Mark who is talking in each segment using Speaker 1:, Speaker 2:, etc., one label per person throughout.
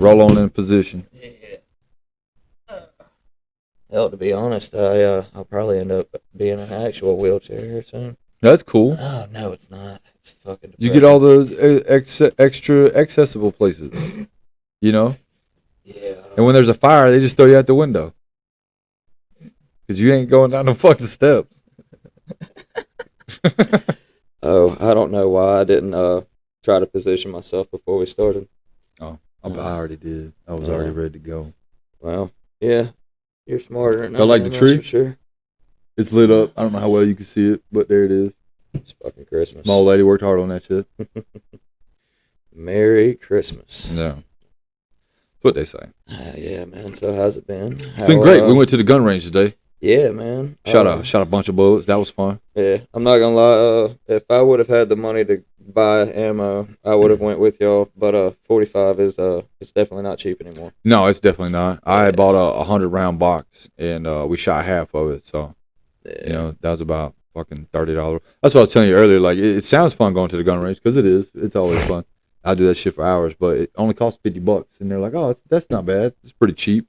Speaker 1: roll on in position.
Speaker 2: Yeah. Hell, to be honest, I'll probably end up being in an actual wheelchair here soon.
Speaker 1: That's cool.
Speaker 2: Oh no, it's not. It's fucking depressing.
Speaker 1: You get all the extra accessible places, you know.
Speaker 2: Yeah.
Speaker 1: And when there's a fire, they just throw you out the window because you ain't going down the fucking steps.
Speaker 2: Oh, I don't know why I didn't try to position myself before we started.
Speaker 1: Oh, I already did. I was already ready to go.
Speaker 2: Well, yeah, you're smarter than I
Speaker 1: Y'all like
Speaker 2: am,
Speaker 1: the tree?
Speaker 2: that's for sure.
Speaker 1: It's lit up. I don't know how well you can see it, but there it is.
Speaker 2: It's fucking Christmas.
Speaker 1: My old lady worked hard on that shit.
Speaker 2: Merry Christmas.
Speaker 1: Yeah. What they say.
Speaker 2: Yeah, man. So how's it been?
Speaker 1: It's been great. We went to the gun range today.
Speaker 2: Yeah, man.
Speaker 1: Shot a bunch of bullets. That was fun.
Speaker 2: Yeah, I'm not gonna lie. If I would have had the money to buy ammo, I would have went with y'all. But 45 is it's definitely not cheap anymore.
Speaker 1: No, it's definitely not. I had bought a 100-round box, and we shot half of it. So, you know, that was about fucking $30. That's what I was telling you earlier. Like, it sounds fun going to the gun range because it is. It's always fun. I do that shit for hours, but it only costs $50, and they're like, "Oh, that's not bad. It's pretty cheap."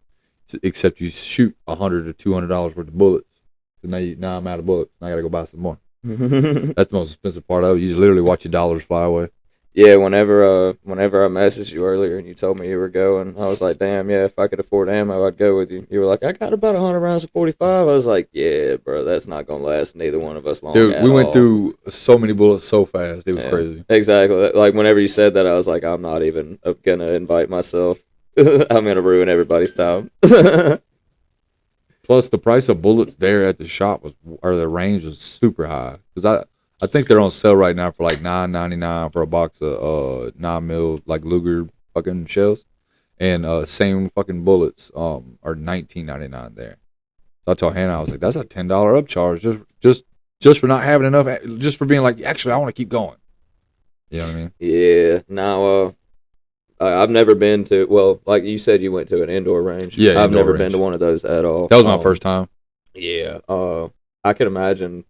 Speaker 1: Except you shoot $100 or $200 worth of bullets. So now I'm out of bullets. Now I gotta go buy some more. That's the most expensive part of it. You just literally watch your dollars fly away.
Speaker 2: Yeah, whenever I messaged you earlier and you told me you were going, I was like, damn, yeah, if I could afford ammo, I'd go with you. You were like, I got about 100 rounds of 45. I was like, yeah, bro, that's not gonna last neither one of us long.
Speaker 1: Dude, we went through so many bullets so fast. It was crazy.
Speaker 2: Exactly. Like whenever you said that, I was like, I'm not even gonna invite myself. I'm gonna ruin everybody's time.
Speaker 1: Plus, the price of bullets there at the shop the range was super high. Because I think they're on sale right now for like $9.99 for a box of 9mm like Luger fucking shells, and same fucking bullets are $19.99 there. So I told Hannah, I was like, that's a $10 upcharge just for not having enough, just for being like, actually, I want to keep going. You know what I mean?
Speaker 2: Yeah. Now, I've never been to, well, like you said, you went to an indoor range.
Speaker 1: Yeah,
Speaker 2: I've never been to one of those at all.
Speaker 1: That was my first time.
Speaker 2: Yeah. I could imagine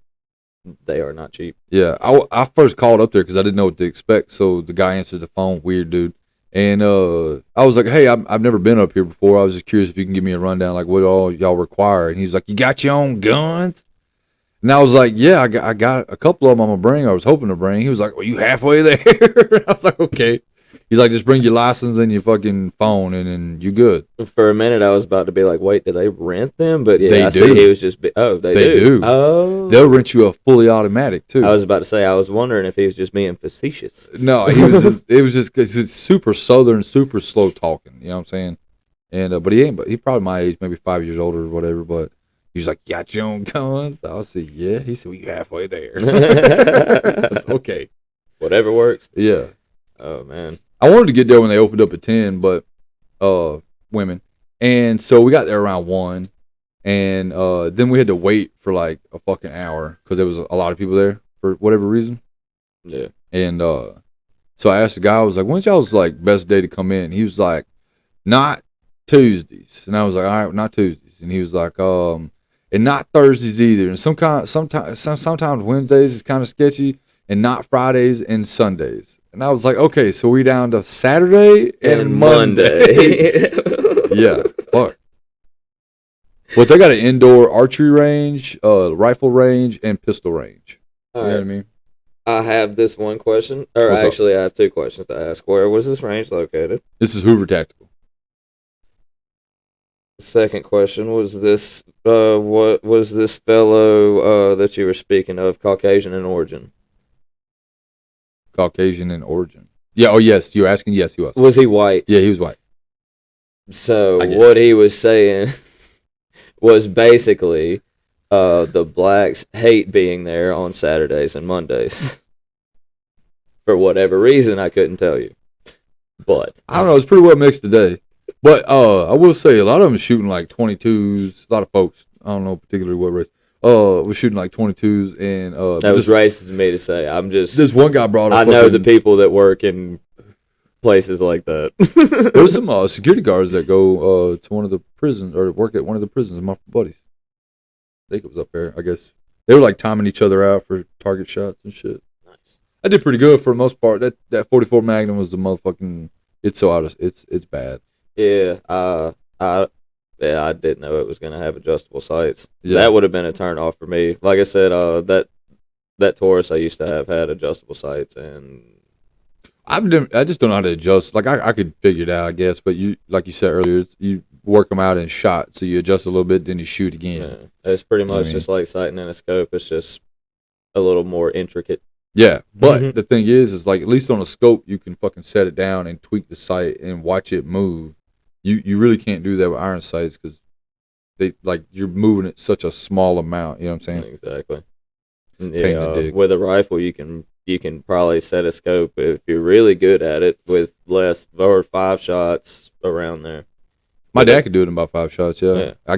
Speaker 2: they are not cheap.
Speaker 1: Yeah. I first called up there because I didn't know what to expect. So the guy answered the phone, weird dude. And I was like, hey, I've never been up here before. I was just curious if you can give me a rundown, like what all y'all require. And he was like, you got your own guns? And I was like, yeah, I got a couple of them I'm going to bring. I was hoping to bring. He was like, well, you halfway there? I was like, okay. He's like, just bring your license and your fucking phone, and then you good.
Speaker 2: For a minute, I was about to be like, wait, do they rent them? But yeah,
Speaker 1: they
Speaker 2: I
Speaker 1: do.
Speaker 2: See he was just, they do. Oh.
Speaker 1: They'll rent you a fully automatic, too.
Speaker 2: I was about to say, I was wondering if he was just being facetious.
Speaker 1: No, it was just because it's super southern, super slow talking. You know what I'm saying? And but he probably my age, maybe 5 years older or whatever. But he was like, got your own guns? I said, yeah. He said, well, you halfway there. That's okay.
Speaker 2: Whatever works.
Speaker 1: Yeah.
Speaker 2: Oh man.
Speaker 1: I wanted to get there when they opened up at 10, but women. And so we got there around 1. And then we had to wait for like a fucking hour because there was a lot of people there for whatever reason.
Speaker 2: Yeah.
Speaker 1: And so I asked the guy, I was like, when's y'all's like best day to come in? He was like, not Tuesdays. And I was like, all right, not Tuesdays. And he was like, and not Thursdays either. And sometimes Wednesdays is kind of sketchy, and not Fridays and Sundays. And I was like, okay, so we down to Saturday and Monday. Yeah, fuck. But they got an indoor archery range, rifle range, and pistol range. You know what I mean?
Speaker 2: I have this one question, or actually I have two questions to ask. Where was this range located?
Speaker 1: This is Hoover Tactical.
Speaker 2: Second question was this, what was this fellow that you were speaking of, Caucasian in origin?
Speaker 1: Caucasian in origin. Yeah, oh yes, you're asking? Yes, he was.
Speaker 2: Was he white?
Speaker 1: Yeah, he was white.
Speaker 2: So what he was saying was basically the blacks hate being there on Saturdays and Mondays. For whatever reason, I couldn't tell you. But
Speaker 1: I don't know, it's pretty well mixed today. But I will say a lot of them shooting like 22s. A lot of folks, I don't know particularly what race, was shooting like 22s. And
Speaker 2: that was racist to me to say. I'm just.
Speaker 1: This one guy brought up.
Speaker 2: I know the people that work in places like that.
Speaker 1: There was some security guards that go to one of the prisons or work at one of the prisons. My buddies. I think it was up there. I guess they were like timing each other out for target shots and shit.
Speaker 2: Nice.
Speaker 1: I did pretty good for the most part. That 44 Magnum was the motherfucking. It's so out of it's bad.
Speaker 2: Yeah, I didn't know it was gonna have adjustable sights.
Speaker 1: Yeah.
Speaker 2: That would have been a turn off for me. Like I said, that Taurus I used to have had adjustable sights, and
Speaker 1: I just don't know how to adjust. Like I could figure it out, I guess. But you, like you said earlier, you work them out in shot, so you adjust a little bit, then you shoot again.
Speaker 2: yeah, it's pretty much just like sighting in a scope. It's just a little more intricate.
Speaker 1: Yeah, but the thing is like at least on a scope, you can fucking set it down and tweak the sight and watch it move. You really can't do that with iron sights because they like you're moving it such a small amount. You know what I'm saying?
Speaker 2: Exactly. Yeah, with a rifle, you can probably set a scope if you're really good at it with less or 5 shots around there.
Speaker 1: My dad could do it in about 5 shots. Yeah. I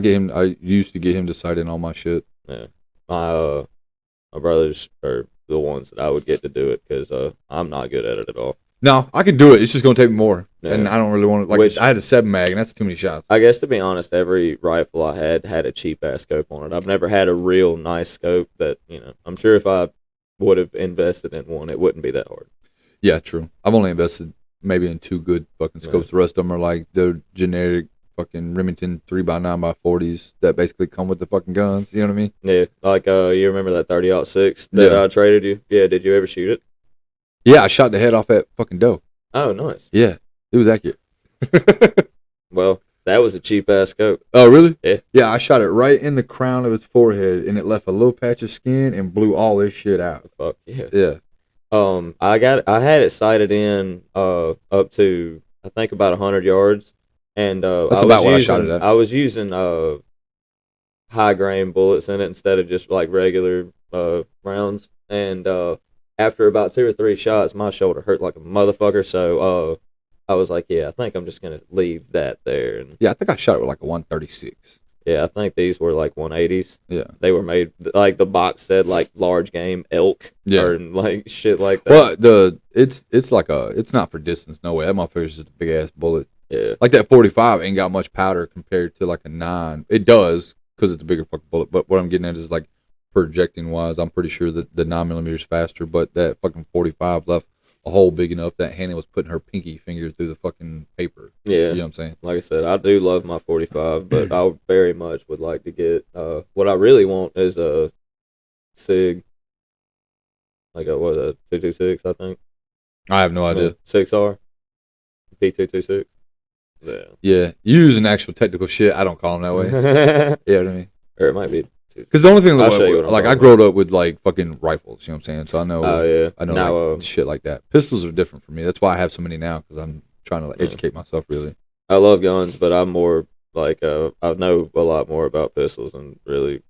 Speaker 1: used to get him to sight in all my shit.
Speaker 2: Yeah, my brothers are the ones that I would get to do it because I'm not good at it at all.
Speaker 1: No, I can do it. It's just gonna take me more, and I don't really want to. Like, I had a 7 mag, and that's too many shots.
Speaker 2: I guess to be honest, every rifle I had a cheap ass scope on it. I've never had a real nice scope that I'm sure if I would have invested in one, it wouldn't be that hard.
Speaker 1: Yeah, true. I've only invested maybe in 2 good fucking scopes. The rest of them are like the generic fucking Remington 3x9x40s that basically come with the fucking guns. You know what I mean?
Speaker 2: Yeah, like you remember that 30-06 that I traded you? Yeah, did you ever shoot it?
Speaker 1: Yeah, I shot the head off that fucking doe.
Speaker 2: Oh, nice.
Speaker 1: Yeah, it was accurate.
Speaker 2: Well, that was a cheap ass scope.
Speaker 1: Oh, really?
Speaker 2: Yeah.
Speaker 1: Yeah, I shot it right in the crown of its forehead, and it left a little patch of skin and blew all this shit out.
Speaker 2: Fuck yeah.
Speaker 1: Yeah.
Speaker 2: I had it sighted in up to I think about 100 yards, and
Speaker 1: that's about what I shot it at.
Speaker 2: I was using high grain bullets in it instead of just like regular rounds, and after about 2 or 3 shots, my shoulder hurt like a motherfucker. So I was like, yeah, I think I'm just gonna leave that there. And
Speaker 1: yeah, I think I shot it with like a 136.
Speaker 2: Yeah, I think these were like 180s.
Speaker 1: Yeah,
Speaker 2: they were made like the box said like large game elk.
Speaker 1: Yeah,
Speaker 2: or like shit like that.
Speaker 1: Well, it's like it's not for distance. No way. That motherfucker's just a big ass bullet.
Speaker 2: Yeah,
Speaker 1: like that 45 ain't got much powder compared to like a 9. It does because it's a bigger fucking bullet. But what I'm getting at is like projecting wise, I'm pretty sure that the 9mm is faster. But that fucking 45 left a hole big enough that Hannah was putting her pinky finger through the fucking paper.
Speaker 2: Yeah,
Speaker 1: you know what I'm saying?
Speaker 2: Like I said, I do love my 45, but I very much would like to get what I really want is a SIG, like a 226, I think.
Speaker 1: I have no idea.
Speaker 2: 6R, P226. Yeah.
Speaker 1: Yeah, you using actual technical shit. I don't call them that way. You know what I mean?
Speaker 2: Or it might be.
Speaker 1: Because the only thing that, like, I grew up with like fucking rifles. You know what I'm saying? So I know.
Speaker 2: Oh yeah.
Speaker 1: I know like, shit like that. Pistols are different for me. That's why I have so many now because I'm trying to like, educate myself. Really.
Speaker 2: I love guns, but I'm more like I know a lot more about pistols than really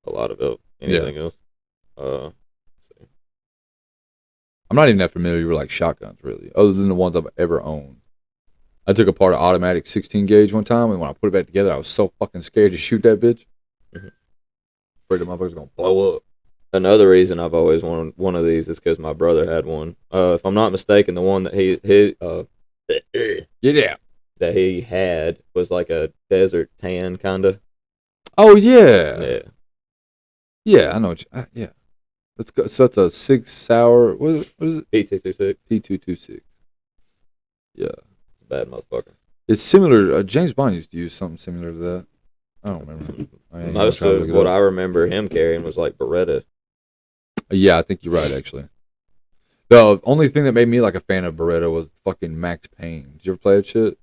Speaker 2: a lot about anything else.
Speaker 1: I'm not even that familiar with like shotguns really, other than the ones I've ever owned. I took apart an automatic 16 gauge one time, and when I put it back together, I was so fucking scared to shoot that bitch. Afraid the motherfucker's gonna blow up.
Speaker 2: Another reason I've always wanted one of these is because my brother had one. If I'm not mistaken, the one that that he had was like a desert tan kind of.
Speaker 1: Oh yeah. Yeah, I know. Yeah. Let's go. So it's a 6 sour. What is it?
Speaker 2: P226.
Speaker 1: P226. Yeah.
Speaker 2: Bad motherfucker.
Speaker 1: It's similar. James Bond used to use something similar to that. I don't remember.
Speaker 2: Most of what I remember him carrying was like Beretta.
Speaker 1: Yeah, I think you're right, actually. The only thing that made me like a fan of Beretta was fucking Max Payne. Did you ever play that shit?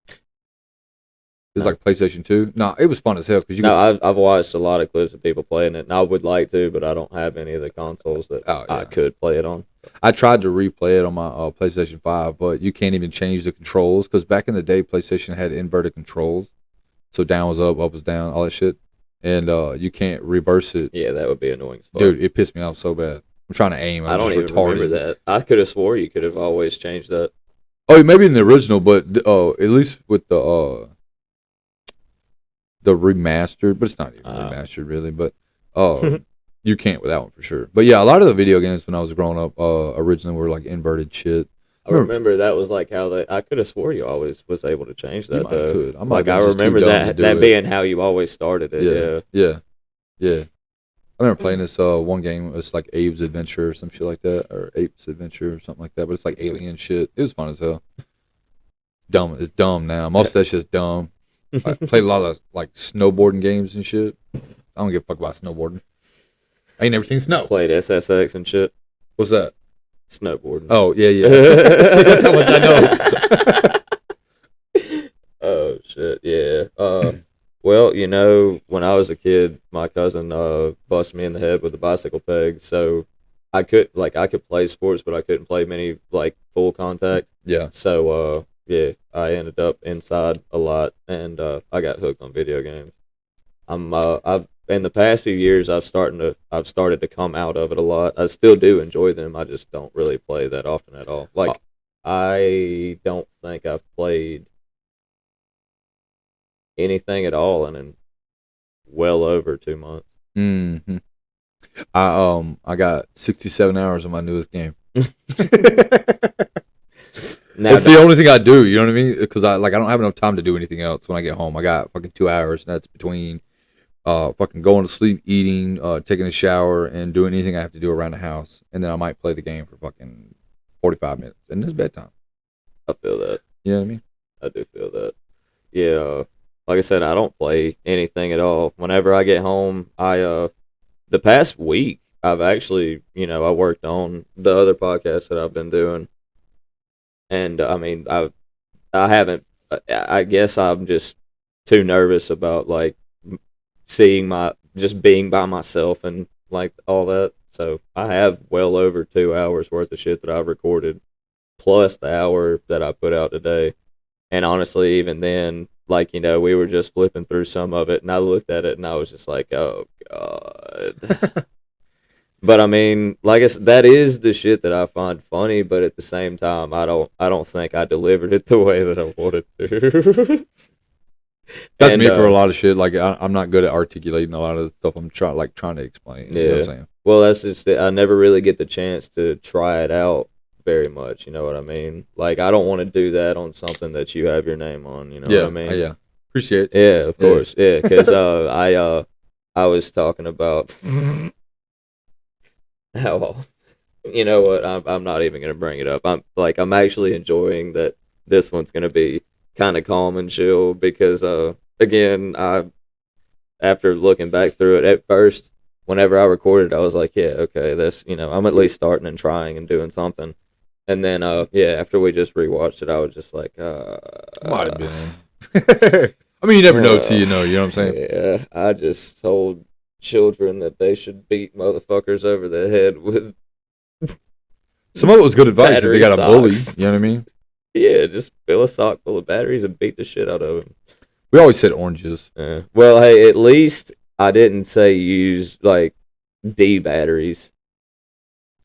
Speaker 1: It was like PlayStation 2. No, it was fun as hell.
Speaker 2: I've watched a lot of clips of people playing it, and I would like to, but I don't have any of the consoles that I could play it on.
Speaker 1: I tried to replay it on my PlayStation 5, but you can't even change the controls, because back in the day, PlayStation had inverted controls. So down was up was down, all that shit. And you can't reverse it.
Speaker 2: Yeah, that would be annoying.
Speaker 1: Dude, it pissed me off so bad. I'm trying to aim.
Speaker 2: I don't even remember that. I could have swore you could have always changed that.
Speaker 1: Oh, maybe in the original, but at least with the remastered, but it's not even remastered really, but you can't with that one for sure. But yeah, a lot of the video games when I was growing up originally were like inverted shit.
Speaker 2: I remember that was like how I could have swore you always was able to change that though.
Speaker 1: Could.
Speaker 2: I remember that being how you always started it.
Speaker 1: Yeah. I remember playing this one game. It's like Abe's Adventure or some shit like that, or Ape's Adventure or something like that. But it's like alien shit. It was fun as hell. dumb. It's dumb now. Most of that shit's dumb. I played a lot of like snowboarding games and shit. I don't give a fuck about snowboarding. I ain't never seen snow.
Speaker 2: Played SSX and shit.
Speaker 1: What's that?
Speaker 2: Snowboarding.
Speaker 1: Oh yeah. See, that's how much I
Speaker 2: know. Oh shit, yeah. Well, you know, when I was a kid, my cousin busted me in the head with a bicycle peg, so I could play sports, but I couldn't play many like full contact.
Speaker 1: Yeah.
Speaker 2: So yeah, I ended up inside a lot, and I got hooked on video games. I've in the past few years I've started to come out of it a lot. I still do enjoy them. I just don't really play that often at all. Like I don't think I've played anything at all in well over 2 months.
Speaker 1: Mm-hmm. I got 67 hours on my newest game. That's the only thing I do, you know what I mean? Because I don't have enough time to do anything else when I get home. I got fucking 2 hours, and that's between fucking going to sleep, eating, taking a shower, and doing anything I have to do around the house. And then I might play the game for fucking 45 minutes, and it's bedtime.
Speaker 2: I feel that.
Speaker 1: You know what I mean?
Speaker 2: I do feel that. Yeah. Like I said, I don't play anything at all. Whenever I get home, the past week, I've actually, I worked on the other podcasts that I've been doing. And, I mean, I haven't, I guess I'm just too nervous about, like, just being by myself and, like, all that. So, I have well over 2 hours worth of shit that I've recorded, plus the hour that I put out today. And honestly, even then, like, we were just flipping through some of it, and I looked at it, and I was just like, oh, God. But, I mean, like I said, that is the shit that I find funny, but at the same time, I don't think I delivered it the way that I wanted to.
Speaker 1: That's me for a lot of shit. Like, I'm not good at articulating a lot of the stuff I'm trying to explain.
Speaker 2: Yeah.
Speaker 1: You know what I'm saying?
Speaker 2: Well, that's just it. I never really get the chance to try it out very much, you know what I mean? Like, I don't want to do that on something that you have your name on, you know what I mean?
Speaker 1: Yeah, appreciate it.
Speaker 2: Yeah, of course, yeah, because I was talking about how, you know what, I'm not even going to bring it up. I'm actually enjoying that this one's going to be kind of calm and chill because, again, after looking back through it, at first, whenever I recorded, I was like, yeah, okay, this, I'm at least starting and trying and doing something. And then, after we just rewatched it, I was just like,
Speaker 1: might have been. I mean, you never know till you know what I'm saying?
Speaker 2: Yeah, I just told children that they should beat motherfuckers over the head with.
Speaker 1: Some of it was good advice if they got a bully, you know what I mean?
Speaker 2: Yeah, just fill a sock full of batteries and beat the shit out of him.
Speaker 1: We always said oranges.
Speaker 2: Yeah. Well, hey, at least I didn't say use, like, D batteries.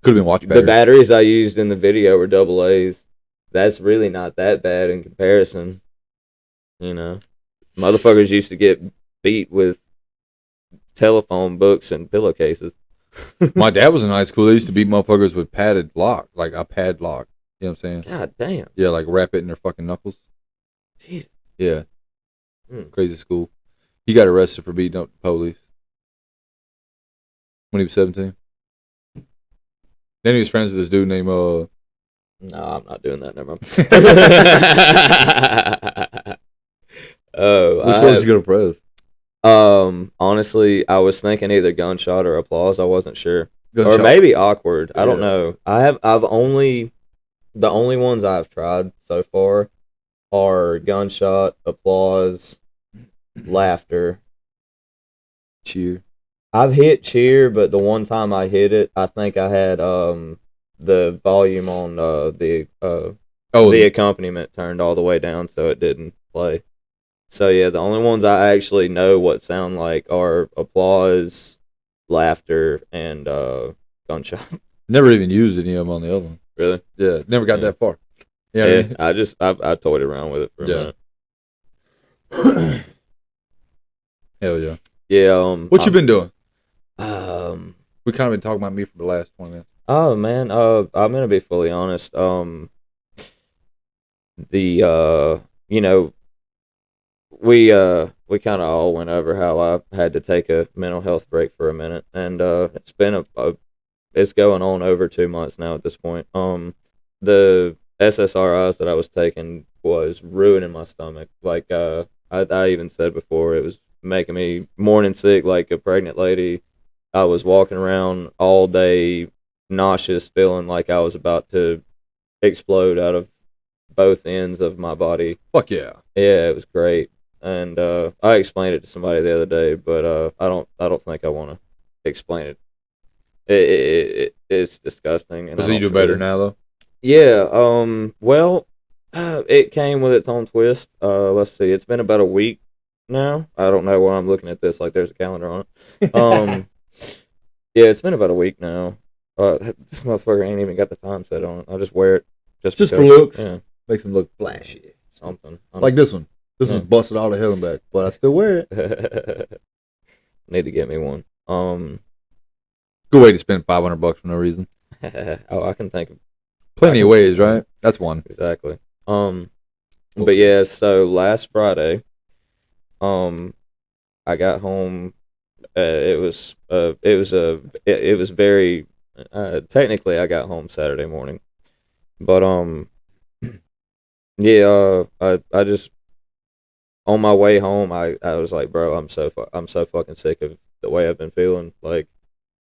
Speaker 1: Could have been watch batteries.
Speaker 2: The batteries I used in the video were AA's. That's really not that bad in comparison. Motherfuckers used to get beat with telephone books and pillowcases.
Speaker 1: My dad was in high school. They used to beat motherfuckers with padded lock, like a padlock. You know what I'm saying?
Speaker 2: God damn.
Speaker 1: Yeah, like wrap it in their fucking knuckles.
Speaker 2: Jeez.
Speaker 1: Yeah. Crazy school. He got arrested for beating up the police when he was 17. Then he was friends with this dude named
Speaker 2: No, I'm not doing that. Never mind.
Speaker 1: Oh, which one's gonna press?
Speaker 2: Honestly, I was thinking either gunshot or applause. I wasn't sure,
Speaker 1: Gunshot.
Speaker 2: or maybe awkward. I don't know. The only ones I've tried so far are gunshot, applause, laughter,
Speaker 1: cheer.
Speaker 2: I've hit cheer, but the one time I hit it, I think I had the volume on the accompaniment turned all the way down, so it didn't play. So yeah, the only ones I actually know what sound like are applause, laughter, and gunshot.
Speaker 1: Never even used any of them on the other one.
Speaker 2: Really?
Speaker 1: Yeah, never got that far.
Speaker 2: You know what I mean? I toyed around with it for a minute.
Speaker 1: Hell yeah.
Speaker 2: Yeah.
Speaker 1: What you been doing?
Speaker 2: We
Speaker 1: kind of been talking about me for the last 20 minutes.
Speaker 2: Oh man, I'm gonna be fully honest. We kind of all went over how I had to take a mental health break for a minute, and it's been it's going on over 2 months now at this point. The SSRIs that I was taking was ruining my stomach. Like I even said before, it was making me morning sick like a pregnant lady. I was walking around all day nauseous, feeling like I was about to explode out of both ends of my body.
Speaker 1: Fuck yeah.
Speaker 2: Yeah, it was great. And I explained it to somebody the other day, but I don't think I want to explain it. It's disgusting. And
Speaker 1: So you do better now, though?
Speaker 2: Yeah. Well, it came with its own twist. Let's see. It's been about a week now. I don't know why I'm looking at this like there's a calendar on it. Yeah, it's been about a week now. This motherfucker ain't even got the time set on it. I'll just wear it just
Speaker 1: for
Speaker 2: because.
Speaker 1: looks.
Speaker 2: Yeah.
Speaker 1: Makes them look flashy.
Speaker 2: Something
Speaker 1: like this one. This is busted all the hell and back, but I still wear it.
Speaker 2: Need to get me one.
Speaker 1: Good way to spend $500 for no reason.
Speaker 2: Oh, I can think of
Speaker 1: plenty of ways, right? That's one.
Speaker 2: Exactly. But yeah, so last Friday, I got home. It was very technically I got home Saturday morning, but yeah, I just on my way home I was like, bro, I'm so fucking sick of the way I've been feeling. Like,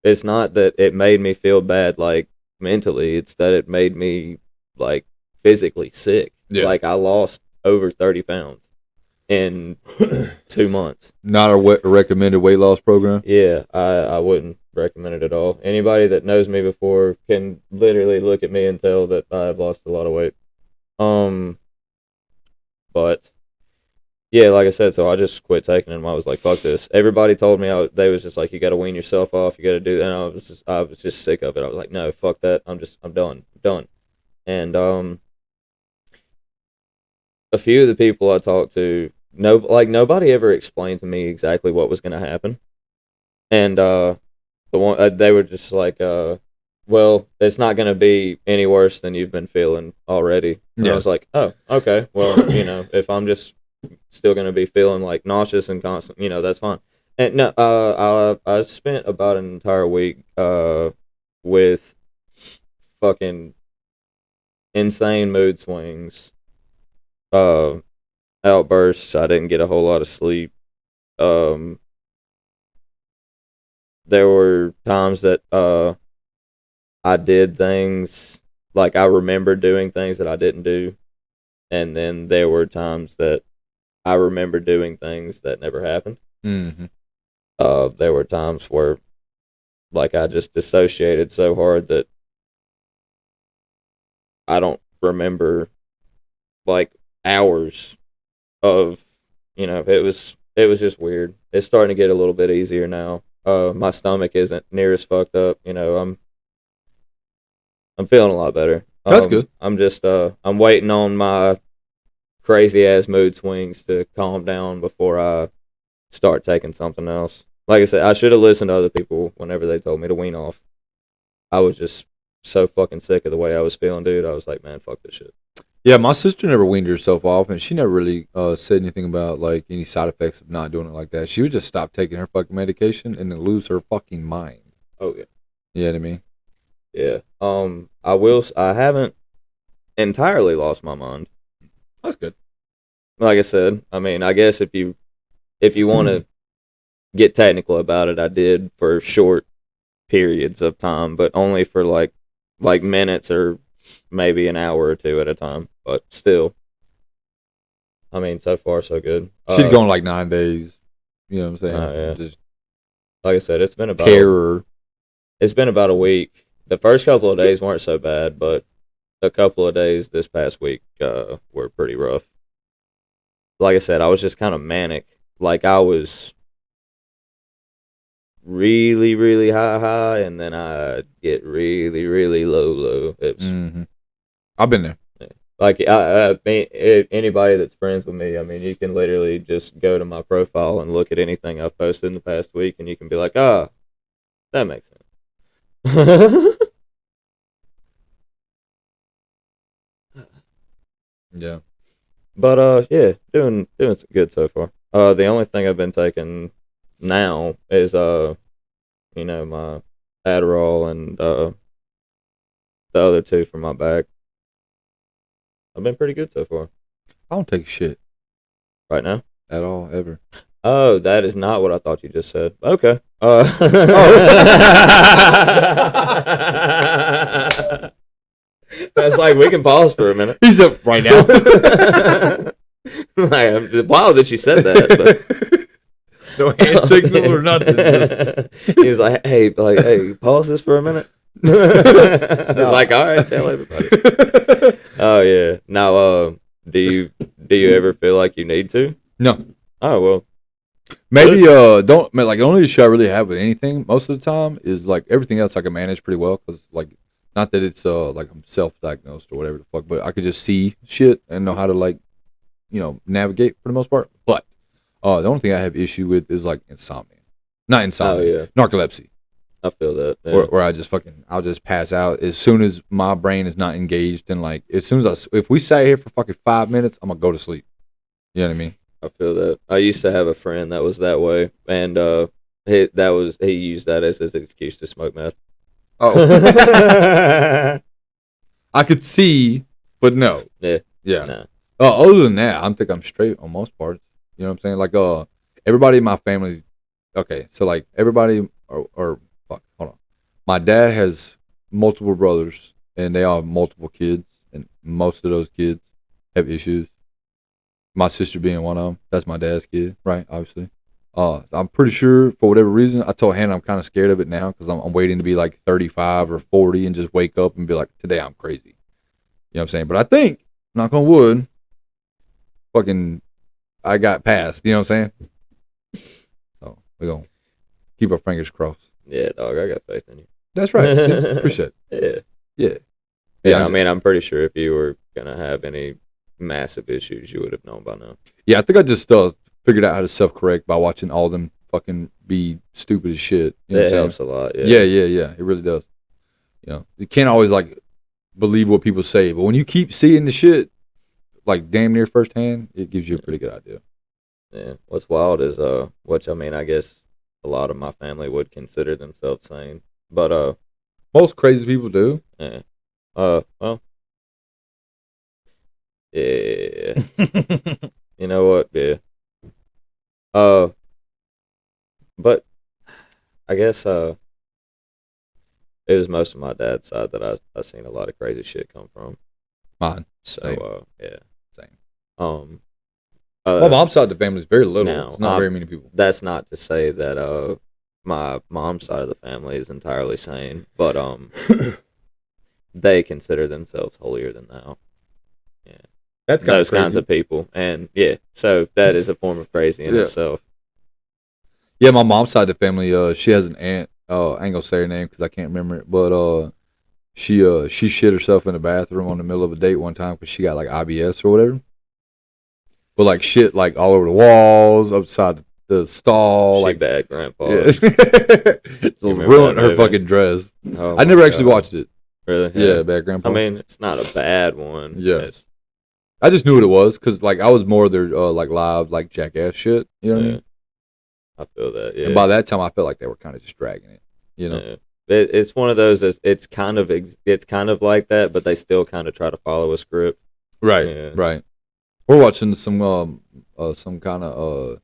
Speaker 2: it's not that it made me feel bad like mentally, it's that it made me like physically sick.
Speaker 1: Yeah.
Speaker 2: Like, I lost over 30 pounds in 2 months.
Speaker 1: Not a recommended weight loss program?
Speaker 2: Yeah, I wouldn't recommend it at all. Anybody that knows me before can literally look at me and tell that I've lost a lot of weight. But yeah, like I said, so I just quit taking them. I was like, fuck this. Everybody told me, they was just like, you got to wean yourself off. You got to do that. And I was just sick of it. I was like, no, fuck that. I'm done. And a few of the people I talked to, nobody ever explained to me exactly what was going to happen. And they were just like, well, it's not going to be any worse than you've been feeling already. And I was like, oh, okay. Well, if I'm just still going to be feeling like nauseous and constant, that's fine. And no, I spent about an entire week with fucking insane mood swings, outbursts. I didn't get a whole lot of sleep. There were times that I did things, like I remember doing things that I didn't do, and then there were times that I remember doing things that never happened.
Speaker 1: Mm-hmm.
Speaker 2: There were times where, like, I just dissociated so hard that I don't remember, like, hours of, it was just weird. It's starting to get a little bit easier now. My stomach isn't near as fucked up. I'm feeling a lot better.
Speaker 1: That's good.
Speaker 2: I'm just I'm waiting on my crazy ass mood swings to calm down before I start taking something else. Like I said, I should have listened to other people whenever they told me to wean off. I was just so fucking sick of the way I was feeling, dude. I was like, man, fuck this shit.
Speaker 1: Yeah, my sister never weaned herself off, and she never really said anything about like any side effects of not doing it like that. She would just stop taking her fucking medication and then lose her fucking mind.
Speaker 2: Oh yeah.
Speaker 1: You know what I mean?
Speaker 2: Yeah. I haven't entirely lost my mind.
Speaker 1: That's good.
Speaker 2: Like I said, I mean, I guess if you want to get technical about it, I did for short periods of time, but only for like minutes or maybe an hour or two at a time. But still, I mean, so far so good.
Speaker 1: She's going like 9 days. You know what I'm saying?
Speaker 2: Yeah.
Speaker 1: Just
Speaker 2: like I said, it's been about
Speaker 1: terror.
Speaker 2: It's been about a week. The first couple of days weren't so bad, but a couple of days this past week were pretty rough. Like I said, I was just kind of manic. Like, I was really, really high, and then I get really, really low. It's
Speaker 1: I've been there.
Speaker 2: like anybody that's friends with me, I mean, you can literally just go to my profile and look at anything I've posted in the past week, and you can be like, that makes sense.
Speaker 1: Yeah.
Speaker 2: But yeah, doing good so far. The only thing I've been taking now is my Adderall and the other two for my back. I've been pretty good so far.
Speaker 1: I don't take a shit
Speaker 2: Right now?
Speaker 1: at all, ever.
Speaker 2: Oh, that is not what I thought you just said. Okay. That's like, we can pause for a minute.
Speaker 1: He's up right now.
Speaker 2: Like, I'm wild that you said that. But.
Speaker 1: No hand signal or nothing.
Speaker 2: He's like, hey, pause this for a minute. It's like, all right, tell everybody. Oh yeah. Now, do you ever feel like you need to?
Speaker 1: No.
Speaker 2: Oh well.
Speaker 1: Maybe don't like the only issue I really have with anything most of the time is like everything else I can manage pretty well because like not that it's like I'm self-diagnosed or whatever the fuck, but I could just see shit and know how to like navigate for the most part. But the only thing I have issue with is like insomnia, not insomnia, narcolepsy.
Speaker 2: I feel that. Yeah.
Speaker 1: Where I just I'll just pass out as soon as my brain is not engaged and like as soon as if we sat here for fucking 5 minutes, I'm gonna go to sleep. You know what I mean?
Speaker 2: I feel that. I used to have a friend that was that way, and he used that as his excuse to smoke meth.
Speaker 1: Oh, I could see, but no.
Speaker 2: Yeah.
Speaker 1: Nah. Other than that, I think I'm straight on most parts. You know what I'm saying? Like, everybody in my family. Okay, so like everybody, or fuck, hold on. My dad has multiple brothers, and they all have multiple kids, and most of those kids have issues. My sister being one of them. That's my dad's kid, right? Obviously. I'm pretty sure for whatever reason, I told Hannah I'm kind of scared of it now because I'm waiting to be like 35 or 40 and just wake up and be like, today I'm crazy. You know what I'm saying? But I think, knock on wood, fucking, I got past. You know what I'm saying? So we're going to keep our fingers crossed.
Speaker 2: Yeah, dog, I got faith in you.
Speaker 1: That's right. Appreciate it.
Speaker 2: Yeah. I mean, I'm pretty sure if you were going to have any massive issues, you would have known by now.
Speaker 1: Yeah, I think I just figured out how to self-correct by watching all of them fucking be stupid as shit. You know
Speaker 2: it helps a lot.
Speaker 1: Yeah. It really does. You can't always like believe what people say, but when you keep seeing the shit like damn near firsthand, it gives you a pretty good idea.
Speaker 2: Yeah. What's wild is which I mean, I guess a lot of my family would consider themselves sane, but
Speaker 1: most crazy people do.
Speaker 2: Yeah. Well. Yeah. You know what? Yeah. But I guess it was most of my dad's side that I seen a lot of crazy shit come from.
Speaker 1: Mine.
Speaker 2: So
Speaker 1: same.
Speaker 2: yeah.
Speaker 1: Same. My mom's side of the family is very little.
Speaker 2: Now,
Speaker 1: it's not very many people.
Speaker 2: That's not to say that my mom's side of the family is entirely sane, but they consider themselves holier than thou. Yeah.
Speaker 1: That's kind
Speaker 2: those
Speaker 1: of
Speaker 2: kinds of people, and yeah, so that is a form of crazy in itself.
Speaker 1: Yeah, my mom's side of the family, she has an aunt. I ain't gonna say her name because I can't remember it, but she shit herself in the bathroom on the middle of a date one time because she got like IBS or whatever. But like shit, like all over the walls, upside the stall,
Speaker 2: She
Speaker 1: like
Speaker 2: bad grandpa.
Speaker 1: Yeah. Ruined her fucking dress.
Speaker 2: Oh
Speaker 1: I never actually watched it.
Speaker 2: Really?
Speaker 1: Yeah, Bad Grandpa.
Speaker 2: I mean, it's not a bad one.
Speaker 1: Yeah. I just knew what it was because like I was more of their like live like jackass shit. You know what I mean?
Speaker 2: I feel that. Yeah.
Speaker 1: And by that time, I felt like they were kind of just dragging it. You know.
Speaker 2: Yeah. It's one of those. It's kind of like that, but they still kind of try to follow a script.
Speaker 1: Right.
Speaker 2: Yeah.
Speaker 1: Right. We're watching some kind of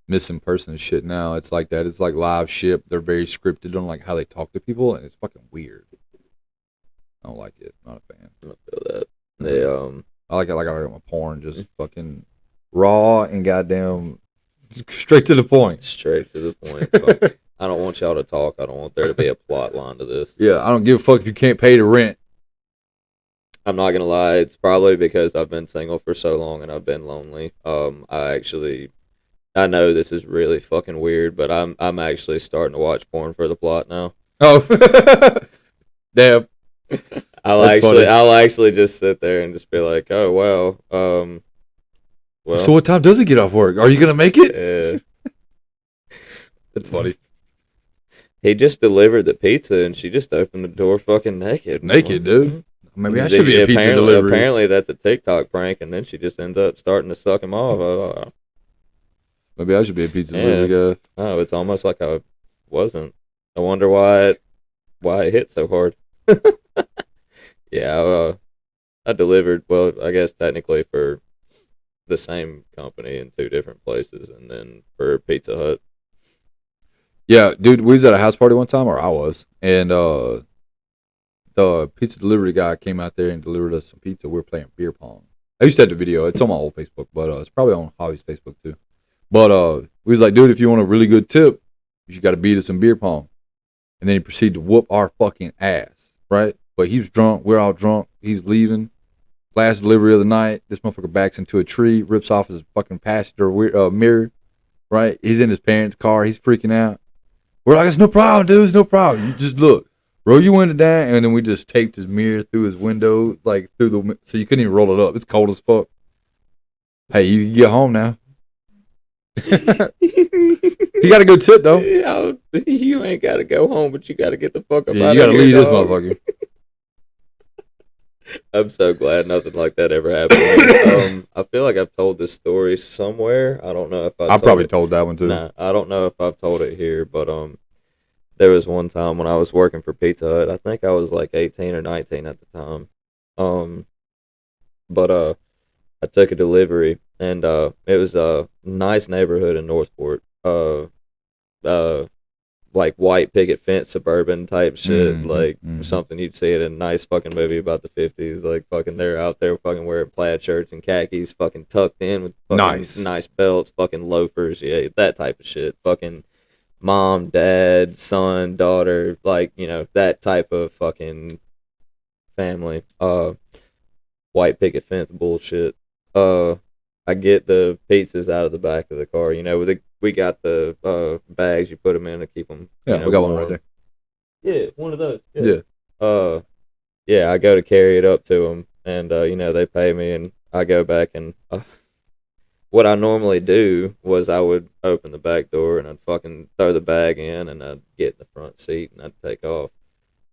Speaker 1: missing person shit now. It's like that. It's like live shit. They're very scripted on like how they talk to people, and it's fucking weird. I don't like it. Not a fan.
Speaker 2: I feel that. They
Speaker 1: I like it like my porn, just fucking raw and goddamn straight to the point.
Speaker 2: Straight to the point. I don't want y'all to talk. I don't want there to be a plot line to this.
Speaker 1: Yeah, I don't give a fuck if you can't pay the rent.
Speaker 2: I'm not gonna lie. It's probably because I've been single for so long and I've been lonely. I know this is really fucking weird, but I'm actually starting to watch porn for the plot now.
Speaker 1: Oh, damn.
Speaker 2: I'll actually just sit there and just be like, oh wow. Well,
Speaker 1: so what time does it get off work? Are you gonna make it?
Speaker 2: Yeah.
Speaker 1: That's funny.
Speaker 2: He just delivered the pizza and she just opened the door fucking naked.
Speaker 1: Naked, dude. Maybe I should be a pizza delivery.
Speaker 2: Apparently that's a TikTok prank, and then she just ends up starting to suck him off.
Speaker 1: Maybe I should be a pizza delivery guy.
Speaker 2: Oh, it's almost like I wasn't. I wonder why it hit so hard. Yeah, I delivered. Well, I guess technically for the same company in 2 different places, and then for Pizza Hut.
Speaker 1: Yeah, dude, we was at a house party one time, or I was, and the pizza delivery guy came out there and delivered us some pizza. We were playing beer pong. I used to have the video. It's on my old Facebook, but it's probably on Hobby's Facebook too. But we was like, dude, if you want a really good tip, you got to beat us in beer pong. And then he proceeded to whoop our fucking ass, right? But he was drunk. We're all drunk. He's leaving. Last delivery of the night. This motherfucker backs into a tree, rips off his fucking passenger mirror, right? He's in his parents' car. He's freaking out. We're like, it's no problem, dude. It's no problem. You just look. Roll your window down, and then we just taped his mirror through his window, like through the, so you couldn't even roll it up. It's cold as fuck. Hey, you can get home now. You got a good tip though.
Speaker 2: Yeah, you ain't got to go home, but you got to get the fuck up.
Speaker 1: Yeah,
Speaker 2: out
Speaker 1: you got to
Speaker 2: of
Speaker 1: leave
Speaker 2: here,
Speaker 1: this
Speaker 2: dog.
Speaker 1: motherfucker.
Speaker 2: I'm so glad nothing like that ever happened. I feel like I've told this story somewhere. I don't know if
Speaker 1: I probably told that one too.
Speaker 2: Nah, I don't know if I've told it here, but there was one time when I was working for Pizza Hut. I think I was like 18 or 19 at the time. But I took a delivery, and it was a nice neighborhood in Northport. Like white picket fence, suburban type shit, something you'd see in a nice fucking movie about the 50s. Like fucking they're out there fucking wearing plaid shirts and khakis, fucking tucked in with fucking nice belts, fucking loafers, yeah, that type of shit. Fucking mom, dad, son, daughter, like, you know, that type of fucking family. White picket fence bullshit. I get the pizzas out of the back of the car. You know, we got the bags you put them in to keep them.
Speaker 1: Yeah, we got one right there.
Speaker 2: Yeah, one of those. Yeah. Yeah, I go to carry it up to them, and you know, they pay me, and I go back, and what I normally do was I would open the back door and I'd fucking throw the bag in, and I'd get in the front seat and I'd take off.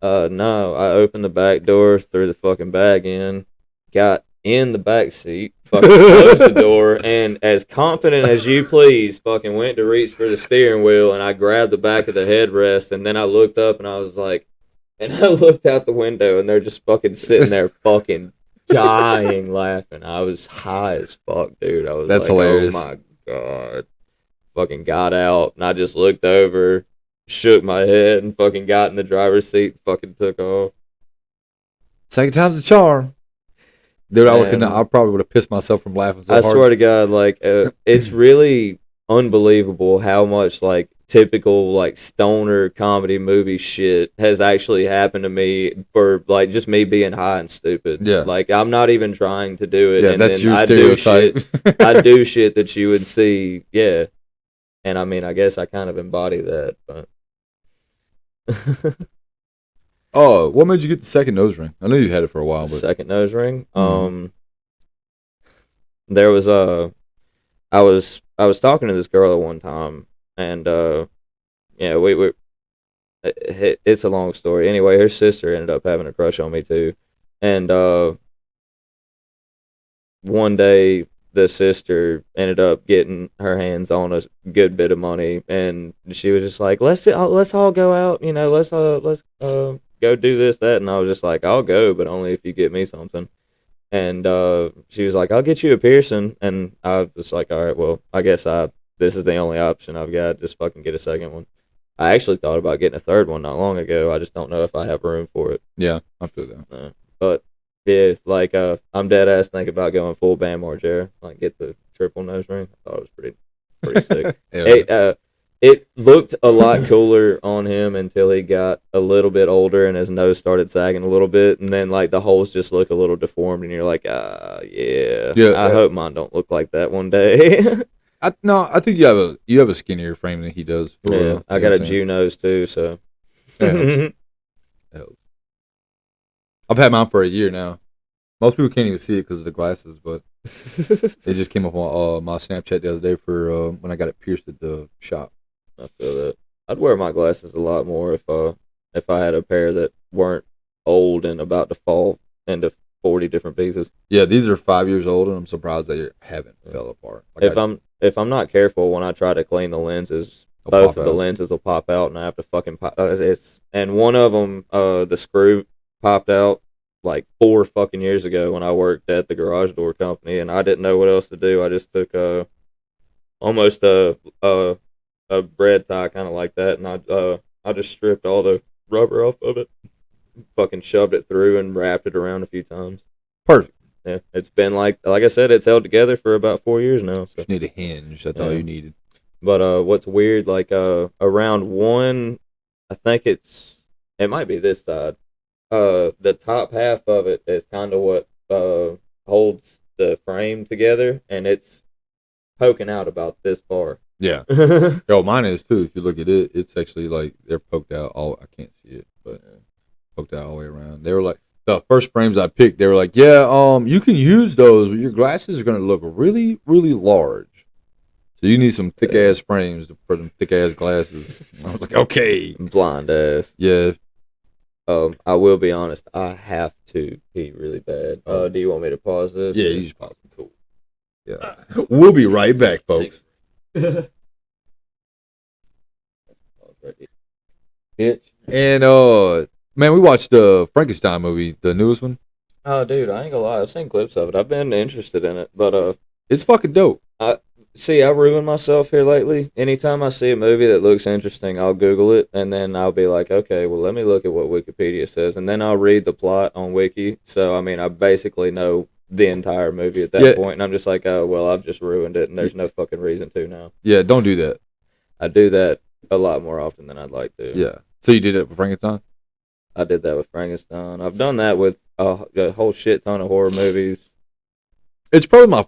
Speaker 2: No, I opened the back door, threw the fucking bag in, got in the back seat, fucking closed the door, and as confident as you please, fucking went to reach for the steering wheel, and I grabbed the back of the headrest, and then I looked up and I was like, and I looked out the window, and they're just fucking sitting there fucking dying laughing. I was high as fuck, dude. I was
Speaker 1: That's
Speaker 2: like,
Speaker 1: hilarious.
Speaker 2: oh my God. Fucking got out, and I just looked over, shook my head, and fucking got in the driver's seat and fucking took off.
Speaker 1: Second time's the charm. Dude, I probably would have pissed myself from laughing so hard.
Speaker 2: I swear to God, like, it's really unbelievable how much, like, typical, like, stoner comedy movie shit has actually happened to me for, like, just me being high and stupid.
Speaker 1: Yeah.
Speaker 2: Like, I'm not even trying to do it.
Speaker 1: Yeah,
Speaker 2: and
Speaker 1: that's
Speaker 2: then
Speaker 1: your stereotype.
Speaker 2: I do shit that you would see, yeah. And, I mean, I guess I kind of embody that, but...
Speaker 1: Oh, what made you get the second nose ring? I know you had it for a while, but
Speaker 2: second nose ring. There was I was talking to this girl at one time, and yeah, it's a long story. Anyway, her sister ended up having a crush on me too, and one day the sister ended up getting her hands on a good bit of money, and she was just like, let's all go out, you know, let's go do this, that. And I was just like, I'll go, but only if you get me something. And she was like, I'll get you a piercing. And I was just like, all right, well, I guess this is the only option I've got. Just fucking get a second one. I actually thought about getting a third one not long ago. I just don't know if I have room for it.
Speaker 1: Yeah, I feel that.
Speaker 2: But yeah, like I'm dead ass thinking about going full Bam Margera, like get the triple nose ring. I thought it was pretty sick. Yeah. It looked a lot cooler on him until he got a little bit older and his nose started sagging a little bit, and then like the holes just look a little deformed, and you're like, yeah. I hope mine don't look like that one day.
Speaker 1: I think you have a skinnier frame than he does.
Speaker 2: Yeah, I got a Jew nose too, so.
Speaker 1: It helps. I've had mine for a year now. Most people can't even see it because of the glasses, but it just came up on my Snapchat the other day for when I got it pierced at the shop.
Speaker 2: I feel that. I'd wear my glasses a lot more if I had a pair that weren't old and about to fall into 40 different pieces.
Speaker 1: Yeah, these are 5 years old, and I'm surprised they haven't fell apart.
Speaker 2: Like if I'm not careful when I try to clean the lenses, both of the lenses will pop out, and I have to fucking pop. And one of them, the screw popped out, like 4 fucking years ago when I worked at the garage door company, and I didn't know what else to do. I just took almost a bread tie kind of like that, and I just stripped all the rubber off of it, fucking shoved it through, and wrapped it around a few times.
Speaker 1: Perfect.
Speaker 2: Yeah, it's been like I said, it's held together for about 4 years now. So.
Speaker 1: Just need a hinge. That's all you needed.
Speaker 2: But what's weird, like around one, I think it might be this side. The top half of it is kind of what holds the frame together, and it's poking out about this far.
Speaker 1: Yeah. Yo, mine is too. If you look at it, it's actually like they're poked out all. I can't see it, but poked out all the way around. They were like the first frames I picked. They were like, yeah, you can use those, but your glasses are gonna look really, really large. So you need some thick ass frames for them thick ass glasses. I was like, okay,
Speaker 2: blind ass.
Speaker 1: Yeah.
Speaker 2: I will be honest. I have to pee really bad. Do you want me to pause this?
Speaker 1: Yeah, you just pause. Cool. Yeah, we'll be right back, folks. And man, we watched the Frankenstein movie, the newest one.
Speaker 2: Oh, dude, I ain't gonna lie. I've seen clips of it. I've been interested in it, but
Speaker 1: it's fucking dope.
Speaker 2: I ruined myself here lately. Anytime I see a movie that looks interesting, I'll Google it, and then I'll be like, okay, well, let me look at what Wikipedia says, and then I'll read the plot on Wiki. So, I mean, I basically know the entire movie at that point, and I'm just like, oh, well, I've just ruined it, and there's no fucking reason to now.
Speaker 1: Yeah, don't do that.
Speaker 2: I do that a lot more often than I'd like to.
Speaker 1: Yeah. So you did it with Frankenstein?
Speaker 2: I did that with Frankenstein. I've done that with a whole shit ton of horror movies.
Speaker 1: It's probably my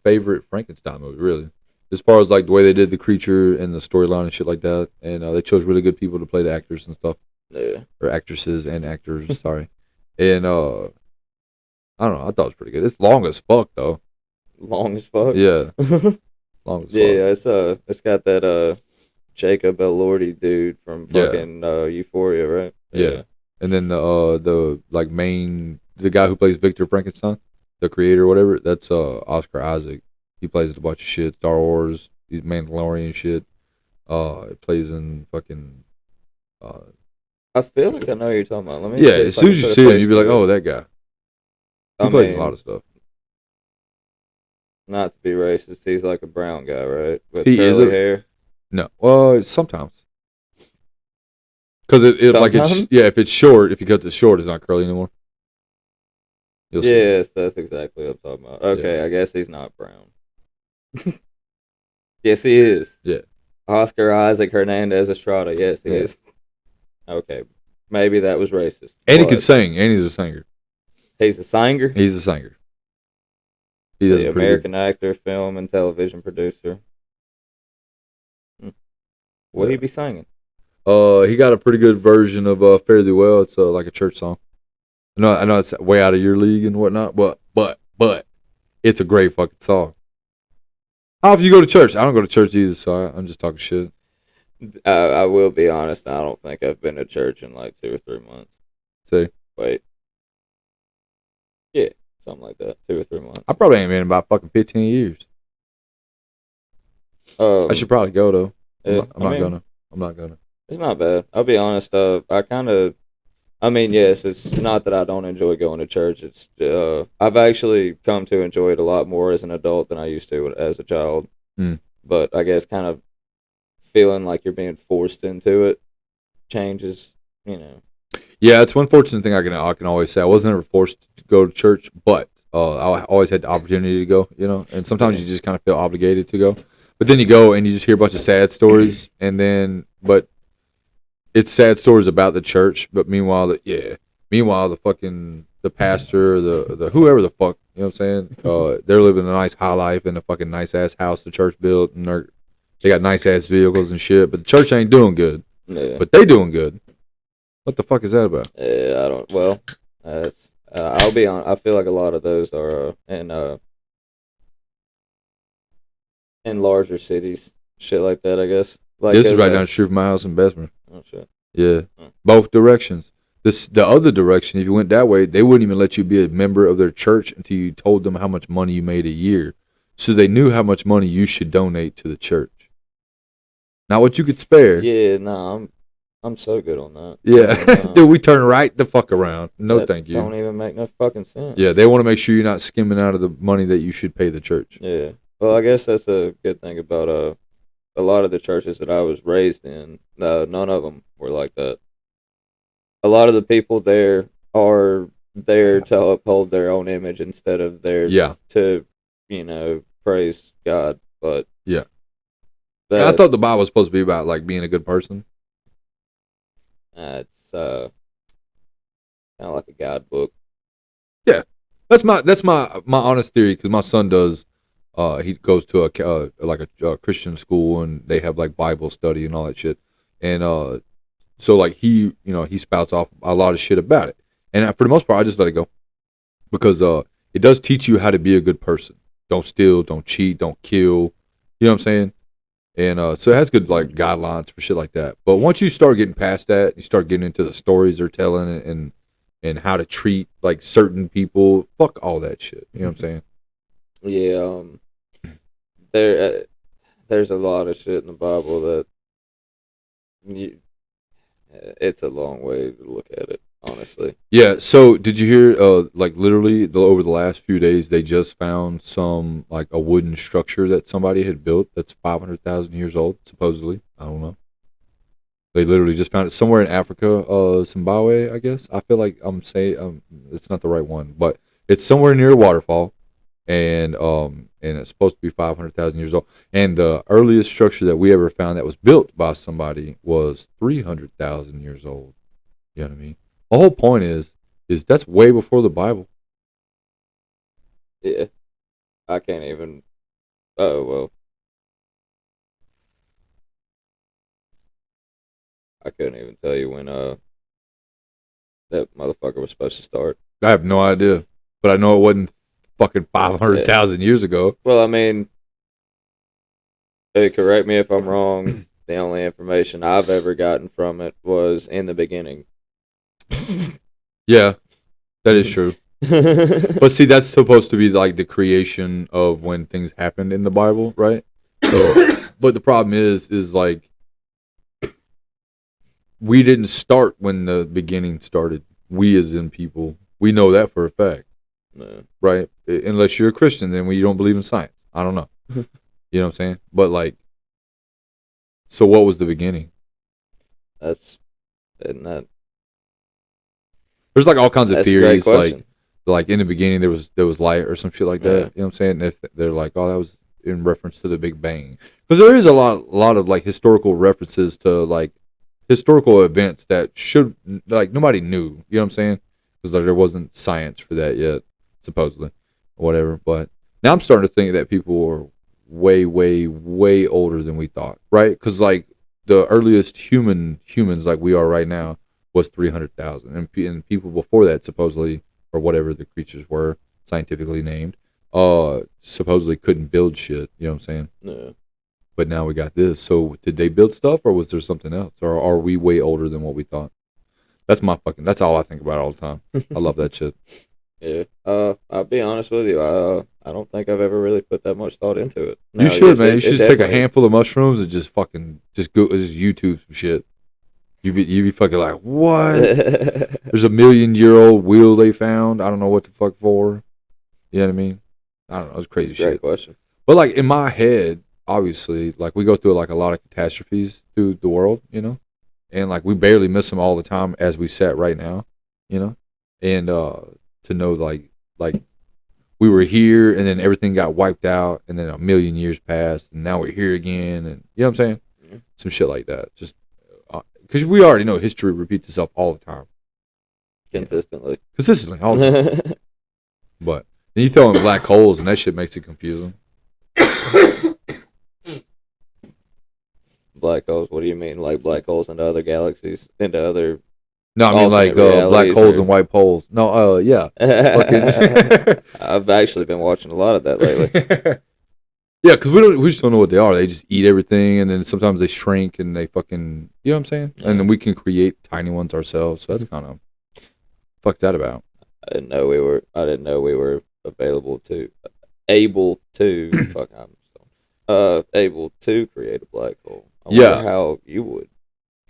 Speaker 1: favorite Frankenstein movie, really. As far as like the way they did the creature and the storyline and shit like that, and they chose really good people to play the actors and stuff.
Speaker 2: Yeah.
Speaker 1: Or actresses and actors, sorry. And I don't know, I thought it was pretty good. It's long as fuck though.
Speaker 2: Long as fuck?
Speaker 1: Yeah. Long as fuck.
Speaker 2: Yeah, it's got that Jacob Elordi dude from fucking Euphoria, right?
Speaker 1: Yeah. And then the guy who plays Victor Frankenstein, the creator or whatever, that's Oscar Isaac. He plays a bunch of shit, Star Wars, he's Mandalorian shit. It plays in fucking
Speaker 2: I feel like I know what you're talking about. Let me
Speaker 1: as soon as you see him, you'd be like, oh, that guy. He plays a lot of stuff.
Speaker 2: Not to be racist, he's like a brown guy, right? With
Speaker 1: he
Speaker 2: curly hair.
Speaker 1: No, well, sometimes. Because if it's short, if he cuts it short, it's not curly anymore.
Speaker 2: Yes, that's exactly what I'm talking about. Okay, I guess he's not brown. Yes, he is.
Speaker 1: Yeah.
Speaker 2: Oscar Isaac Hernandez Estrada. Yes, he is. Okay, maybe that was racist.
Speaker 1: And he can sing, and he's a singer.
Speaker 2: He's a singer?
Speaker 1: He's a singer.
Speaker 2: He's an American actor, film, and television producer. Will he be singing?
Speaker 1: He got a pretty good version of Fairly Well. It's like a church song. I know it's way out of your league and whatnot, but it's a great fucking song. How if you go to church? I don't go to church either, so I'm just talking shit.
Speaker 2: I will be honest. I don't think I've been to church in like 2 or 3 months.
Speaker 1: See?
Speaker 2: Wait. Yeah, something like that. 2 or 3 months.
Speaker 1: I probably ain't been in about fucking 15 years. I should probably go though. I'm not gonna.
Speaker 2: It's not bad. I'll be honest. Yes, it's not that I don't enjoy going to church. It's I've actually come to enjoy it a lot more as an adult than I used to as a child. But I guess kind of feeling like you're being forced into it changes,
Speaker 1: Yeah, it's one fortunate thing I can always say. I wasn't ever forced to go to church, but I always had the opportunity to go, and sometimes you just kind of feel obligated to go. But then you go and you just hear a bunch of sad stories, but it's sad stories about the church. But meanwhile, the pastor, the whoever the fuck, you know what I'm saying? They're living a nice high life in a fucking nice ass house the church built, and they got nice ass vehicles and shit. But the church ain't doing good.
Speaker 2: Yeah.
Speaker 1: But they doing good. What the fuck is that about?
Speaker 2: Yeah, I don't. Well, I'll be honest. I feel like a lot of those are in larger cities, shit like that. I guess. Like
Speaker 1: this is right down the street from my house in Bessemer.
Speaker 2: Oh shit.
Speaker 1: Yeah, both directions. The other direction, if you went that way, they wouldn't even let you be a member of their church until you told them how much money you made a year, so they knew how much money you should donate to the church. Not what you could spare.
Speaker 2: Yeah, no, I'm so good on that.
Speaker 1: Yeah, dude, we turn right the fuck around. No,
Speaker 2: that
Speaker 1: thank you.
Speaker 2: Don't even make no fucking sense.
Speaker 1: Yeah, they want to make sure you're not skimming out of the money that you should pay the church.
Speaker 2: Yeah. Well, I guess that's a good thing about a lot of the churches that I was raised in. None of them were like that. A lot of the people there are there to uphold their own image instead of there to, praise God. But
Speaker 1: yeah, I thought the Bible was supposed to be about like being a good person.
Speaker 2: It's kind of like a guidebook.
Speaker 1: Yeah, that's my honest theory, because my son does. He goes to a Christian school, and they have like Bible study and all that shit. And so like he spouts off a lot of shit about it. And for the most part, I just let it go, because it does teach you how to be a good person. Don't steal, don't cheat, don't kill. You know what I'm saying? And so it has good like guidelines for shit like that. But once you start getting past that, you start getting into the stories they're telling and how to treat like certain people. Fuck all that shit. You know what I'm saying?
Speaker 2: Yeah. There's a lot of shit in the Bible that it's a long way to look at it, honestly.
Speaker 1: Yeah. So did you hear? Like literally, over the last few days, they just found some like a wooden structure that somebody had built that's 500,000 years old, supposedly. I don't know. They literally just found it somewhere in Africa, Zimbabwe, I guess. I feel like I'm saying it's not the right one, but it's somewhere near a waterfall, and it's supposed to be 500,000 years old. And the earliest structure that we ever found that was built by somebody was 300,000 years old. You know what I mean? The whole point is that's way before the Bible.
Speaker 2: Yeah, I can't even. Oh well. I couldn't even tell you when that motherfucker was supposed to start.
Speaker 1: I have no idea, but I know it wasn't fucking 500,000 years ago.
Speaker 2: Well, I mean, correct me if I'm wrong. The only information I've ever gotten from it was in the beginning.
Speaker 1: Yeah, that is true. But see, that's supposed to be like the creation of when things happened in the Bible, right? So, but the problem is like, we didn't start when the beginning started. We as in people, we know that for a fact.
Speaker 2: No.
Speaker 1: Right? Unless you're a Christian, then you don't believe in science. I don't know. You know what I'm saying? But like, so what was the beginning?
Speaker 2: There's
Speaker 1: like all kinds of theories, like in the beginning there was light or some shit like that. Yeah. You know what I'm saying? If they're like, oh, that was in reference to the Big Bang, because there is a lot of like historical references to like historical events that should like nobody knew. You know what I'm saying? Because like, there wasn't science for that yet, supposedly, or whatever. But now I'm starting to think that people are way, way, way older than we thought, right? Because like the earliest humans like we are right now was 300,000, and people before that supposedly, or whatever the creatures were scientifically named, supposedly couldn't build shit. You know what I'm saying?
Speaker 2: No.
Speaker 1: But now we got this. So did they build stuff, or was there something else, or are we way older than what we thought? That's all I think about all the time. I love that shit.
Speaker 2: Yeah. I'll be honest with you. I don't think I've ever really put that much thought into it.
Speaker 1: No, you should, man. You should just take a handful of mushrooms and just YouTube some shit. You be fucking like, what? There's a 1,000,000-year-old wheel they found. I don't know what the fuck for. You know what I mean? I don't know. It's crazy shit.
Speaker 2: Great question.
Speaker 1: But like in my head, obviously, like we go through like a lot of catastrophes through the world, you know, and like we barely miss them all the time as we sat right now, you know, and to know like we were here and then everything got wiped out and then 1,000,000 years passed and now we're here again, and you know what I'm saying? Mm-hmm. Some shit like that. Just because we already know history repeats itself all the time.
Speaker 2: Consistently
Speaker 1: all the time. But then you throw in black holes and that shit makes it confusing.
Speaker 2: Black holes? What do you mean? Like black holes into other galaxies? Into other...
Speaker 1: No, I mean like black holes and white poles. No, yeah.
Speaker 2: I've actually been watching a lot of that lately.
Speaker 1: Yeah, because we just don't know what they are. They just eat everything, and then sometimes they shrink and they fucking, you know what I'm saying? Yeah. And then we can create tiny ones ourselves. So that's kind of, fuck's that about?
Speaker 2: I didn't know we were able to able to create a black hole. I wonder how you would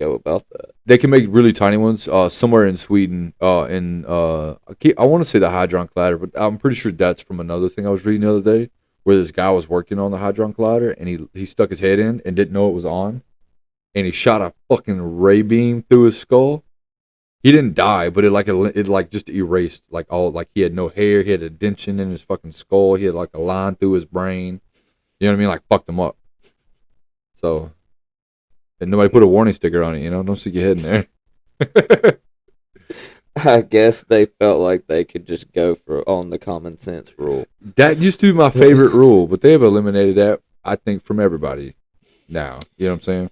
Speaker 2: go about that?
Speaker 1: They can make really tiny ones. Somewhere in Sweden. I want to say the Hadron Collider, but I'm pretty sure that's from another thing I was reading the other day, where this guy was working on the Hadron Collider and he stuck his head in and didn't know it was on, and he shot a fucking ray beam through his skull. He didn't die, but it just erased he had no hair. He had a dentition in his fucking skull. He had like a line through his brain. You know what I mean? Like fucked him up. So, and nobody put a warning sticker on it. Don't stick your head in there.
Speaker 2: I guess they felt like they could just go on the common sense rule.
Speaker 1: That used to be my favorite rule, but they have eliminated that, I think, from everybody now. You know what I'm saying?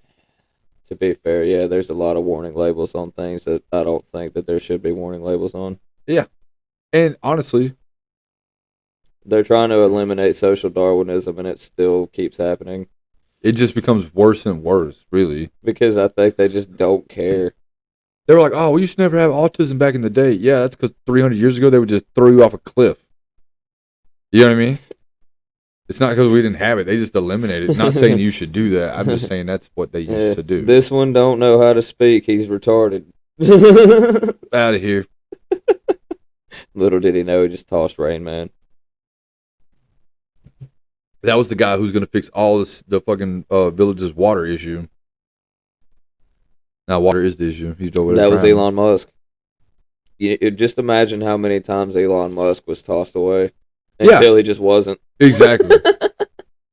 Speaker 2: To be fair, yeah, there's a lot of warning labels on things that I don't think that there should be warning labels on.
Speaker 1: Yeah. And honestly,
Speaker 2: they're trying to eliminate social Darwinism, and it still keeps happening.
Speaker 1: It just becomes worse and worse, really.
Speaker 2: Because I think they just don't care.
Speaker 1: They were like, oh, we used to never have autism back in the day. Yeah, that's because 300 years ago, they would just throw you off a cliff. You know what I mean? It's not because we didn't have it. They just eliminated it. Not saying you should do that. I'm just saying that's what they used to do.
Speaker 2: This one don't know how to speak. He's retarded.
Speaker 1: Out of here.
Speaker 2: Little did he know, he just tossed Rain Man.
Speaker 1: That was the guy who's going to fix all the fucking village's water issue. Now water is the issue. He's over there.
Speaker 2: That was Elon Musk. Just imagine how many times Elon Musk was tossed away until he just wasn't.
Speaker 1: Exactly.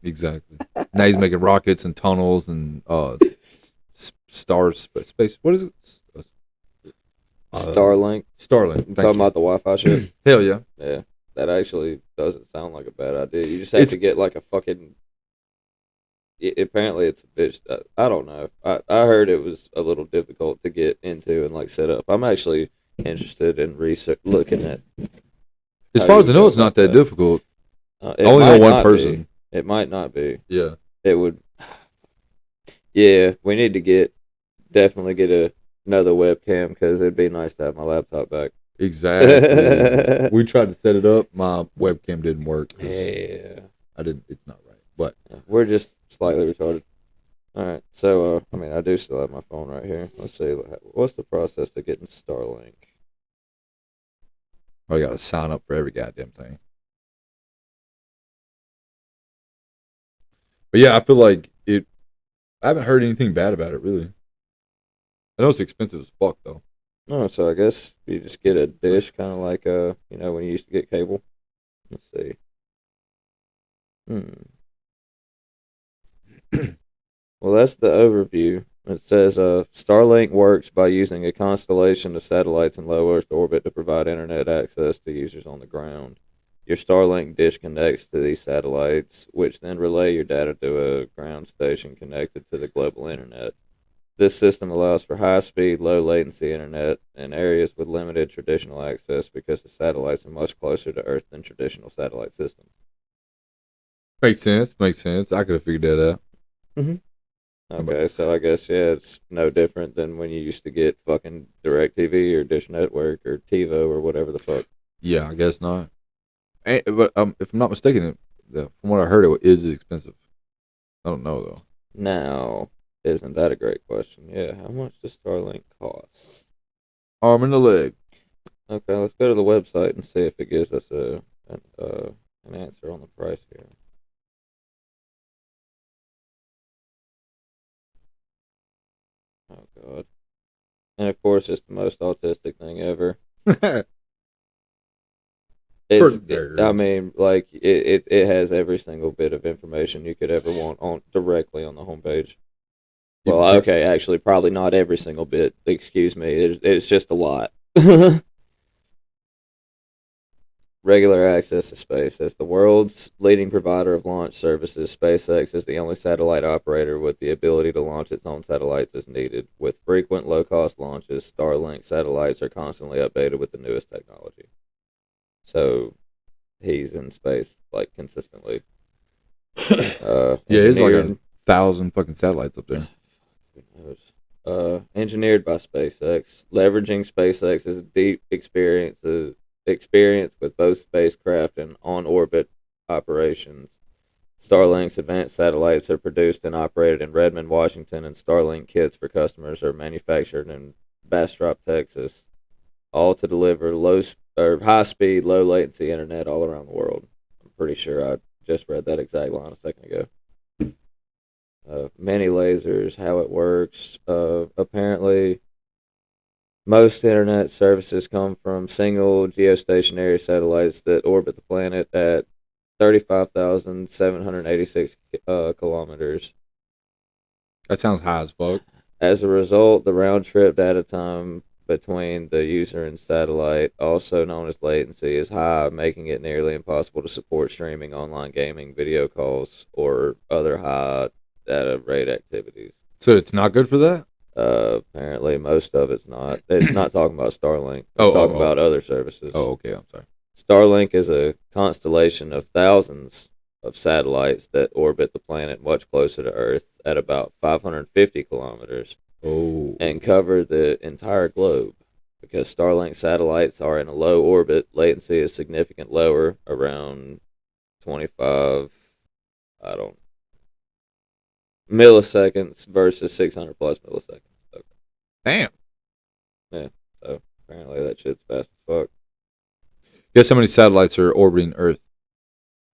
Speaker 1: Exactly. Now he's making rockets and tunnels and space. What is it?
Speaker 2: Starlink.
Speaker 1: Starlink.
Speaker 2: I'm talking about the Wi-Fi shit.
Speaker 1: Hell yeah.
Speaker 2: Yeah. That actually doesn't sound like a bad idea. You just have to get like a fucking... Apparently it's a bitch. I don't know. I heard it was a little difficult to get into and like set up. I'm actually interested in looking at...
Speaker 1: As far as I know, it's not that difficult. I only know one person.
Speaker 2: It might not be.
Speaker 1: Yeah.
Speaker 2: It would... Yeah, we need to definitely get another webcam because it'd be nice to have my laptop back.
Speaker 1: Exactly. We tried to set it up. My webcam didn't work.
Speaker 2: Yeah.
Speaker 1: It's not right. But
Speaker 2: we're just slightly retarded. All right. So, I do still have my phone right here. Let's see. What's the process to getting Starlink?
Speaker 1: I got to sign up for every goddamn thing. But yeah, I feel like I haven't heard anything bad about it, really. I know it's expensive as fuck, though.
Speaker 2: Oh, so I guess you just get a dish, kind of like when you used to get cable. Let's see. Well, that's the overview. It says Starlink works by using a constellation of satellites in low Earth orbit to provide internet access to users on the ground. Your Starlink dish connects to these satellites, which then relay your data to a ground station connected to the global internet. This system allows for high-speed, low-latency internet in areas with limited traditional access because the satellites are much closer to Earth than traditional satellite systems.
Speaker 1: Makes sense. I could have figured that out.
Speaker 2: Mm-hmm. Okay, so I guess, it's no different than when you used to get fucking DirecTV or Dish Network or TiVo or whatever the fuck.
Speaker 1: Yeah, I guess not. But if I'm not mistaken, from what I heard, it is expensive. I don't know, though.
Speaker 2: Now... Isn't that a great question? Yeah, how much does Starlink cost?
Speaker 1: Arm and a leg.
Speaker 2: Okay, let's go to the website and see if it gives us an answer on the price here. Oh, God. And, of course, it's the most autistic thing ever. It has every single bit of information you could ever want directly on the homepage. Well, okay, actually, probably not every single bit. Excuse me. It's just a lot. Regular access to space. As the world's leading provider of launch services, SpaceX is the only satellite operator with the ability to launch its own satellites as needed. With frequent low-cost launches, Starlink satellites are constantly updated with the newest technology. So, he's in space, consistently.
Speaker 1: It's like 1,000 fucking satellites up there.
Speaker 2: Engineered by SpaceX, leveraging SpaceX's deep experience with both spacecraft and on-orbit operations. Starlink's advanced satellites are produced and operated in Redmond, Washington, and Starlink kits for customers are manufactured in Bastrop, Texas, all to deliver high speed, low latency internet all around the world. I'm pretty sure I just read that exact line a second ago. Mini lasers, how it works. Apparently, most internet services come from single geostationary satellites that orbit the planet at 35,786 kilometers.
Speaker 1: That sounds high as fuck.
Speaker 2: As a result, the round trip data time between the user and satellite, also known as latency, is high, making it nearly impossible to support streaming, online gaming, video calls, or other high data rate activities.
Speaker 1: So it's not good for that?
Speaker 2: Apparently, most of it's not. It's not talking about Starlink. It's talking about other services.
Speaker 1: Oh, okay. I'm sorry.
Speaker 2: Starlink is a constellation of thousands of satellites that orbit the planet much closer to Earth at about 550 kilometers.
Speaker 1: Oh.
Speaker 2: And cover the entire globe. Because Starlink satellites are in a low orbit, latency is significantly lower, around 25, milliseconds versus 600 plus milliseconds. Okay.
Speaker 1: Damn.
Speaker 2: Yeah, so apparently that shit's fast as fuck.
Speaker 1: Guess how many satellites are orbiting Earth?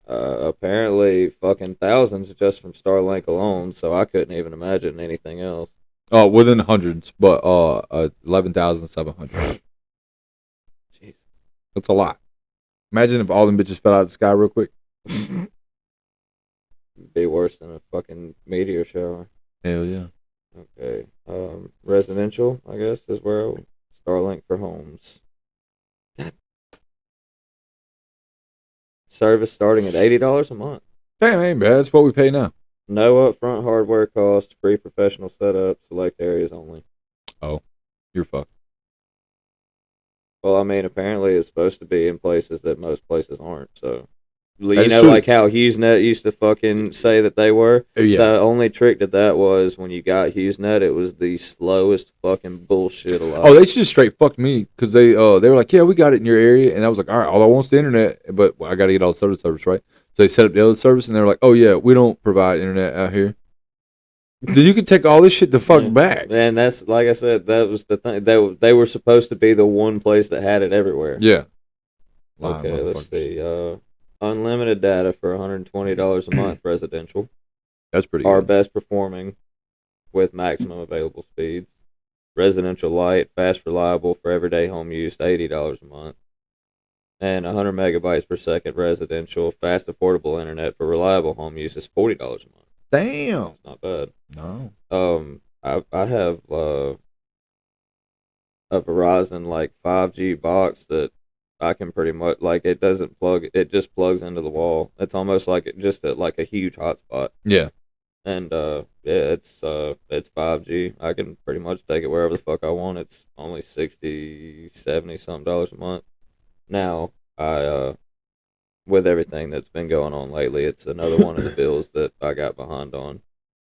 Speaker 2: Apparently fucking thousands just from Starlink alone, so I couldn't even imagine anything else.
Speaker 1: Oh, within hundreds, but 11,700.
Speaker 2: Jeez.
Speaker 1: That's a lot. Imagine if all them bitches fell out of the sky real quick.
Speaker 2: Be worse than a fucking meteor shower.
Speaker 1: Hell yeah.
Speaker 2: Okay. Residential, I guess, is where Starlink for homes. God. Service starting at $80 a month.
Speaker 1: Damn, ain't bad. That's what we pay now.
Speaker 2: No upfront hardware cost, free professional setup, select areas only.
Speaker 1: Oh, you're fucked.
Speaker 2: Well, I mean, apparently it's supposed to be in places that most places aren't, so.
Speaker 1: That
Speaker 2: you know, like how HughesNet used to fucking say that they were?
Speaker 1: Yeah.
Speaker 2: The only trick to that was when you got HughesNet, it was the slowest fucking bullshit alive.
Speaker 1: Oh, they just straight fucked me because they were like, yeah, we got it in your area. And I was like, all right, all I want is the internet, but I got to get all the service, right? So they set up the other service, and they were like, oh, yeah, we don't provide internet out here. Then you can take all this shit the fuck back.
Speaker 2: And that's, like I said, that was the thing. They were supposed to be the one place that had it everywhere.
Speaker 1: Yeah.
Speaker 2: Okay, let's see. Unlimited data for $120 a month residential.
Speaker 1: That's pretty
Speaker 2: Our
Speaker 1: good.
Speaker 2: best performing with maximum available speeds. Residential light, fast, reliable for everyday home use, $80 a month. And 100 megabytes per second residential, fast, affordable internet for reliable home use is $40 a month.
Speaker 1: Damn.
Speaker 2: That's not bad.
Speaker 1: No.
Speaker 2: I have a Verizon like 5G box that I can pretty much, like, it doesn't plug, it just plugs into the wall. It's almost like it just like a huge hotspot.
Speaker 1: Yeah.
Speaker 2: And yeah, it's 5G. I can pretty much take it wherever the fuck I want. It's only $60, $70 something a month. Now, I with everything that's been going on lately, it's another one of the bills that I got behind on.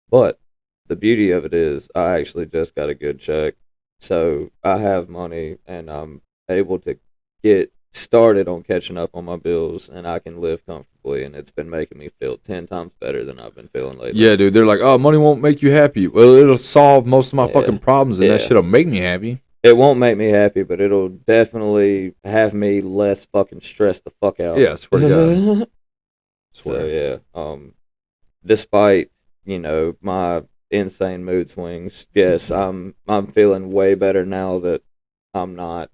Speaker 2: But the beauty of it is I actually just got a good check. So I have money and I'm able to get started on catching up on my bills, and I can live comfortably, and it's been making me feel 10 times better than I've been feeling lately.
Speaker 1: Yeah, dude. They're like, oh, money won't make you happy. Well, it'll solve most of my fucking problems, and that shit'll make me happy.
Speaker 2: It won't make me happy, but it'll definitely have me less fucking stressed the fuck out.
Speaker 1: Yeah, I swear to God.
Speaker 2: So, yeah. Despite, you know, my insane mood swings, yes, I'm feeling way better now that I'm not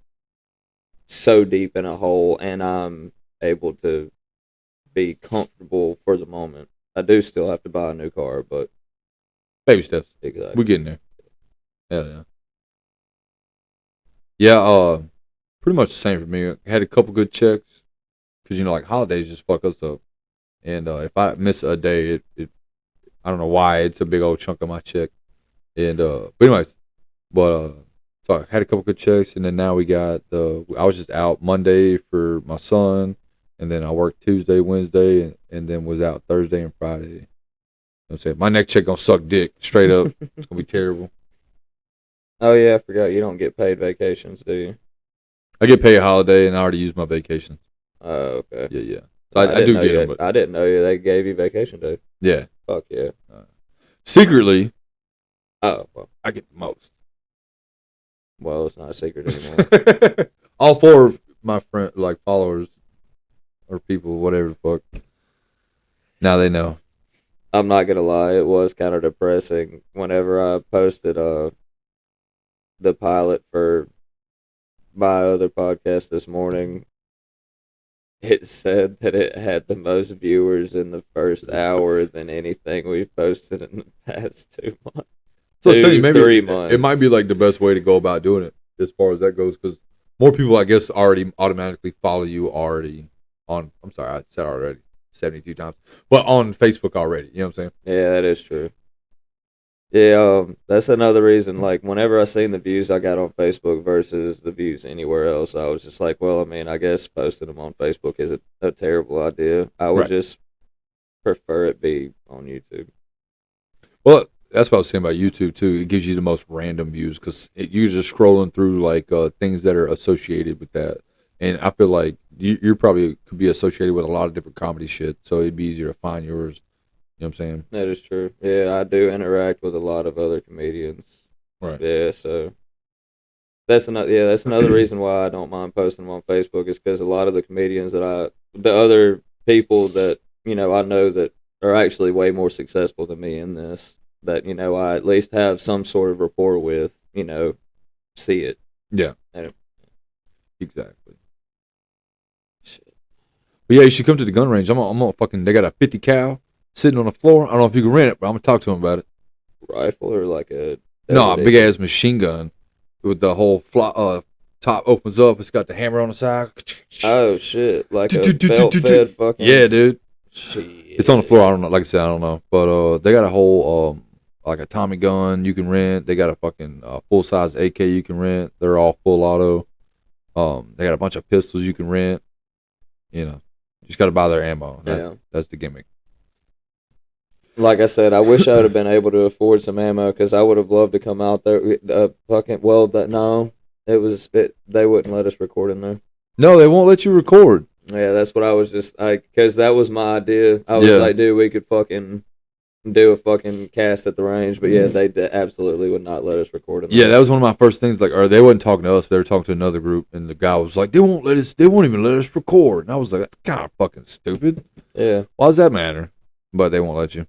Speaker 2: so deep in a hole, and I'm able to be comfortable for the moment. I do still have to buy a new car, but
Speaker 1: baby steps.
Speaker 2: Exactly.
Speaker 1: We're getting there. Hell yeah. Yeah, pretty much the same for me. I had a couple good checks because, you know, like holidays just fuck us up. And if I miss a day, it I don't know why, it's a big old chunk of my check. And but anyways, so I had a couple good checks, and then now we got I was just out Monday for my son, and then I worked Tuesday, Wednesday, and then was out Thursday and Friday. You know what I'm saying? My next check gonna suck dick straight up. It's gonna be terrible.
Speaker 2: Oh yeah, I forgot you don't get paid vacations, do you?
Speaker 1: I get paid holiday, and I already used my vacation.
Speaker 2: Oh, okay.
Speaker 1: Yeah. So I do get them. But
Speaker 2: I didn't know they gave you vacation days.
Speaker 1: Yeah.
Speaker 2: Fuck yeah.
Speaker 1: Secretly,
Speaker 2: well,
Speaker 1: I get the most.
Speaker 2: Well, it's not a secret anymore.
Speaker 1: All 4 of my followers or people, whatever the fuck. Now they know.
Speaker 2: I'm not gonna lie, it was kind of depressing whenever I posted the pilot for my other podcast this morning. It said that it had the most viewers in the first hour than anything we've posted in the past 2 months.
Speaker 1: So I was telling you, maybe
Speaker 2: 3 months.
Speaker 1: It might be like the best way to go about doing it as far as that goes, because more people, I guess, already automatically follow you already on. I'm sorry, I said already 72 times, but on Facebook already. You know what I'm saying?
Speaker 2: Yeah, that is true. Yeah, that's another reason. Like, whenever I seen the views I got on Facebook versus the views anywhere else, I was just like, well, I mean, I guess posting them on Facebook isn't a terrible idea. I would just prefer it be on YouTube.
Speaker 1: Well, that's what I was saying about YouTube too. It gives you the most random views because you're just scrolling through like things that are associated with that, and I feel like you probably could be associated with a lot of different comedy shit, so it'd be easier to find yours. You know what I'm saying?
Speaker 2: That is true. Yeah, I do interact with a lot of other comedians.
Speaker 1: Right.
Speaker 2: Yeah, so that's another reason why I don't mind posting them on Facebook, is because a lot of the comedians the other people that, I know that are actually way more successful than me in this, that, I at least have some sort of rapport with, see it.
Speaker 1: Yeah. Exactly. Shit. But yeah, you should come to the gun range. I'm on fucking, they got a 50 cal sitting on the floor. I don't know if you can rent it, but I'm gonna talk to him about it.
Speaker 2: Rifle or like a
Speaker 1: big ass machine gun with the whole top opens up. It's got the hammer on the side.
Speaker 2: Oh shit! Like a belt-fed fucking.
Speaker 1: Yeah, dude.
Speaker 2: Shit.
Speaker 1: It's on the floor. I don't know. Like I said, I don't know. But they got a whole like a Tommy gun you can rent. They got a fucking full size AK you can rent. They're all full auto. They got a bunch of pistols you can rent. You just got to buy their ammo. That's the gimmick.
Speaker 2: Like I said, I wish I would have been able to afford some ammo, because I would have loved to come out there. They wouldn't let us record in there.
Speaker 1: No, they won't let you record.
Speaker 2: Yeah, that's what I was just because that was my idea. I was like, dude, we could fucking do a fucking cast at the range, but yeah, they absolutely would not let us record in there.
Speaker 1: Yeah, that was one of my first things. Or they wasn't talking to us; they were talking to another group, and the guy was like, "They won't even let us record." And I was like, "That's kind of fucking stupid."
Speaker 2: Yeah.
Speaker 1: Why does that matter? But they won't let you.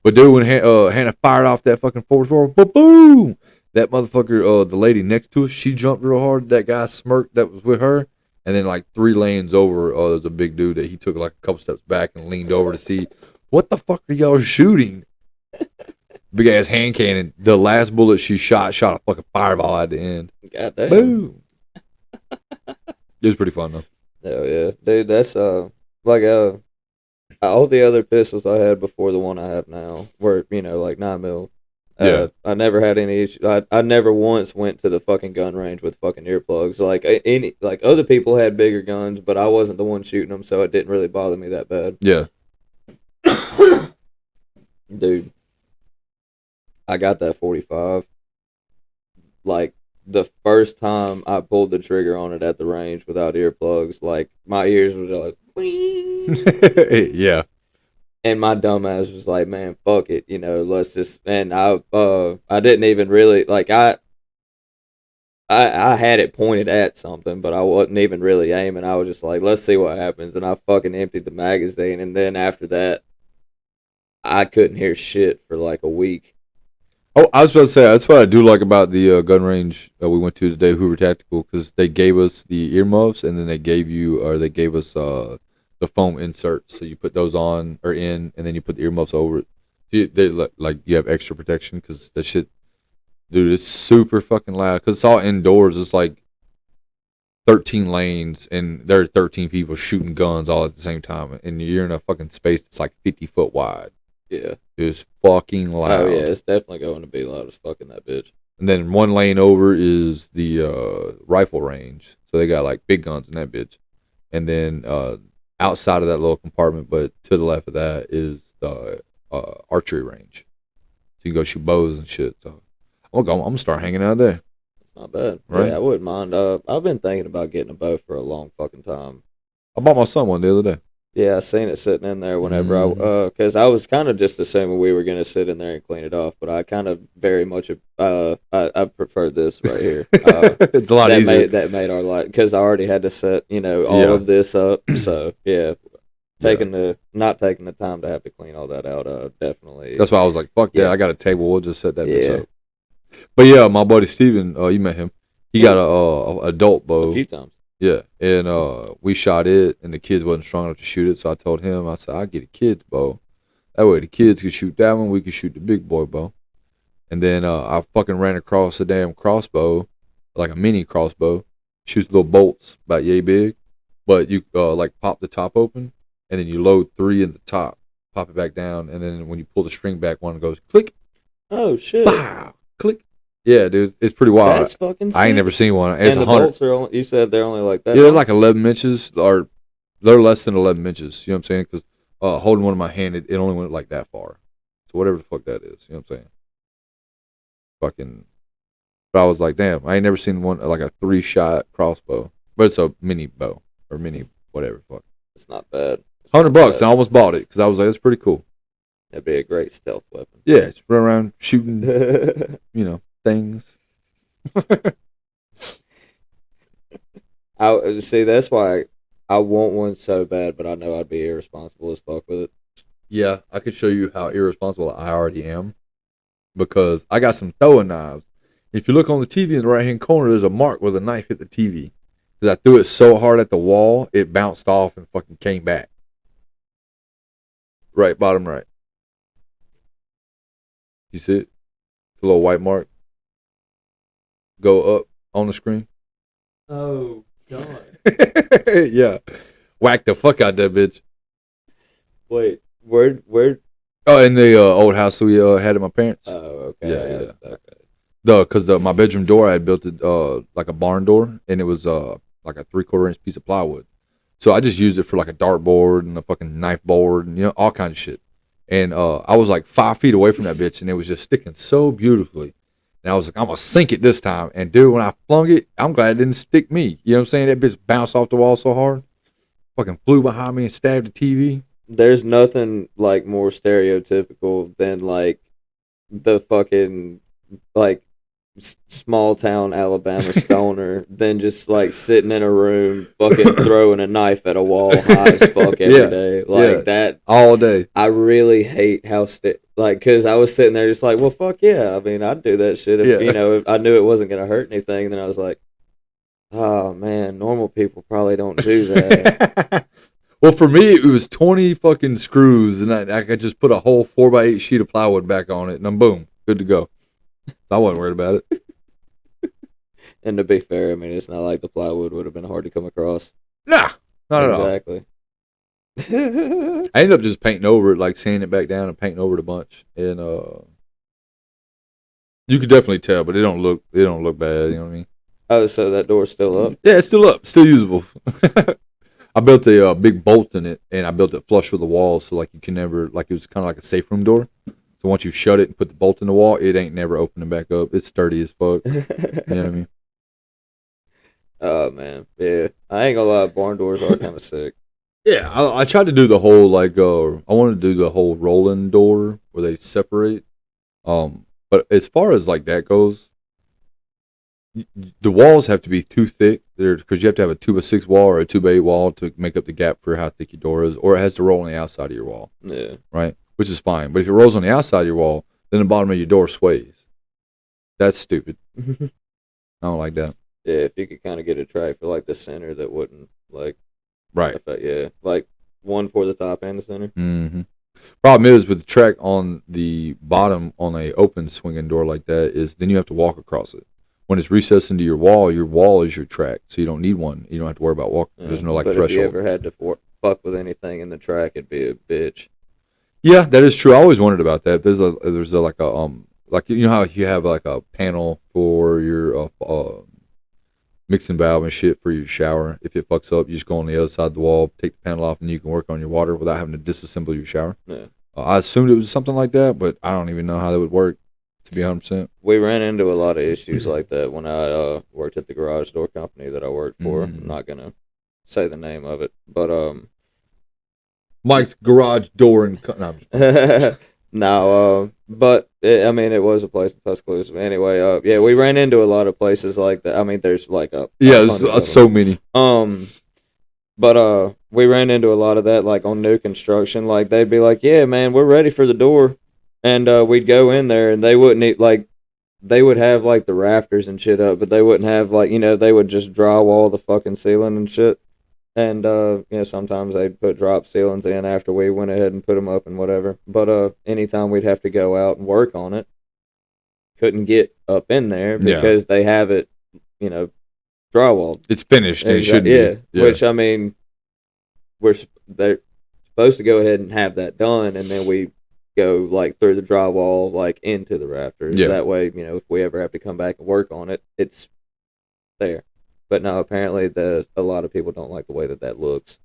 Speaker 1: But dude, when Hannah fired off that fucking 44, boom! That motherfucker, the lady next to us, she jumped real hard. That guy smirked that was with her, and then like 3 lanes over, there's a big dude that he took like a couple steps back and leaned over to see what the fuck are y'all shooting. Big ass hand cannon. The last bullet she shot a fucking fireball at the end.
Speaker 2: Goddamn.
Speaker 1: Boom. It was pretty fun though.
Speaker 2: Hell yeah, dude. That's all the other pistols I had before the one I have now were, like 9mm.
Speaker 1: Yeah.
Speaker 2: I never had any issue. I never once went to the fucking gun range with fucking earplugs. Like other people had bigger guns, but I wasn't the one shooting them, so it didn't really bother me that bad.
Speaker 1: Yeah.
Speaker 2: Dude, I got that 45. Like, the first time I pulled the trigger on it at the range without earplugs, like, my ears were like,
Speaker 1: yeah.
Speaker 2: And my dumbass was like, man, fuck it, let's just, and I didn't even really, like, I had it pointed at something, but I wasn't even really aiming. I was just like, let's see what happens, and I fucking emptied the magazine, and then after that, I couldn't hear shit for like a week.
Speaker 1: Oh, I was about to say, that's what I do like about the gun range that we went to today, Hoover Tactical, because they gave us the earmuffs, and then they gave us the foam inserts. So you put those on or in, and then you put the earmuffs over it. You have extra protection, because that shit, dude, it's super fucking loud. Because it's all indoors. It's like 13 lanes, and there are 13 people shooting guns all at the same time, and you're in a fucking space that's like 50 foot wide.
Speaker 2: Yeah.
Speaker 1: It's fucking loud.
Speaker 2: Oh, yeah, it's definitely going to be loud as fuck in that bitch.
Speaker 1: And then 1 lane over is the rifle range. So they got like big guns in that bitch. And then outside of that little compartment, but to the left of that, is the archery range. So you can go shoot bows and shit. So I'm gonna start hanging out there.
Speaker 2: It's not bad.
Speaker 1: Right?
Speaker 2: Yeah, I wouldn't mind. I've been thinking about getting a bow for a long fucking time.
Speaker 1: I bought my son one the other day.
Speaker 2: Yeah, I seen it sitting in there whenever because I was kind of just assuming we were gonna sit in there and clean it off, but I kind of very much I prefer this right here.
Speaker 1: It's a lot easier.
Speaker 2: That made our life because I already had to set all of this up. So yeah, not taking the time to have to clean all that out. Definitely.
Speaker 1: That's why I was like, fuck that. I got a table. We'll just set that bitch up. But yeah, my buddy Steven, you met him. He got a adult bow.
Speaker 2: A few times.
Speaker 1: Yeah, and we shot it, and the kids wasn't strong enough to shoot it, so I told him, I said, I'll get a kid's bow. That way the kids could shoot that one, we could shoot the big boy bow. And then I fucking ran across a damn crossbow, like a mini crossbow. Shoots little bolts about yay big, but you like pop the top open, and then you load 3 in the top, pop it back down, and then when you pull the string back, one goes click.
Speaker 2: Oh shit!
Speaker 1: Bow, click. Yeah, dude, it's pretty wild.
Speaker 2: That's fucking sick.
Speaker 1: I ain't never seen one. It's
Speaker 2: and the bolts are only, you said they're only like that?
Speaker 1: Yeah, they're like 11 inches, or they're less than 11 inches. You know what I'm saying? Because holding one in my hand, it only went like that far. So whatever the fuck that is. You know what I'm saying? Fucking. But I was like, damn, I ain't never seen one like a 3-shot crossbow. But it's a mini bow or mini whatever. Fuck.
Speaker 2: It's not bad.
Speaker 1: $100. I almost bought it because I was like, it's pretty cool.
Speaker 2: That'd be a great stealth weapon.
Speaker 1: Yeah, just run around shooting, things.
Speaker 2: I see. That's why I want one so bad, but I know I'd be irresponsible as fuck with it.
Speaker 1: Yeah, I could show you how irresponsible I already am because I got some throwing knives. If you look on the TV in the right hand corner, there's a mark where the knife hit the TV. Because I threw it so hard at the wall, it bounced off and fucking came back. Right, bottom right. You see it? The little white mark. Go up on the screen.
Speaker 2: Oh, God.
Speaker 1: Yeah. Whack the fuck out that bitch.
Speaker 2: Wait, where?
Speaker 1: Oh, in the old house we had at my parents.
Speaker 2: Oh, okay.
Speaker 1: Yeah. Okay. Because my bedroom door, I had built it like a barn door, and it was like a 3/4 inch piece of plywood. So I just used it for like a dartboard and a fucking knife board and all kinds of shit. And I was like 5 feet away from that bitch, and it was just sticking so beautifully. And I was like, I'm gonna sink it this time. And dude, when I flung it, I'm glad it didn't stick me. You know what I'm saying? That bitch bounced off the wall so hard, fucking flew behind me and stabbed the TV.
Speaker 2: There's nothing like more stereotypical than like the fucking like small town Alabama stoner than just like sitting in a room fucking throwing a knife at a wall high as fuck every day like that
Speaker 1: all day.
Speaker 2: I really hate how because I was sitting there just like, well, fuck yeah, I mean, I'd do that shit if if I knew it wasn't gonna hurt anything. And then I was like, oh man, normal people probably don't do that.
Speaker 1: Well, for me, it was 20 fucking screws, and I could just put a whole 4x8 sheet of plywood back on it, and I'm boom, good to go. I wasn't worried about it.
Speaker 2: And to be fair, I mean, it's not like the plywood would have been hard to come across.
Speaker 1: Nah, not at all.
Speaker 2: Exactly.
Speaker 1: I ended up just painting over it, like sanding it back down and painting over it a bunch, and you could definitely tell, but it don't look bad. You know what I mean?
Speaker 2: Oh, so that door's still up?
Speaker 1: Yeah, it's still up, still usable. I built a big bolt in it, and I built it flush with the wall, so like you can never, like it was kind of like a safe room door. So once you shut it and put the bolt in the wall, it ain't never opening back up. It's sturdy as fuck. You know what I mean?
Speaker 2: Oh man, yeah. I ain't gonna lie, barn doors are kind of sick.
Speaker 1: Yeah, I tried to do the whole like I wanted to do the whole rolling door where they separate. But as far as like that goes, the walls have to be too thick because you have to have a 2x6 wall or a 2x8 wall to make up the gap for how thick your door is, or it has to roll on the outside of your wall.
Speaker 2: Yeah.
Speaker 1: Right? Which is fine. But if it rolls on the outside of your wall, then the bottom of your door sways. That's stupid. I don't like that.
Speaker 2: Yeah, if you could kind of get a track for like the center that wouldn't like.
Speaker 1: Right.
Speaker 2: Yeah, like one for the top and the center.
Speaker 1: Mm-hmm. Problem is with the track on the bottom on a open swinging door like that is then you have to walk across it. When it's recessed into your wall is your track, so you don't need one. You don't have to worry about walking.
Speaker 2: Yeah,
Speaker 1: there's no like
Speaker 2: but
Speaker 1: threshold.
Speaker 2: If you ever had to fuck with anything in the track, it'd be a bitch.
Speaker 1: Yeah, that is true. I always wondered about that. There's like a like you know how you have like a panel for your mixing valve and shit for your shower. If it fucks up, you just go on the other side of the wall, take the panel off, and you can work on your water without having to disassemble your shower.
Speaker 2: Yeah.
Speaker 1: I assumed it was something like that, but I don't even know how that would work. To be 100%,
Speaker 2: we ran into a lot of issues like that when I worked at the garage door company that I worked for. I'm not gonna say the name of it, but
Speaker 1: Mike's garage door and
Speaker 2: no, but it was a place in Tuscaloosa. Anyway, yeah, we ran into a lot of places like that. I mean, there's like
Speaker 1: there's so many.
Speaker 2: But we ran into a lot of that, like on new construction. Like they'd be like, "Yeah, man, we're ready for the door," and we'd go in there, and they wouldn't they would have like the rafters and shit up, but they wouldn't have like they would just drywall the fucking ceiling and shit. And sometimes they'd put drop ceilings in after we went ahead and put them up and whatever. But anytime we'd have to go out and work on it, couldn't get up in there because they have it, drywalled.
Speaker 1: It's finished. And it shouldn't be. Yeah.
Speaker 2: Which I mean, they're supposed to go ahead and have that done, and then we go like through the drywall like into the rafters. Yeah. That way, if we ever have to come back and work on it, it's there. But no, apparently a lot of people don't like the way that looks,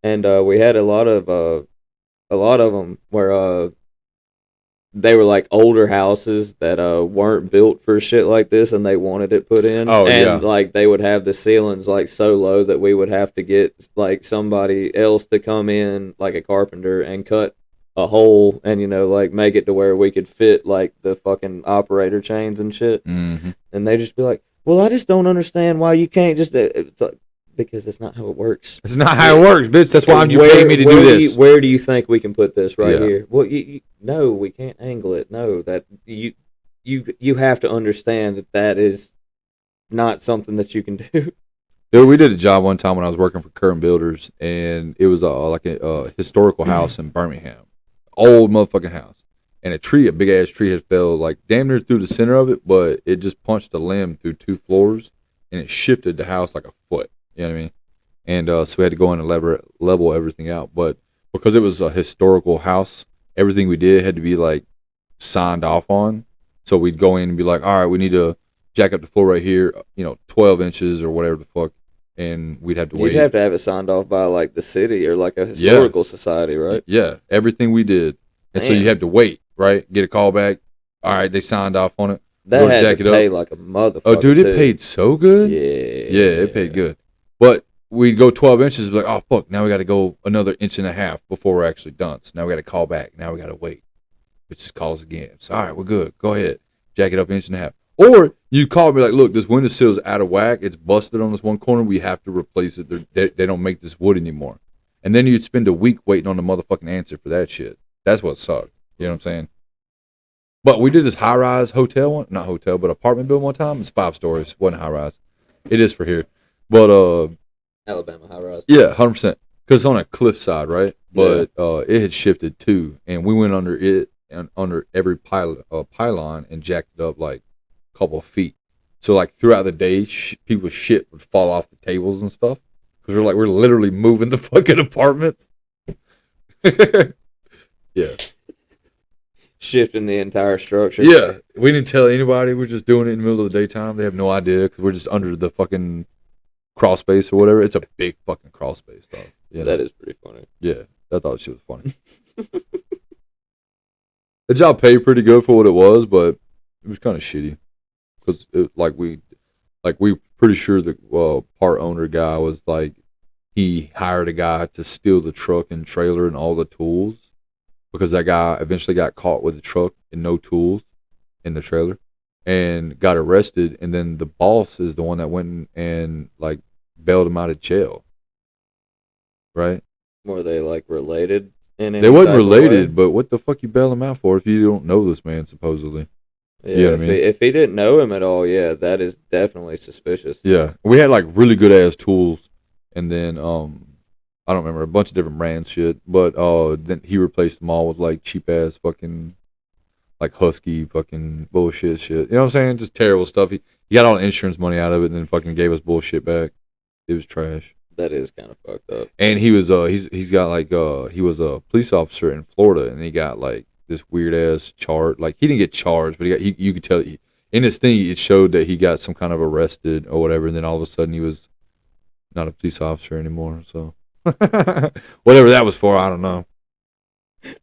Speaker 2: and we had a lot of them where they were like older houses that weren't built for shit like this, and they wanted it put in.
Speaker 1: Oh, and
Speaker 2: like they would have the ceilings like so low that we would have to get like somebody else to come in, like a carpenter, and cut a hole and like make it to where we could fit like the fucking operator chains and shit.
Speaker 1: Mm-hmm.
Speaker 2: And they just be like, "Well, I just don't understand why you can't just." It's like, because it's not how it works.
Speaker 1: It's not how it works, bitch. That's why you pay me to do this.
Speaker 2: Where do you think we can put this here? Well, no, we can't angle it. No, that you have to understand that is not something that you can do.
Speaker 1: Dude, we did a job one time when I was working for Curran Builders, and it was like a historical house in Birmingham, old motherfucking house. And a big ass tree had fell like damn near through the center of it, but it just punched a limb through 2 floors, and it shifted the house like a foot. You know what I mean? And so we had to go in and level everything out. But because it was a historical house, everything we did had to be like signed off on. So we'd go in and be like, all right, we need to jack up the floor right here, 12 inches or whatever the fuck. And we'd have to wait.
Speaker 2: You'd have to have it signed off by like the city or like a historical society, right?
Speaker 1: Yeah, everything we did. And so you have to wait, right? Get a call back. All right, they signed off on it.
Speaker 2: That had to pay like a motherfucker.
Speaker 1: Oh, dude, it paid so good. Yeah, it paid good. But we'd go 12 inches, like, oh, fuck, now we got to go another inch and a half before we're actually done. So now we got to call back. Now we got to wait. Which just calls again. So, all right, we're good. Go ahead. Jack it up inch and a half. Or you call me like, look, this windowsill's out of whack. It's busted on this one corner. We have to replace it. They don't make this wood anymore. And then you'd spend a week waiting on the motherfucking answer for that shit. That's what sucked. You know what I'm saying? But we did this high-rise not hotel, but apartment building one time. It's 5 stories. Wasn't high-rise. It is for here. But
Speaker 2: Alabama high rise.
Speaker 1: Yeah, 100%. Because it's on a cliffside, right? But it had shifted too, and we went under it and under every pylon and jacked it up like a couple of feet. So like throughout the day, people's shit would fall off the tables and stuff because we're literally moving the fucking apartments. Yeah.
Speaker 2: Shifting the entire structure.
Speaker 1: Yeah, we didn't tell anybody. We're just doing it in the middle of the daytime. They have no idea because we're just under the fucking crawl space or whatever. It's a big fucking crawl space, though.
Speaker 2: Yeah, that is pretty funny.
Speaker 1: Yeah, I thought she was funny. The job paid pretty good for what it was, but it was kind of shitty because we pretty sure the part owner guy was like he hired a guy to steal the truck and trailer and all the tools because that guy eventually got caught with the truck and no tools in the trailer and got arrested, and then the boss is the one that went and like bailed him out of jail. Right?
Speaker 2: Were they like related?
Speaker 1: They wasn't related, but what the fuck you bail him out for if you don't know this man supposedly?
Speaker 2: Yeah, you know what I mean? If he didn't know him at all, yeah, that is definitely suspicious.
Speaker 1: Yeah, we had like really good ass tools, and then I don't remember a bunch of different brand shit, but then he replaced them all with like cheap ass fucking like Husky fucking bullshit shit. You know what I'm saying? Just terrible stuff. He got all the insurance money out of it, and then fucking gave us bullshit back. It was trash.
Speaker 2: That is kind of fucked up.
Speaker 1: And he was he's got like he was a police officer in Florida, and he got like this weird ass charge. Like he didn't get charged, but you could tell in his thing it showed that he got some kind of arrested or whatever, and then all of a sudden he was not a police officer anymore. So whatever that was for, I don't know. I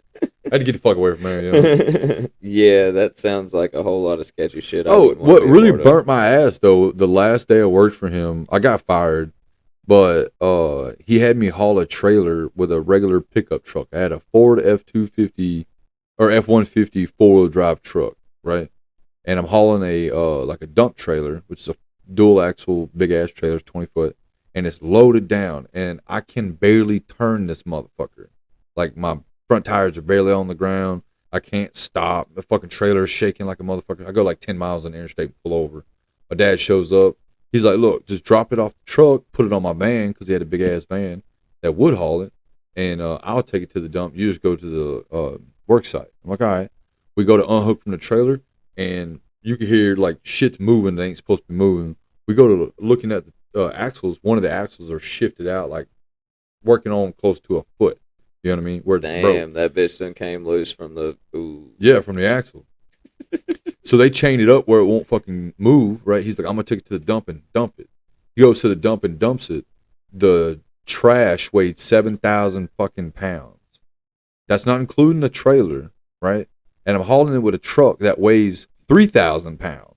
Speaker 1: had to get the fuck away from there. You know?
Speaker 2: Yeah, that sounds like a whole lot of sketchy shit.
Speaker 1: What really burnt my ass though, the last day I worked for him, I got fired. But he had me haul a trailer with a regular pickup truck. I had a Ford F-250 or F-150 four-wheel drive truck, right? And I'm hauling a like a dump trailer, which is a dual axle big ass trailer, 20 foot, and it's loaded down, and I can barely turn this motherfucker. Like my front tires are barely on the ground. I can't stop. The fucking trailer is shaking like a motherfucker. I go like 10 miles on the interstate and pull over. My dad shows up. He's like, look, just drop it off the truck, put it on my van, because he had a big ass van that would haul it, and I'll take it to the dump. You just go to the work site. I'm like, all right. We go to unhook from the trailer, and you can hear like shit's moving that ain't supposed to be moving. We go to looking at the axles. One of the axles are shifted out, like working on close to a foot. You know what I mean? Where
Speaker 2: damn, that bitch done came loose from the
Speaker 1: yeah, from the axle. So they chain it up where it won't fucking move, right? He's like, I'm gonna take it to the dump and dump it. He goes to the dump and dumps it. The trash weighed 7,000 fucking pounds. That's not including the trailer, right? And I'm hauling it with a truck that weighs 3,000 pounds.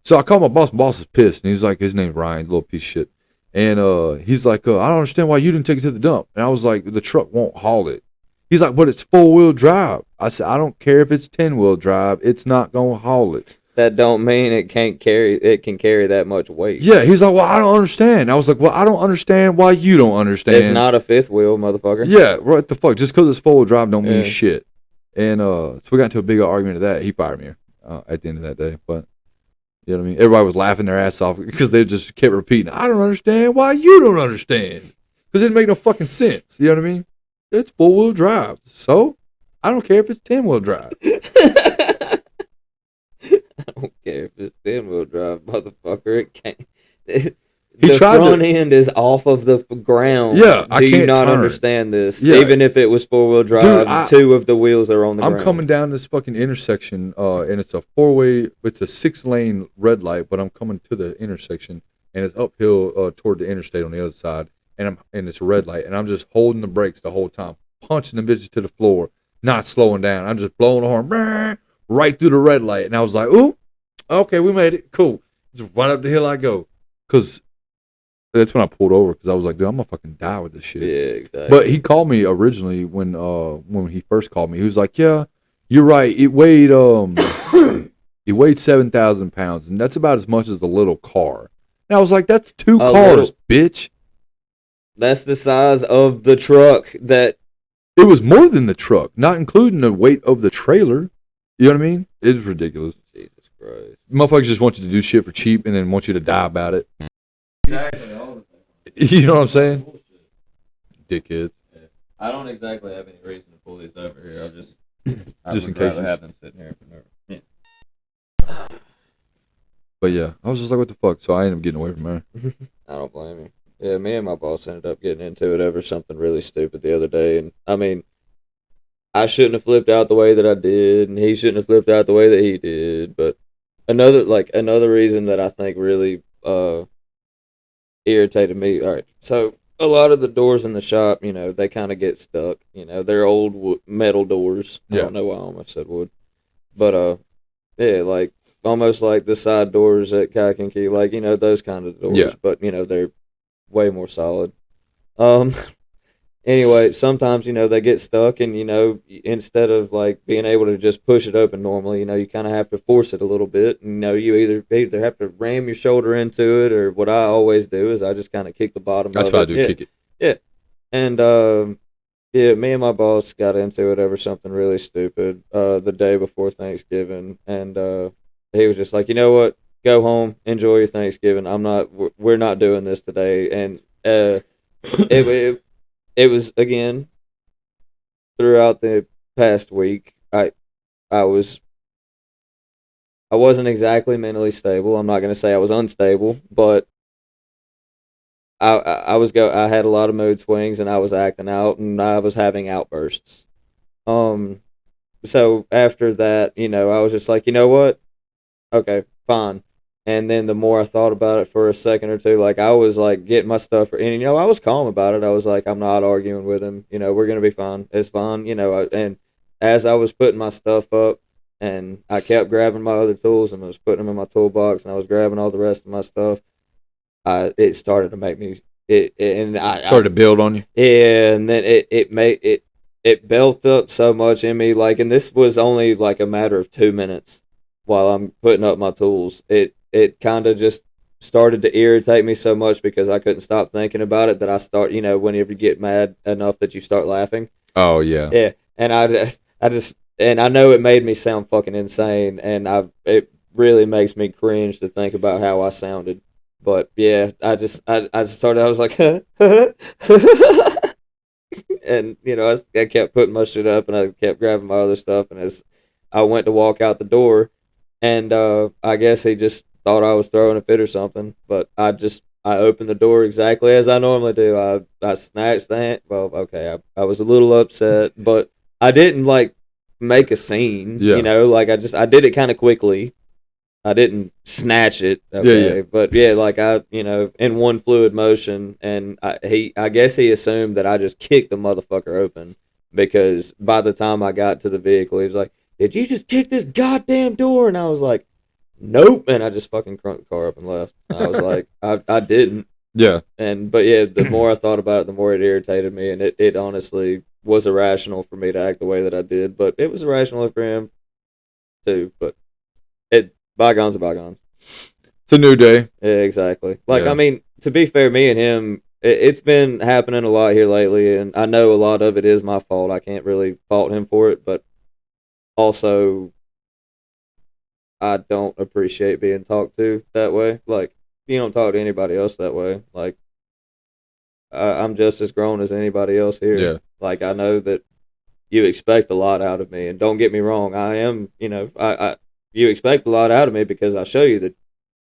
Speaker 1: So I call my boss. My boss is pissed, and he's like, his name's Ryan, little piece of shit. And he's like, I don't understand why you didn't take it to the dump. And I was like, the truck won't haul it. He's like, but it's 4-wheel drive. I said, I don't care if it's 10-wheel drive. It's not going to haul it.
Speaker 2: That don't mean it can carry that much weight.
Speaker 1: Yeah, he's like, well, I don't understand. I was like, well, I don't understand why you don't understand.
Speaker 2: It's not a fifth wheel, motherfucker.
Speaker 1: Yeah, what the fuck? Just because it's 4-wheel drive don't mean shit. And so we got into a big argument of that. He fired me at the end of that day. But, you know what I mean? Everybody was laughing their ass off because they just kept repeating, I don't understand why you don't understand. Because it didn't make no fucking sense. You know what I mean? It's 4-wheel drive. So, I don't care if it's 10-wheel drive.
Speaker 2: I don't care if it's 10-wheel drive, motherfucker. It can't. The front end is off of the ground.
Speaker 1: Yeah,
Speaker 2: Do you not understand this?
Speaker 1: Yeah.
Speaker 2: Even if it was 4-wheel drive, two of the wheels are on the ground.
Speaker 1: I'm coming down this fucking intersection, and it's a 4-way, it's a 6-lane red light, but I'm coming to the intersection, and it's uphill toward the interstate on the other side, and it's a red light, and I'm just holding the brakes the whole time, punching the bitches to the floor, not slowing down. I'm just blowing the horn right through the red light, and I was like, ooh, okay, we made it, cool. Just right up the hill I go, because that's when I pulled over, because I was like, dude, I'm gonna fucking die with this shit.
Speaker 2: Yeah, exactly.
Speaker 1: But he called me originally when he first called me. He was like, yeah, you're right. It weighed it weighed 7,000 pounds, and that's about as much as a little car. And I was like, that's two cars, bitch.
Speaker 2: That's the size of the truck that.
Speaker 1: It was more than the truck, not including the weight of the trailer. You know what I mean? It was ridiculous.
Speaker 2: Jesus Christ.
Speaker 1: Motherfuckers just want you to do shit for cheap and then want you to die about it.
Speaker 2: Exactly.
Speaker 1: You know what I'm saying? Dickhead.
Speaker 2: Yeah. I don't exactly have any reason to pull these over here. I
Speaker 1: just in case
Speaker 2: I have them sitting here for no. Yeah.
Speaker 1: But yeah, I was just like, what the fuck? So I ended up getting away from her.
Speaker 2: I don't blame you. Yeah, me and my boss ended up getting into it over something really stupid the other day, and I mean, I shouldn't have flipped out the way that I did, and he shouldn't have flipped out the way that he did. But another reason that I think really irritated me. All right, so a lot of the doors in the shop, you know, they kind of get stuck. You know, they're old metal doors. I don't know why I almost said wood, but yeah, like almost like the side doors at Kody and Key, like, you know, those kind of doors.
Speaker 1: Yeah.
Speaker 2: But you know, they're way more solid. Anyway, sometimes, you know, they get stuck, and, you know, instead of like being able to just push it open normally, you know, you kind of have to force it a little bit. And, you know, you either have to ram your shoulder into it, or what I always do is I just kind of kick the bottom.
Speaker 1: That's
Speaker 2: of
Speaker 1: what
Speaker 2: it.
Speaker 1: I do, kick it.
Speaker 2: Yeah, and yeah, me and my boss got into it over something really stupid the day before Thanksgiving, and he was just like, you know what, go home, enjoy your Thanksgiving. We're not doing this today, and it was, again, throughout the past week, I wasn't exactly mentally stable. I'm not going to say I was unstable, but I had a lot of mood swings, and I was acting out, and I was having outbursts. So after that, you know, I was just like, you know what? Okay, fine. And then the more I thought about it for a second or two, like, I was like getting my stuff, and, you know, I was calm about it. I was like, I'm not arguing with him. You know, we're gonna be fine. It's fine. You know, and as I was putting my stuff up, and I kept grabbing my other tools, and I was putting them in my toolbox, and I was grabbing all the rest of my stuff, it started to make me and I
Speaker 1: started to build on you.
Speaker 2: Yeah, and then it built up so much in me, like, and this was only like a matter of 2 minutes while I'm putting up my tools. It kind of just started to irritate me so much because I couldn't stop thinking about it that I start, whenever you get mad enough that you start laughing.
Speaker 1: Oh yeah.
Speaker 2: Yeah, and and I know it made me sound fucking insane, and it really makes me cringe to think about how I sounded. But yeah, I was like, and I kept putting my shit up, and I kept grabbing my other stuff, and as I went to walk out the door, and I guess he just thought I was throwing a fit or something, but I opened the door exactly as I normally do. I snatched the hand. Well, okay, I was a little upset, but I didn't like make a scene.
Speaker 1: Yeah.
Speaker 2: Like I did it kind of quickly. I didn't snatch it. Okay,
Speaker 1: yeah.
Speaker 2: But yeah, like in one fluid motion, and I guess he assumed that I just kicked the motherfucker open because by the time I got to the vehicle, he was like, "Did you just kick this goddamn door?" And I was like, "Nope," and I just fucking crunked the car up and left. And I was like, I didn't.
Speaker 1: Yeah.
Speaker 2: But yeah, the more I thought about it, the more it irritated me, and it honestly was irrational for me to act the way that I did, but it was irrational for him too. But bygones are bygones.
Speaker 1: It's a new day.
Speaker 2: Yeah, exactly. Like,
Speaker 1: Yeah.
Speaker 2: I mean, to be fair, me and him, it's been happening a lot here lately, and I know a lot of it is my fault. I can't really fault him for it, but also, I don't appreciate being talked to that way. Like, you don't talk to anybody else that way. Like, I'm just as grown as anybody else here.
Speaker 1: Yeah.
Speaker 2: Like, I know that you expect a lot out of me, and don't get me wrong, I am, you expect a lot out of me because I show you that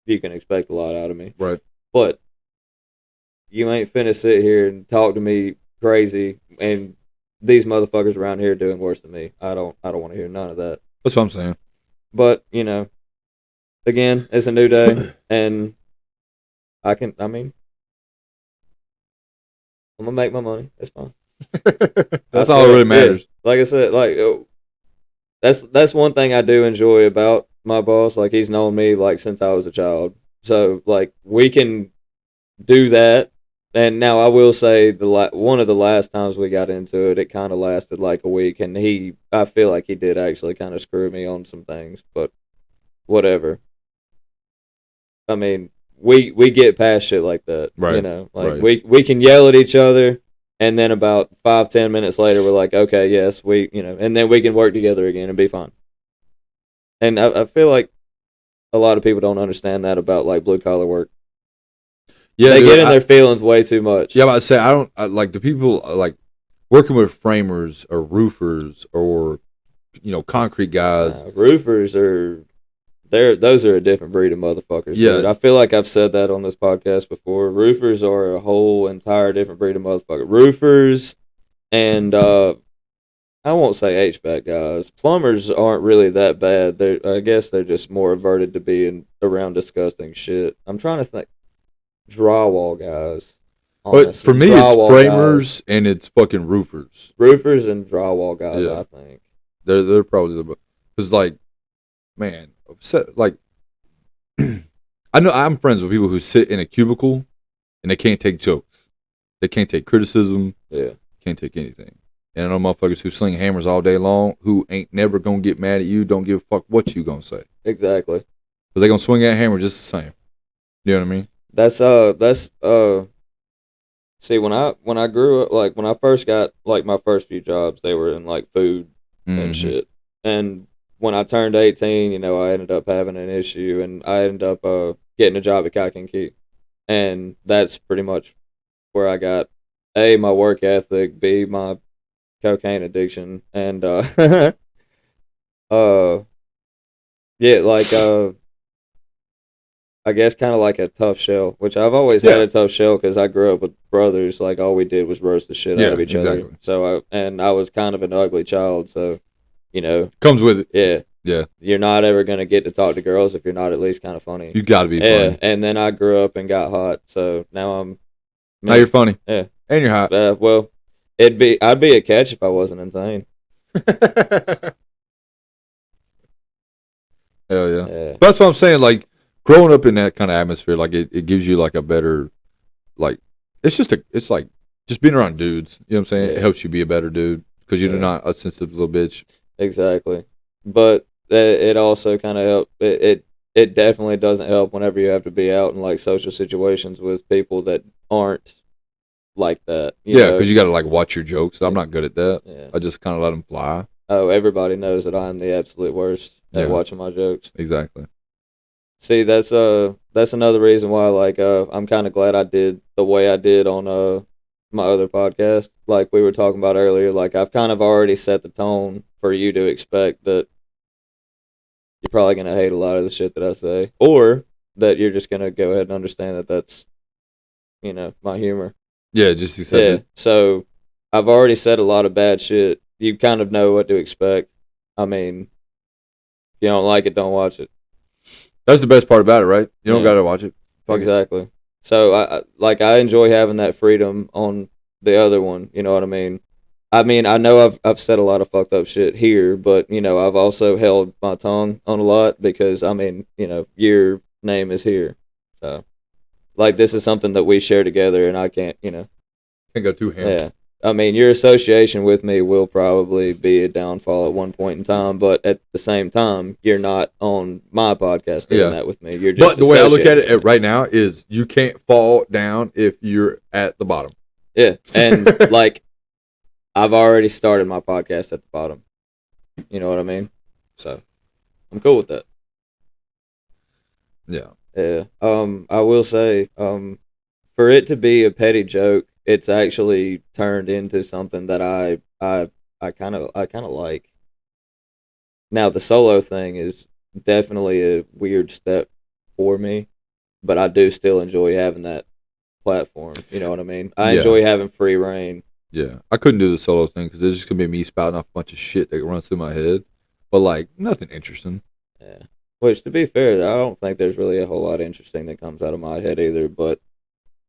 Speaker 2: you can expect a lot out of me.
Speaker 1: Right.
Speaker 2: But you ain't finna sit here and talk to me crazy, and these motherfuckers around here doing worse than me. I don't want to hear none of that.
Speaker 1: That's what I'm saying.
Speaker 2: But, again, it's a new day, and I'm gonna make my money. It's fine.
Speaker 1: That's all that really matters.
Speaker 2: Yeah. Like I said, that's one thing I do enjoy about my boss. Like, he's known me like since I was a child, so like we can do that. And now I will say one of the last times we got into it, it kind of lasted like a week, and I feel like he did actually kind of screw me on some things, but whatever. I mean, we get past shit like that,
Speaker 1: right?
Speaker 2: Like we can yell at each other. And then about 5-10 minutes later, we're like, okay, yes, and then we can work together again and be fine. And I feel like a lot of people don't understand that about like blue collar work. Yeah, they get in their feelings way too much.
Speaker 1: Yeah, but I say I like the people like working with framers or roofers or concrete guys.
Speaker 2: Roofers are those are a different breed of motherfuckers.
Speaker 1: Yeah,
Speaker 2: dude. I feel like I've said that on this podcast before. Roofers are a whole entire different breed of motherfucker. Roofers and I won't say HVAC guys. Plumbers aren't really that bad. I guess they're just more averted to being around disgusting shit. I'm trying to think. Drywall guys.
Speaker 1: Honestly. But for me, it's framers guys. And it's fucking roofers.
Speaker 2: Roofers and drywall guys, yeah. I think
Speaker 1: they're probably the because like, man. Like, I know I'm friends with people who sit in a cubicle and they can't take jokes, they can't take criticism, can't take anything. And I know motherfuckers who sling hammers all day long who ain't never gonna get mad at you, don't give a fuck what you gonna say.
Speaker 2: Exactly,
Speaker 1: because they gonna swing that hammer just the same. You know what I mean?
Speaker 2: That's see, when I grew up, like when I first got like my first few jobs, they were in like food and shit, and when I turned 18, I ended up having an issue, and I ended up getting a job at Cock and Key, and that's pretty much where I got A, my work ethic, B, my cocaine addiction, and yeah, like I guess kind of like a tough shell, which I've always had a tough shell because I grew up with brothers. Like all we did was roast the shit out of each other. So I was kind of an ugly child, so.
Speaker 1: Comes with it.
Speaker 2: Yeah.
Speaker 1: Yeah.
Speaker 2: You're not ever going to get to talk to girls if you're not at least kind of funny.
Speaker 1: You got to be funny.
Speaker 2: And then I grew up and got hot, so now
Speaker 1: now you're funny.
Speaker 2: Yeah.
Speaker 1: And you're hot.
Speaker 2: Well, I'd be a catch if I wasn't insane.
Speaker 1: Hell yeah. That's what I'm saying. Like growing up in that kind of atmosphere, like it gives you like a better like it's like just being around dudes. You know what I'm saying?
Speaker 2: Yeah.
Speaker 1: It helps you be a better dude because you're
Speaker 2: Yeah.
Speaker 1: not a sensitive little bitch.
Speaker 2: Exactly. But it also kind of help. It definitely doesn't help whenever you have to be out in like social situations with people that aren't like that.
Speaker 1: Yeah, because you got to like watch your jokes. I'm not good at that.
Speaker 2: Yeah.
Speaker 1: I just kind of let them fly.
Speaker 2: Oh, everybody knows that I'm the absolute worst at watching my jokes.
Speaker 1: Exactly.
Speaker 2: See, that's another reason why like I'm kind of glad I did the way I did on my other podcast. Like we were talking about earlier, like I've kind of already set the tone for you to expect that you're probably gonna hate a lot of the shit that I say, or that you're just gonna go ahead and understand that that's, my humor.
Speaker 1: Yeah, just accept it.
Speaker 2: So I've already said a lot of bad shit. You kind of know what to expect. I mean, if you don't like it, don't watch it.
Speaker 1: That's the best part about it, right? You don't gotta watch it.
Speaker 2: Exactly. So I enjoy having that freedom on the other one. You know what I mean? I know I've said a lot of fucked up shit here, but I've also held my tongue on a lot because your name is here, so like this is something that we share together, and I can't
Speaker 1: can't go too ham.
Speaker 2: Yeah, I mean your association with me will probably be a downfall at one point in time, but at the same time, you're not on my podcast doing that with me. You're just.
Speaker 1: But the way I look at it right now is you can't fall down if you're at the bottom.
Speaker 2: Yeah, and like. I've already started my podcast at the bottom. You know what I mean? So, I'm cool with that.
Speaker 1: Yeah.
Speaker 2: Yeah. I will say, for it to be a petty joke, it's actually turned into something that I kind of like. Now the solo thing is definitely a weird step for me, but I do still enjoy having that platform. You know what I mean? I enjoy having free reign.
Speaker 1: Yeah, I couldn't do the solo thing because it's just gonna be me spouting off a bunch of shit that runs through my head, but like nothing interesting.
Speaker 2: Yeah, which to be fair, I don't think there's really a whole lot interesting that comes out of my head either. But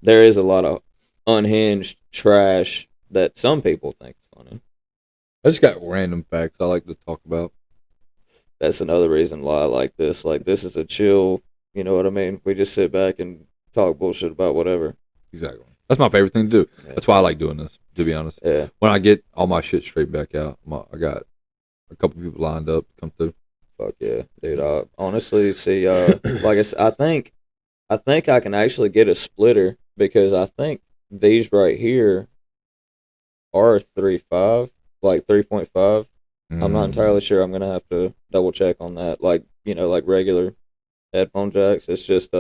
Speaker 2: there is a lot of unhinged trash that some people think is funny.
Speaker 1: I just got random facts I like to talk about.
Speaker 2: That's another reason why I like this. Like this is a chill. You know what I mean? We just sit back and talk bullshit about whatever.
Speaker 1: Exactly. That's my favorite thing to do. Yeah. That's why I like doing this, to be honest.
Speaker 2: Yeah.
Speaker 1: When I get all my shit straight back out, I got a couple people lined up to come through.
Speaker 2: Fuck yeah, dude. I honestly see. Like I said, I think I can actually get a splitter because I think these right here are 3.5, like 3.5. I'm not entirely sure. I'm gonna have to double check on that. Like like regular headphone jacks. It's just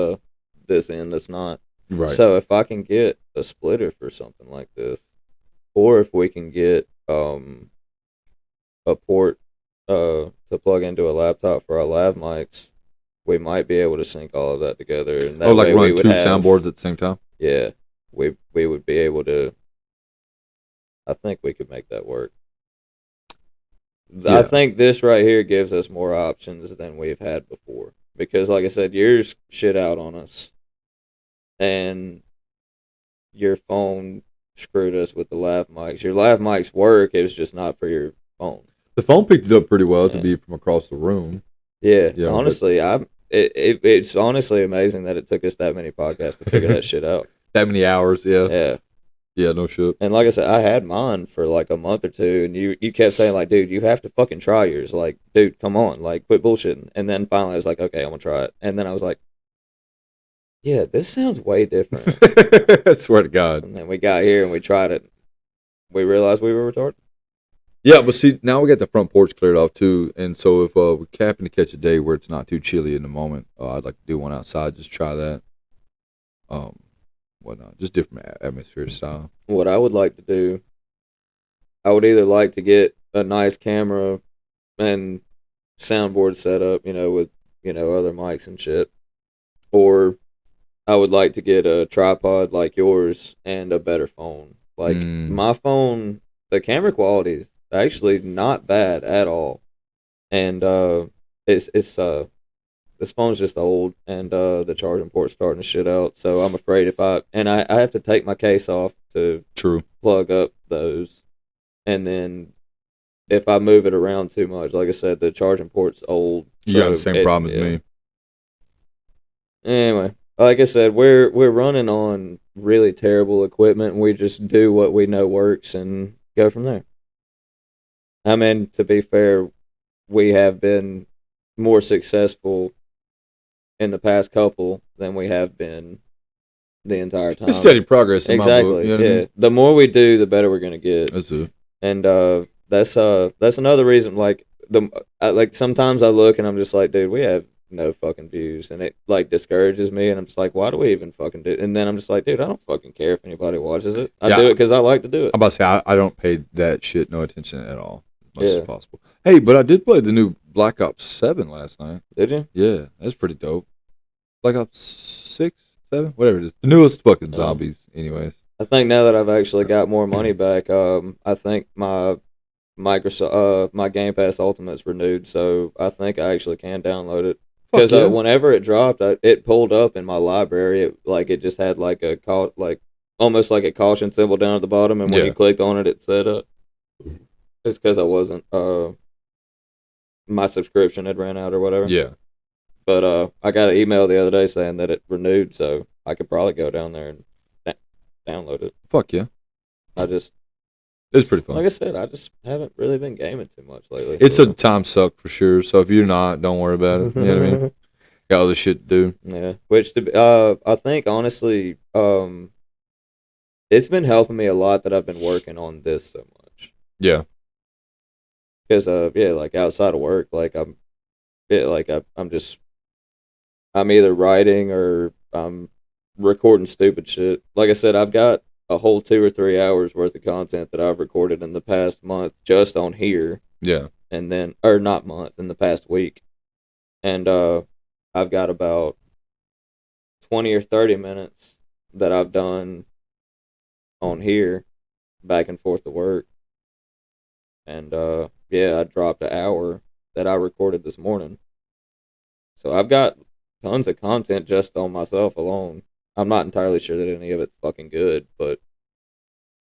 Speaker 2: this end that's not.
Speaker 1: Right.
Speaker 2: So if I can get a splitter for something like this, or if we can get a port to plug into a laptop for our lav mics, we might be able to sync all of that together. And that
Speaker 1: like
Speaker 2: way
Speaker 1: run two soundboards at the same time?
Speaker 2: Yeah, we would be able to. I think we could make that work. Yeah. I think this right here gives us more options than we've had before because, like I said, yours shit out on us. And your phone screwed us with the lav mics. Your lav mics work, it was just not for your phone.
Speaker 1: The phone picked it up pretty well to be from across the room.
Speaker 2: Yeah, honestly, it's honestly amazing that it took us that many podcasts to figure that shit out.
Speaker 1: That many hours, yeah.
Speaker 2: Yeah.
Speaker 1: Yeah, no shit.
Speaker 2: And like I said, I had mine for like a month or two, and you kept saying like, dude, you have to fucking try yours. Like, dude, come on, like, quit bullshitting. And then finally I was like, okay, I'm gonna try it. And then I was like, yeah, this sounds way different.
Speaker 1: I swear to God.
Speaker 2: And then we got here and we tried it. We realized we were retarded.
Speaker 1: Yeah, but see, now we got the front porch cleared off too. And so if we happen to catch a day where it's not too chilly in the moment, I'd like to do one outside. Just try that. Whatnot. Just different atmosphere style.
Speaker 2: What I would like to do, I would either like to get a nice camera and soundboard set up, with, other mics and shit. Or I would like to get a tripod like yours and a better phone. Like my phone, the camera quality is actually not bad at all, and it's this phone's just old, and the charging port's starting to shit out. So I'm afraid if I have to take my case off to plug up those, and then if I move it around too much, like I said, the charging port's old.
Speaker 1: You got the same problem as me.
Speaker 2: Anyway. like I said, we're running on really terrible equipment, and we just do what we know works and go from there. I mean, to be fair, we have been more successful in the past couple than we have been the entire time.
Speaker 1: It's steady progress in
Speaker 2: exactly.
Speaker 1: my book. You know what I mean?
Speaker 2: The more we do, the better we're gonna get.
Speaker 1: That's it.
Speaker 2: And that's another reason. Like sometimes I look and I'm just like, dude, we have no fucking views, and it like discourages me. And I'm just like, why do we even fucking do it? And then I'm just like, dude, I don't fucking care if anybody watches it. I do it because I like to do it.
Speaker 1: I'm about to say I don't pay that shit no attention at all, as much as possible. Hey, but I did play the new Black Ops 7 last night.
Speaker 2: Did you?
Speaker 1: Yeah, that's pretty dope. Black Ops 6, 7, whatever it is. The newest fucking zombies, anyways.
Speaker 2: I think now that I've actually got more money back, I think my Microsoft my Game Pass Ultimate's renewed, so I think I actually can download it. Because whenever it dropped, it pulled up in my library. It just had almost like a caution symbol down at the bottom, and when you clicked on it, it said it's because I wasn't my subscription had ran out or whatever.
Speaker 1: Yeah.
Speaker 2: But I got an email the other day saying that it renewed, so I could probably go down there and download it.
Speaker 1: Fuck yeah. It's pretty fun.
Speaker 2: Like I said, I just haven't really been gaming too much lately.
Speaker 1: It's a time suck for sure. So if you're not, don't worry about it. You know what I mean? Got other shit to do.
Speaker 2: Yeah. I think honestly, it's been helping me a lot that I've been working on this so much.
Speaker 1: Yeah.
Speaker 2: Because like outside of work, I'm either writing or I'm recording stupid shit. Like I said, I've got a whole 2 or 3 hours worth of content that I've recorded in the past month just on here.
Speaker 1: Yeah.
Speaker 2: And then, or not month, in the past week. And I've got about 20 or 30 minutes that I've done on here back and forth to work. And I dropped an hour that I recorded this morning. So I've got tons of content just on myself alone. I'm not entirely sure that any of it's fucking good, but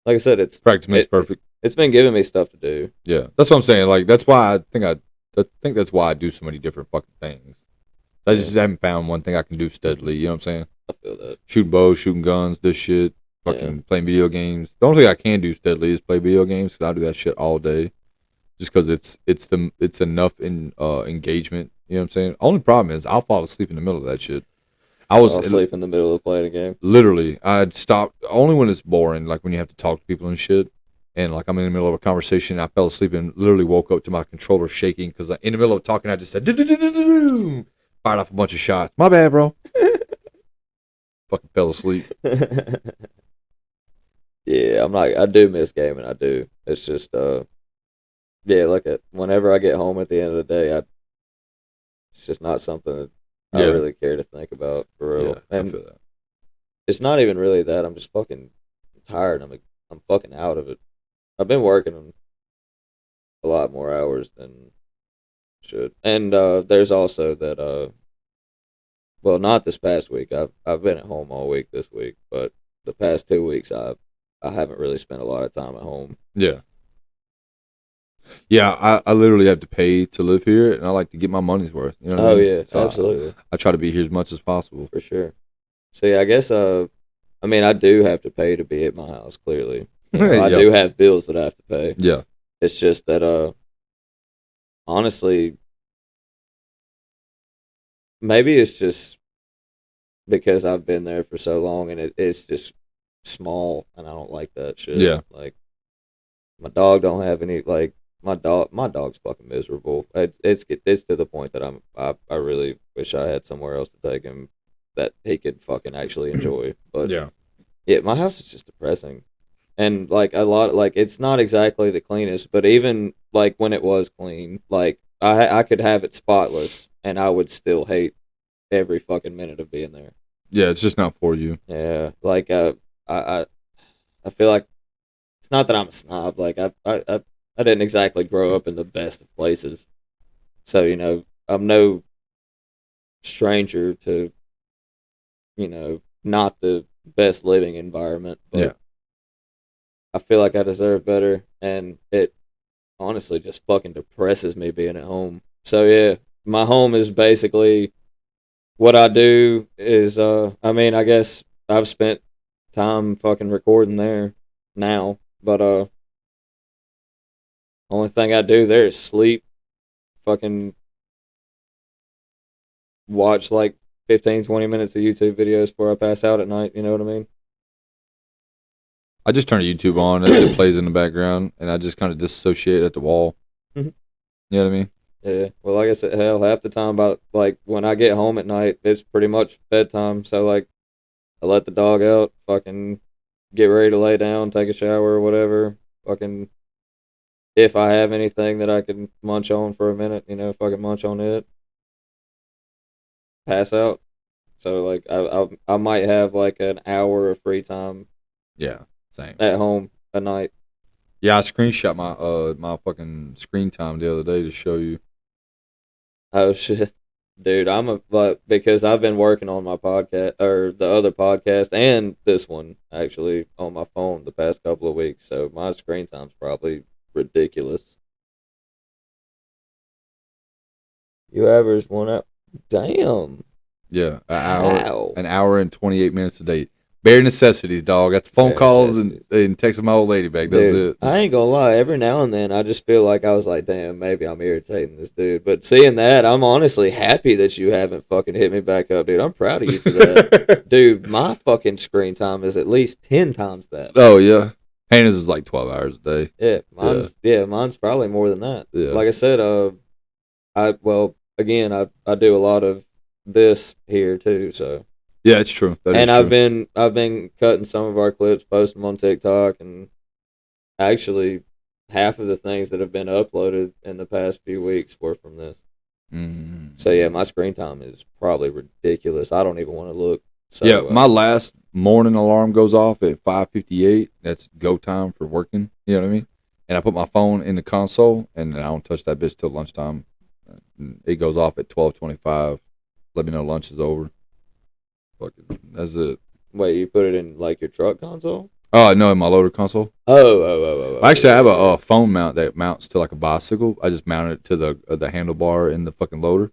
Speaker 2: like I said,
Speaker 1: practice makes perfect.
Speaker 2: It's been giving me stuff to do.
Speaker 1: Yeah, that's what I'm saying. Like that's why I think that's why I do so many different fucking things. I just haven't found one thing I can do steadily. You know what I'm saying?
Speaker 2: I feel that.
Speaker 1: Shooting bows, shooting guns, this shit, fucking playing video games. The only thing I can do steadily is play video games because I do that shit all day. Just because it's enough in engagement. You know what I'm saying? Only problem is I'll fall asleep in the middle of that shit.
Speaker 2: I'll sleep in the middle of playing a game.
Speaker 1: Literally, I'd stop only when it's boring, like when you have to talk to people and shit. And like I'm in the middle of a conversation, I fell asleep and literally woke up to my controller shaking because in the middle of talking, I just said fired off a bunch of shots. My bad, bro. Fucking fell asleep.
Speaker 2: Yeah, I do miss gaming. I do. It's just whenever I get home at the end of the day, it's just not something that I really care to think about for real.
Speaker 1: Yeah,
Speaker 2: and
Speaker 1: I feel that.
Speaker 2: It's not even really that. I'm just fucking tired. I'm fucking out of it. I've been working a lot more hours than I should. And there's also that not this past week. I've been at home all week this week, but the past 2 weeks I haven't really spent a lot of time at home.
Speaker 1: Yeah. Yeah, I literally have to pay to live here, and I like to get my money's worth. You know what I mean?
Speaker 2: Yeah, so absolutely.
Speaker 1: I try to be here as much as possible.
Speaker 2: For sure. See, I guess, I do have to pay to be at my house, clearly. I do have bills that I have to pay.
Speaker 1: Yeah.
Speaker 2: It's just that, honestly, maybe it's just because I've been there for so long, and it's just small, and I don't like that shit.
Speaker 1: Yeah.
Speaker 2: Like, my dog don't have any, like, my dog's fucking miserable. It's to the point that I really wish I had somewhere else to take him that he could fucking actually enjoy. But yeah, my house is just depressing, and like it's not exactly the cleanest. But even like when it was clean, like I could have it spotless, and I would still hate every fucking minute of being there.
Speaker 1: Yeah, it's just not for you.
Speaker 2: Yeah, like I feel like it's not that I'm a snob. Like I didn't exactly grow up in the best of places. So, I'm no stranger to, not the best living environment. But I feel like I deserve better. And it honestly just fucking depresses me being at home. So, yeah, my home is basically what I do is, I mean, I guess I've spent time fucking recording there now, but only thing I do there is sleep, fucking watch like 15, 20 minutes of YouTube videos before I pass out at night. You know what I mean?
Speaker 1: I just turn YouTube on, and it plays in the background, and I just kind of disassociate at the wall.
Speaker 2: Mhm.
Speaker 1: You know what I mean?
Speaker 2: Yeah. Well, like I said, hell, half the time, about like when I get home at night, it's pretty much bedtime. So like, I let the dog out, fucking get ready to lay down, take a shower or whatever. Fucking, if I have anything that I can munch on for a minute, fucking munch on it. Pass out. So like, I might have like an hour of free time.
Speaker 1: Yeah, same.
Speaker 2: At home a night.
Speaker 1: Yeah, I screenshot my fucking screen time the other day to show you.
Speaker 2: Oh shit, dude! But because I've been working on my podcast or the other podcast and this one actually on my phone the past couple of weeks, so my screen time's probably ridiculous. You average 1 hour. Damn.
Speaker 1: Yeah, an hour and 28 minutes a day. Bare necessities, dog. That's phone
Speaker 2: Bare
Speaker 1: calls
Speaker 2: necessities.
Speaker 1: and texting my old lady back. That's
Speaker 2: Dude,
Speaker 1: it.
Speaker 2: I ain't gonna lie. Every now and then, I just feel like I was like, damn, maybe I'm irritating this dude. But seeing that, I'm honestly happy that you haven't fucking hit me back up, dude. I'm proud of you for that. Dude, my fucking screen time is at least 10 times that.
Speaker 1: Oh, yeah. Hannah's is like 12 hours a day.
Speaker 2: Yeah, mine's probably more than that.
Speaker 1: Yeah.
Speaker 2: Like I said, I do a lot of this here too, so.
Speaker 1: Yeah, it's true.
Speaker 2: I've been cutting some of our clips, posting them on TikTok, and actually half of the things that have been uploaded in the past few weeks were from this.
Speaker 1: Mm.
Speaker 2: So yeah, my screen time is probably ridiculous. I don't even want to look. So,
Speaker 1: yeah, my last morning alarm goes off at 5:58. That's go time for working. You know what I mean? And I put my phone in the console, and I don't touch that bitch till lunchtime. It goes off at 12:25. Let me know lunch is over. Fucking, that's it.
Speaker 2: Wait, you put it in like your truck console?
Speaker 1: Oh no, in my loader console. Actually, I have a phone mount that mounts to like a bicycle. I just mount it to the handlebar in the fucking loader.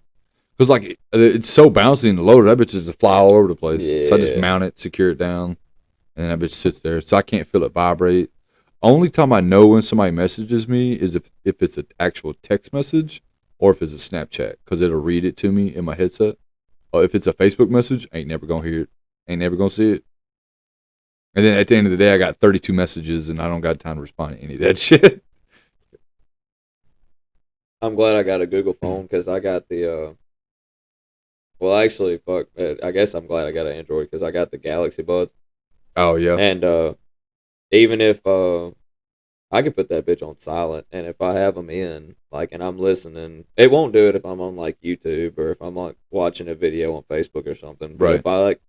Speaker 1: Cause like it's so bouncy in the loader, that bitch just fly all over the place.
Speaker 2: Yeah.
Speaker 1: So I just mount it, secure it down, and that bitch sits there. So I can't feel it vibrate. Only time I know when somebody messages me is if it's an actual text message or if it's a Snapchat, cause it'll read it to me in my headset. Or if it's a Facebook message, I ain't never gonna hear it. Ain't never gonna see it. And then at the end of the day, I got 32 messages, and I don't got time to respond to any of that shit.
Speaker 2: I'm glad I got a Google phone because I got the. Well, actually, fuck. I guess I'm glad I got an Android because I got the Galaxy Buds.
Speaker 1: Oh yeah.
Speaker 2: And even if I could put that bitch on silent, and if I have them in, like, and I'm listening, it won't do it if I'm on like YouTube or if I'm like watching a video on Facebook or something. But
Speaker 1: right.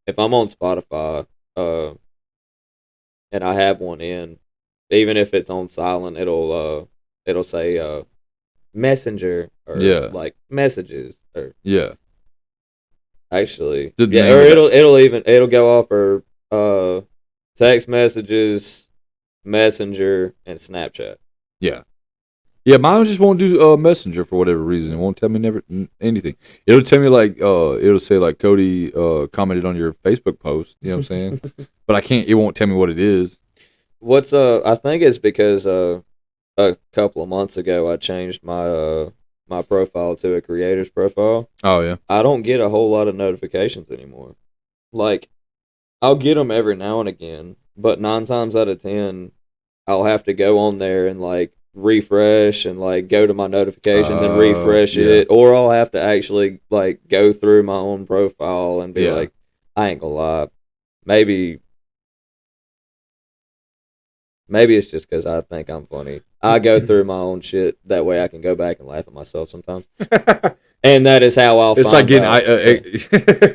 Speaker 2: if I'm on Spotify, and I have one in, even if it's on silent, it'll say Messenger or like messages or actually or it'll go off for text messages, Messenger, and Snapchat.
Speaker 1: Yeah, mine just won't do Messenger for whatever reason. It won't tell me anything. It'll tell me like it'll say like Kody commented on your Facebook post. You know what I'm saying? But I can't. It won't tell me what it is.
Speaker 2: I think it's because a couple of months ago I changed my my profile to a creator's profile.
Speaker 1: Oh yeah.
Speaker 2: I don't get a whole lot of notifications anymore. Like, I'll get them every now and again, but 9 times out of 10, I'll have to go on there and like refresh and like go to my notifications and refresh it, or I'll have to actually like go through my own profile and be like, I ain't gonna lie, maybe it's just because I think I'm funny. I go through my own shit, that way I can go back and laugh at myself sometimes. And that is how I'll find out.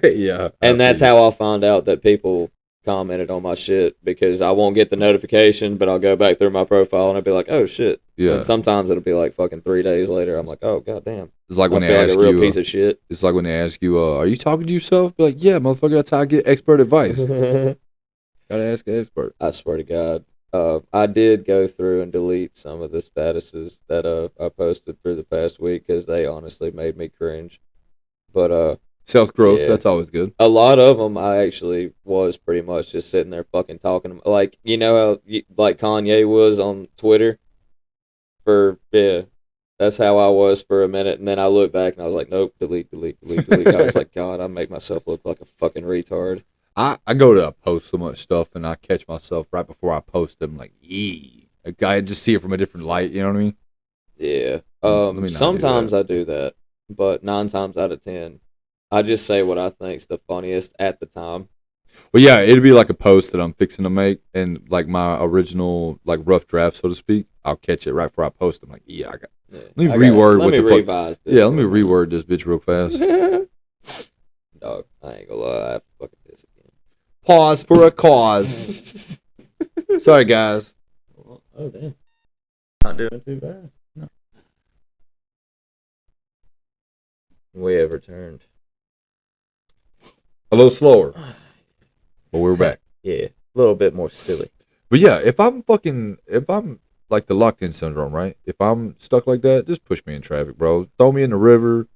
Speaker 1: Yeah.
Speaker 2: And that's how I'll find out that people commented on my shit, because I won't get the notification, but I'll go back through my profile and I'll be like, oh shit.
Speaker 1: Yeah.
Speaker 2: And sometimes it'll be like fucking 3 days later. I'm like, oh goddamn.
Speaker 1: It's like when
Speaker 2: they ask you, a real piece of shit.
Speaker 1: It's like when they ask you, are you talking to yourself? Be like, yeah, motherfucker. That's how I get expert advice. Gotta ask an expert.
Speaker 2: I swear to God. I did go through and delete some of the statuses that I posted through the past week because they honestly made me cringe. But
Speaker 1: Sounds gross.
Speaker 2: Yeah.
Speaker 1: That's always good.
Speaker 2: A lot of them, I actually was pretty much just sitting there fucking talking. Like, you know how, like Kanye was on Twitter? That's how I was for a minute. And then I looked back and I was like, nope, delete. I was like, God, I make myself look like a fucking retard.
Speaker 1: I go to post so much stuff and I catch myself right before I post them like, I just see it from a different light. You know what I mean?
Speaker 2: Yeah.
Speaker 1: Sometimes
Speaker 2: I do that, but 9 times out of 10, I just say what I think's the funniest at the time.
Speaker 1: Well, yeah, it'd be like a post that I'm fixing to make, and like my original like rough draft, so to speak. I'll catch it right before I post. I'm like, I got. Let me reword what the fuck.
Speaker 2: Revise this.
Speaker 1: Yeah, let me reword this bitch real fast.
Speaker 2: Dog, I ain't gonna lie, I have to fucking piss again.
Speaker 1: Pause for a cause. Sorry, guys.
Speaker 2: Oh damn, not doing too bad.
Speaker 1: No.
Speaker 2: We have returned.
Speaker 1: A little slower. But we're back.
Speaker 2: Yeah, a little bit more silly.
Speaker 1: But yeah, if I'm like the locked in syndrome, right? If I'm stuck like that, just push me in traffic, bro. Throw me in the river.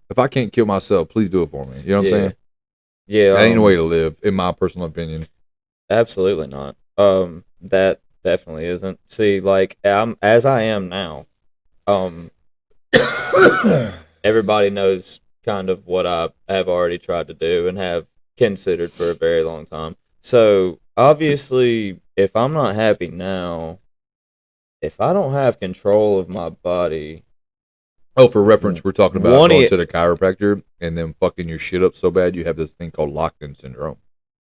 Speaker 1: If I can't kill myself, please do it for me. You know what I'm saying?
Speaker 2: Yeah.
Speaker 1: That ain't a way to live, in my personal opinion.
Speaker 2: Absolutely not. That definitely isn't. See, like, as I am now, everybody knows kind of what I have already tried to do and have considered for a very long time. So obviously, if I'm not happy now, if I don't have control of my body.
Speaker 1: Oh, for reference, we're talking about going to the chiropractor and then fucking your shit up so bad you have this thing called locked-in syndrome.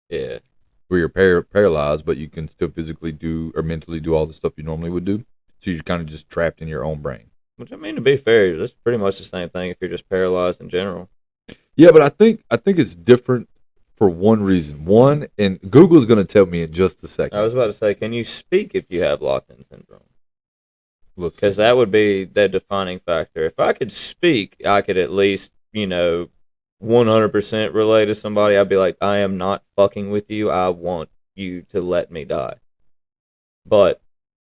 Speaker 2: Yeah.
Speaker 1: Where you're paralyzed, but you can still physically do or mentally do all the stuff you normally would do. So you're kind of just trapped in your own brain.
Speaker 2: Which, I mean, to be fair, that's pretty much the same thing if you're just paralyzed in general.
Speaker 1: Yeah, but I think it's different for one reason. One, and Google's going to tell me in just a second.
Speaker 2: I was about to say, can you speak if you have locked-in syndrome?
Speaker 1: Because
Speaker 2: that would be the defining factor. If I could speak, I could at least, 100% relate to somebody. I'd be like, I am not fucking with you. I want you to let me die. But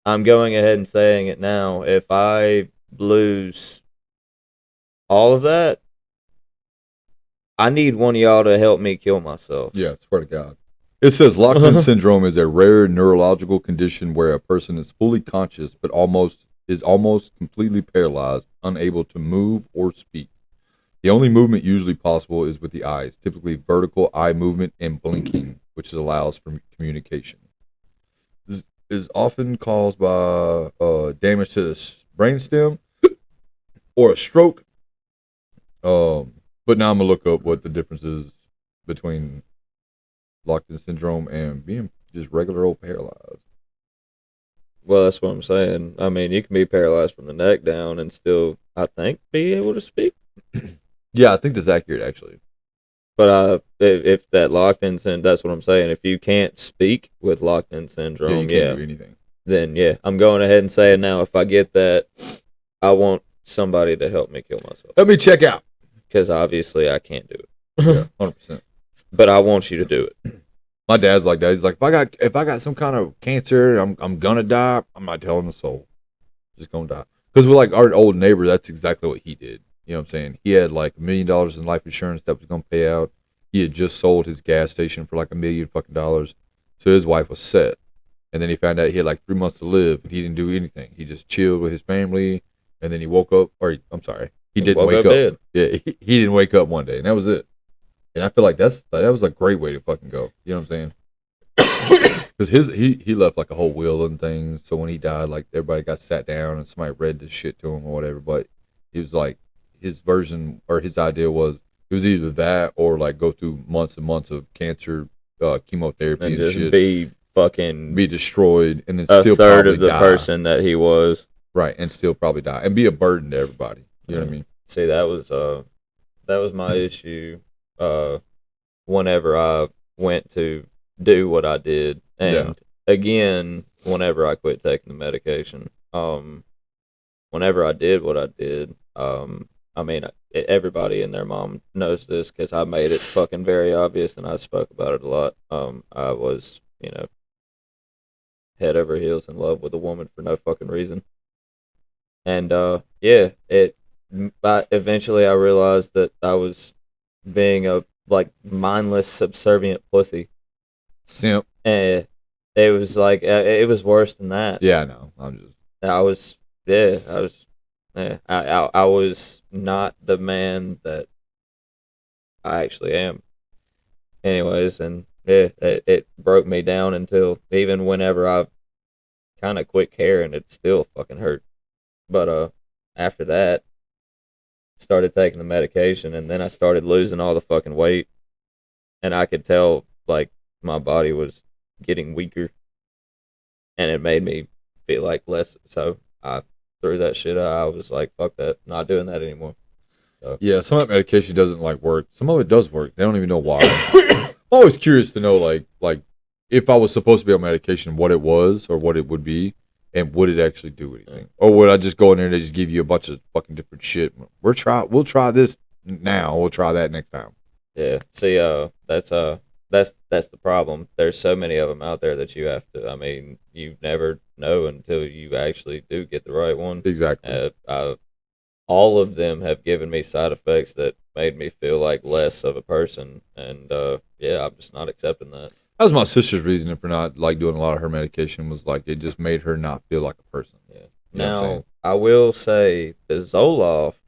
Speaker 2: I'm going ahead and saying it now. If I lose all of that, I need one of y'all to help me kill myself.
Speaker 1: Yeah, swear to God. It says locked-in syndrome is a rare neurological condition where a person is fully conscious but almost completely paralyzed, unable to move or speak. The only movement usually possible is with the eyes, typically vertical eye movement and blinking, which allows for communication. This is often caused by damage to the brainstem or a stroke. But now I'm gonna look up what the difference is between locked-in syndrome and being just regular old paralyzed.
Speaker 2: Well, that's what I'm saying. I mean, you can be paralyzed from the neck down and still, I think, be able to speak.
Speaker 1: Yeah, I think that's accurate, actually.
Speaker 2: But if that locked-in syndrome, that's what I'm saying. If you can't speak with locked-in syndrome,
Speaker 1: you can't do anything.
Speaker 2: Then yeah, I'm going ahead and saying now, if I get that, I want somebody to help me kill myself.
Speaker 1: Let me check out.
Speaker 2: Because obviously I can't do it.
Speaker 1: Yeah, 100%.
Speaker 2: But I want you to do it.
Speaker 1: My dad's like that. He's like, if I got some kind of cancer, I'm gonna die. I'm not telling the soul. Just gonna die. Because we're like our old neighbor. That's exactly what he did. You know what I'm saying? He had like $1 million in life insurance that was gonna pay out. He had just sold his gas station for like $1 million fucking dollars. So his wife was set. And then he found out he had like 3 months to live. And he didn't do anything. He just chilled with his family. And then he woke up. He didn't wake up.
Speaker 2: Dead.
Speaker 1: Yeah, he didn't wake up one day, and that was it. And I feel like that was a great way to fucking go. You know what I'm saying? Because he left like a whole will and things. So when he died, like everybody got sat down and somebody read this shit to him or whatever. But he was like, his version or his idea was it was either that or like go through months and months of cancer, chemotherapy and
Speaker 2: just
Speaker 1: shit.
Speaker 2: Be
Speaker 1: destroyed and then
Speaker 2: a
Speaker 1: still
Speaker 2: third
Speaker 1: probably
Speaker 2: of the
Speaker 1: die.
Speaker 2: person that he was.
Speaker 1: Right, and still probably die and be a burden to everybody. You know what I mean?
Speaker 2: See, that was my issue. Whenever I went to do what I did, and again, whenever I quit taking the medication, whenever I did what I did, I mean, everybody and their mom knows this because I made it fucking very obvious, and I spoke about it a lot. I was, head over heels in love with a woman for no fucking reason, and eventually I realized that I was being a like mindless, subservient pussy.
Speaker 1: Simp.
Speaker 2: And it was like it was worse than that.
Speaker 1: Yeah, I know.
Speaker 2: I was yeah, I was yeah, I was not the man that I actually am. Anyways, and yeah, it broke me down until even whenever I kind of quit caring, it still fucking hurt. But after that, started taking the medication, and then I started losing all the fucking weight, and I could tell like my body was getting weaker, and it made me feel like less. So I threw that shit out. I was like, fuck that, not doing that anymore. So.
Speaker 1: Yeah, some of that medication doesn't like work. Some of it does work. They don't even know why. I'm always curious to know like if I was supposed to be on medication, what it was or what it would be, and would it actually do anything, or would I just go in there and they just give you a bunch of fucking different shit? We'll try this now. We'll try that next time.
Speaker 2: Yeah. See, that's the problem. There's so many of them out there that you have to. I mean, you never know until you actually do get the right one.
Speaker 1: Exactly.
Speaker 2: All of them have given me side effects that made me feel like less of a person, and yeah, I'm just not accepting that.
Speaker 1: That was my sister's reasoning for not like doing a lot of her medication. Was like it just made her not feel like a person.
Speaker 2: Yeah.
Speaker 1: You know
Speaker 2: Now I will say the Zoloft,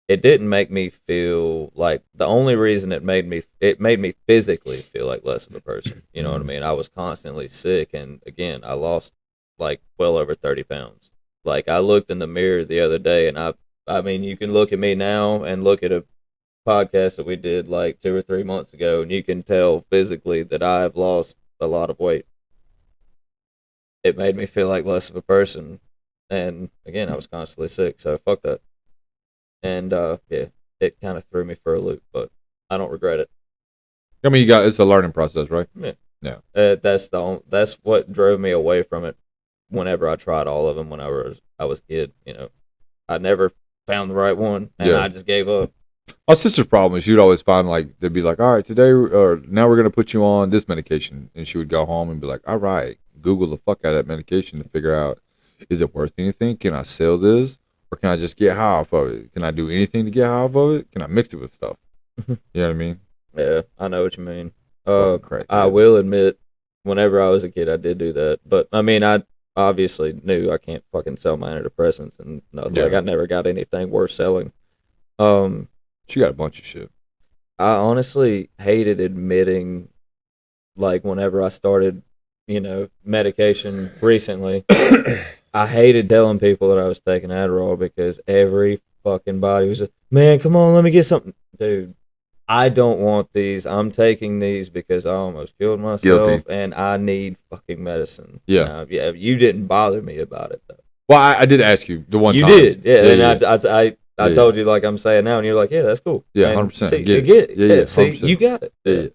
Speaker 2: it didn't make me feel like, the only reason it made me physically feel like less of a person. You know what I mean? I was constantly sick, and again, I lost like well over 30 pounds. Like I looked in the mirror the other day, and I mean, you can look at me now and look at a podcast that we did like 2 or 3 months ago, and you can tell physically that I have lost a lot of weight. It made me feel like less of a person, and again, I was constantly sick, so fuck that. And yeah, it kind of threw me for a loop, but I don't regret it.
Speaker 1: I mean, it's a learning process, right?
Speaker 2: Yeah,
Speaker 1: yeah.
Speaker 2: That's what drove me away from it. Whenever I tried all of them when I was a kid, you know, I never found the right one, and I just gave up.
Speaker 1: My sister's problem is she'd always find like they'd be like, all right, today or now we're gonna put you on this medication, and she would go home and be like, all right, Google the fuck out of that medication to figure out, is it worth anything? Can I sell this, or can I just get high off of it? Can I do anything to get high off of it? Can I mix it with stuff? You know what I mean?
Speaker 2: Yeah, I know what you mean.
Speaker 1: Crack,
Speaker 2: I will admit, whenever I was a kid, I did do that, but I mean, I obviously knew I can't fucking sell my antidepressants and nothing. Like I never got anything worth selling.
Speaker 1: She got a bunch of shit.
Speaker 2: I honestly hated admitting, like, whenever I started, you know, medication recently, I hated telling people that I was taking Adderall because every fucking body was just, man, come on, let me get something. Dude, I don't want these. I'm taking these because I almost killed myself.
Speaker 1: Guilty.
Speaker 2: And I need fucking medicine.
Speaker 1: Yeah.
Speaker 2: Yeah, you didn't bother me about it, though.
Speaker 1: Well, I did ask you the one
Speaker 2: you
Speaker 1: time.
Speaker 2: You did, yeah. And I told you like I'm saying now, and you're like, yeah, that's cool.
Speaker 1: Yeah, 100%.
Speaker 2: See, get it. Yeah, see, you got it.
Speaker 1: Yeah.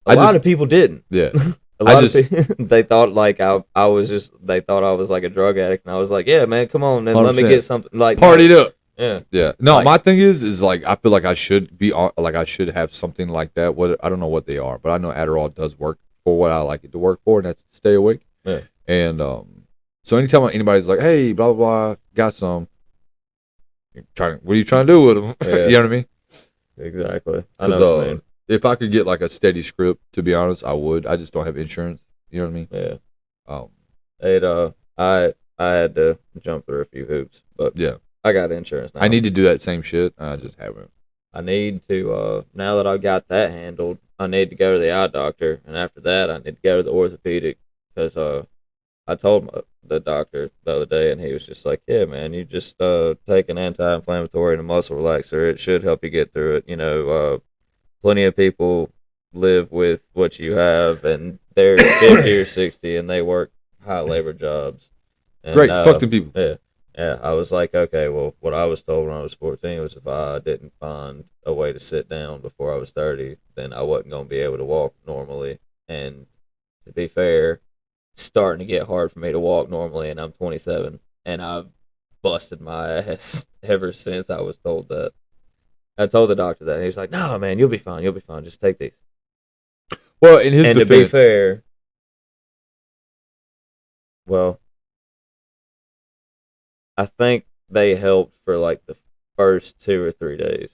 Speaker 2: A lot of people didn't.
Speaker 1: Yeah.
Speaker 2: A lot of people, they thought like I was just, they thought I was like a drug addict, and I was like, yeah, man, come on, then 100%. Let me get something like
Speaker 1: partied up.
Speaker 2: Yeah.
Speaker 1: Yeah. No, like, my thing is like I feel like I should be on, like I should have something like that. What I don't know what they are, but I know Adderall does work for what I like it to work for, and that's to stay awake.
Speaker 2: Yeah.
Speaker 1: And so anytime anybody's like, hey, blah blah blah, got some. What are you trying to do with them?
Speaker 2: Yeah.
Speaker 1: You know what I mean?
Speaker 2: Exactly. I know what you mean.
Speaker 1: If I could get like a steady script, to be honest, I would. I just don't have insurance. You know what I
Speaker 2: mean? Yeah. I had to jump through a few hoops, but
Speaker 1: yeah,
Speaker 2: I got insurance now.
Speaker 1: I need to do that same shit. I just haven't.
Speaker 2: I need to now that I've got that handled, I need to go to the eye doctor, and after that, I need to go to the orthopedic because I told the doctor the other day, and he was just like, yeah, man, you just take an anti-inflammatory and a muscle relaxer. It should help you get through it. You know, plenty of people live with what you have, and they're 50 or 60, and they work high labor jobs. And,
Speaker 1: great, fuck them people.
Speaker 2: Yeah. Yeah, I was like, okay, well, what I was told when I was 14 was if I didn't find a way to sit down before I was 30, then I wasn't going to be able to walk normally. And to be fair, it's starting to get hard for me to walk normally, and I'm 27, and I've busted my ass ever since I was told that. I told the doctor that, and he was like, no, man, you'll be fine. You'll be fine. Just take these.
Speaker 1: Well, in his defense,
Speaker 2: to be fair, well, I think they helped for like the first 2 or 3 days.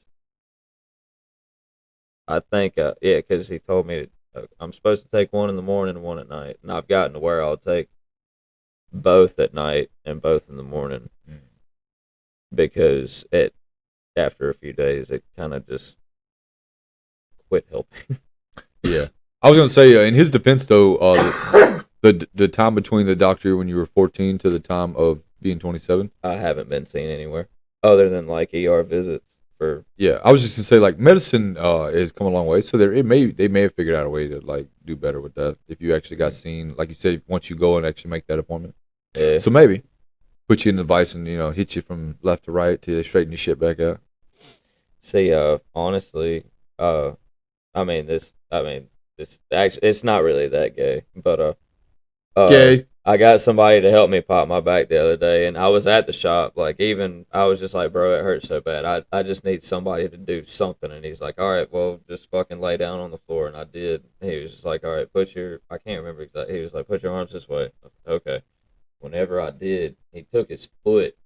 Speaker 2: I think, yeah, because he told me I'm supposed to take one in the morning and one at night, and I've gotten to where I'll take both at night and both in the morning, because after a few days it kind of just quit helping.
Speaker 1: Yeah, I was gonna say in his defense though, the time between the doctor when you were 14 to the time of being 27,
Speaker 2: I haven't been seen anywhere other than like ER visits.
Speaker 1: Yeah, I was just gonna say like medicine has come a long way, so they may have figured out a way to like do better with that if you actually got seen, like you said, once you go and actually make that appointment.
Speaker 2: Yeah.
Speaker 1: So maybe put you in the vice and hit you from left to right to straighten your shit back out.
Speaker 2: See, honestly, this actually it's not really that gay, but
Speaker 1: Gay.
Speaker 2: I got somebody to help me pop my back the other day, and I was at the shop. Like, even I was just like, bro, it hurts so bad. I just need somebody to do something. And he's like, all right, well, just fucking lay down on the floor. And I did. He was just like, all right, I can't remember exactly. He was like, put your arms this way. Okay. Whenever I did, he took his foot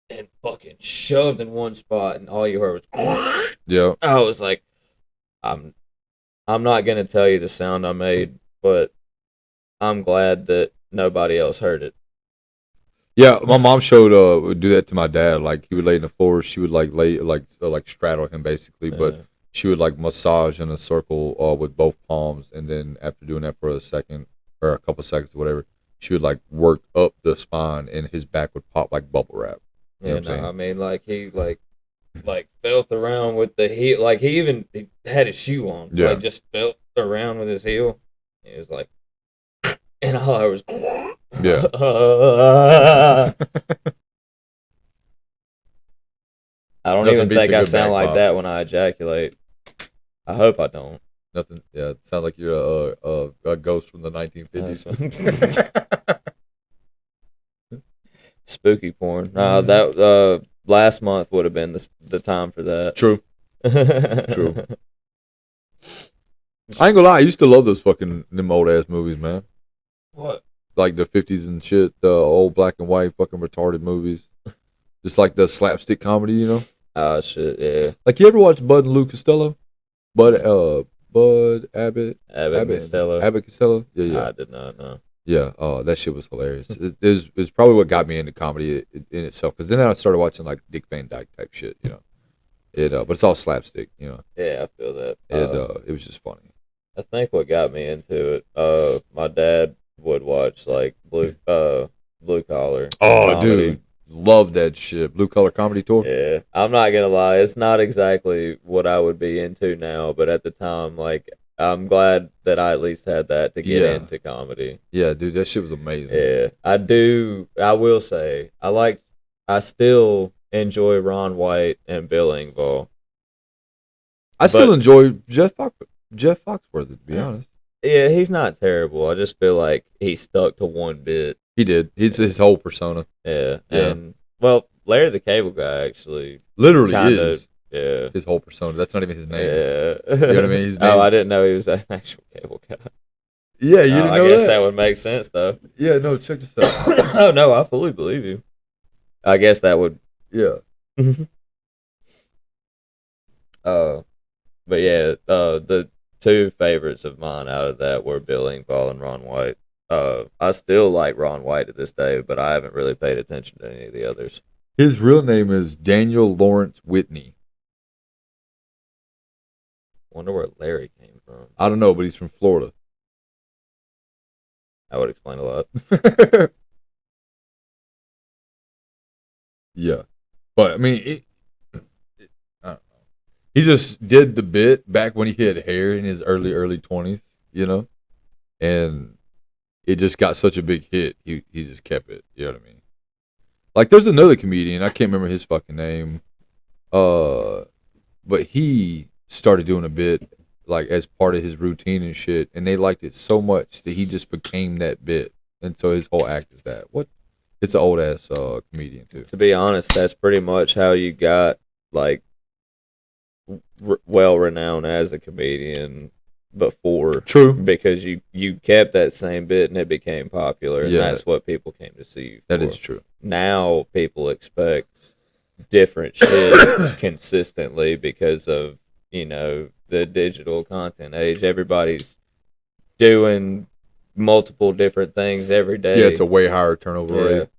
Speaker 2: and fucking shoved in one spot, and all you heard was,
Speaker 1: yeah.
Speaker 2: I was like, I'm not gonna tell you the sound I made, but I'm glad that nobody else heard it.
Speaker 1: Yeah, my mom would do that to my dad. Like, he would lay in the floor, she would like lay like straddle him basically, but she would like massage in a circle with both palms, and then after doing that for a second or a couple seconds or whatever, she would like work up the spine, and his back would pop like bubble wrap. You know what I'm saying?
Speaker 2: I mean, like, he like felt around with the heel, like he had his shoe on, like just felt around with his heel. He was like, and all I was,
Speaker 1: yeah.
Speaker 2: I don't even think I sound like that when I ejaculate. I hope I don't.
Speaker 1: Nothing. Yeah, it sounds like you're a ghost from the 1950s.
Speaker 2: Spooky porn. That last month would have been the time for that.
Speaker 1: True. True. I ain't gonna lie, I used to love those fucking them old ass movies, man.
Speaker 2: What?
Speaker 1: Like the 50s and shit, the old black and white fucking retarded movies. Just like the slapstick comedy,
Speaker 2: Oh shit, yeah.
Speaker 1: Like, you ever watch Bud and Lou Costello? Bud Abbott
Speaker 2: Costello.
Speaker 1: Abbott Costello? Yeah.
Speaker 2: I did not know.
Speaker 1: Yeah, that shit was hilarious. It was probably what got me into comedy in itself, because then I started watching like Dick Van Dyke type shit, but it's all slapstick,
Speaker 2: Yeah, I feel that.
Speaker 1: It was just funny.
Speaker 2: I think what got me into it, my dad would watch like Blue Collar.
Speaker 1: Oh,
Speaker 2: comedy.
Speaker 1: Dude, love that shit. Blue Collar Comedy Tour.
Speaker 2: Yeah, I'm not gonna lie, it's not exactly what I would be into now, but at the time, like, I'm glad that I at least had that to get into comedy.
Speaker 1: Yeah, dude, that shit was amazing.
Speaker 2: Yeah, I will say, I still enjoy Ron White and Bill Engvall.
Speaker 1: I still enjoy Jeff Foxworthy, to be honest.
Speaker 2: Yeah, he's not terrible. I just feel like he stuck to one bit.
Speaker 1: He did. He's his whole persona.
Speaker 2: Yeah. And, well, Larry the Cable Guy actually
Speaker 1: literally is.
Speaker 2: Yeah.
Speaker 1: His whole persona. That's not even his name.
Speaker 2: Yeah.
Speaker 1: You know what I mean? His name.
Speaker 2: Oh, I didn't know he was an actual cable guy.
Speaker 1: Yeah, you didn't know
Speaker 2: I guess that would make sense, though.
Speaker 1: Yeah, no, check this out.
Speaker 2: Oh, no, I fully believe you. I guess that would.
Speaker 1: Yeah.
Speaker 2: But yeah, the two favorites of mine out of that were Bill Engvall and Ron White. I still like Ron White to this day, but I haven't really paid attention to any of the others.
Speaker 1: His real name is Daniel Lawrence Whitney.
Speaker 2: Wonder where Larry came from.
Speaker 1: I don't know, but he's from Florida.
Speaker 2: That would explain a lot.
Speaker 1: Yeah. But, I mean, I don't know. He just did the bit back when he had hair in his early 20s, and it just got such a big hit. He just kept it. You know what I mean? Like, there's another comedian. I can't remember his fucking name. But he started doing a bit, like, as part of his routine and shit, and they liked it so much that he just became that bit. And so his whole act is that. It's an old-ass comedian, too.
Speaker 2: To be honest, that's pretty much how you got, like, well-renowned as a comedian before.
Speaker 1: True.
Speaker 2: Because you kept that same bit and it became popular, and that's what people came to see you for.
Speaker 1: That is true.
Speaker 2: Now people expect different shit consistently because of the digital content age. Everybody's doing multiple different things every day.
Speaker 1: Yeah, it's a way higher turnover rate.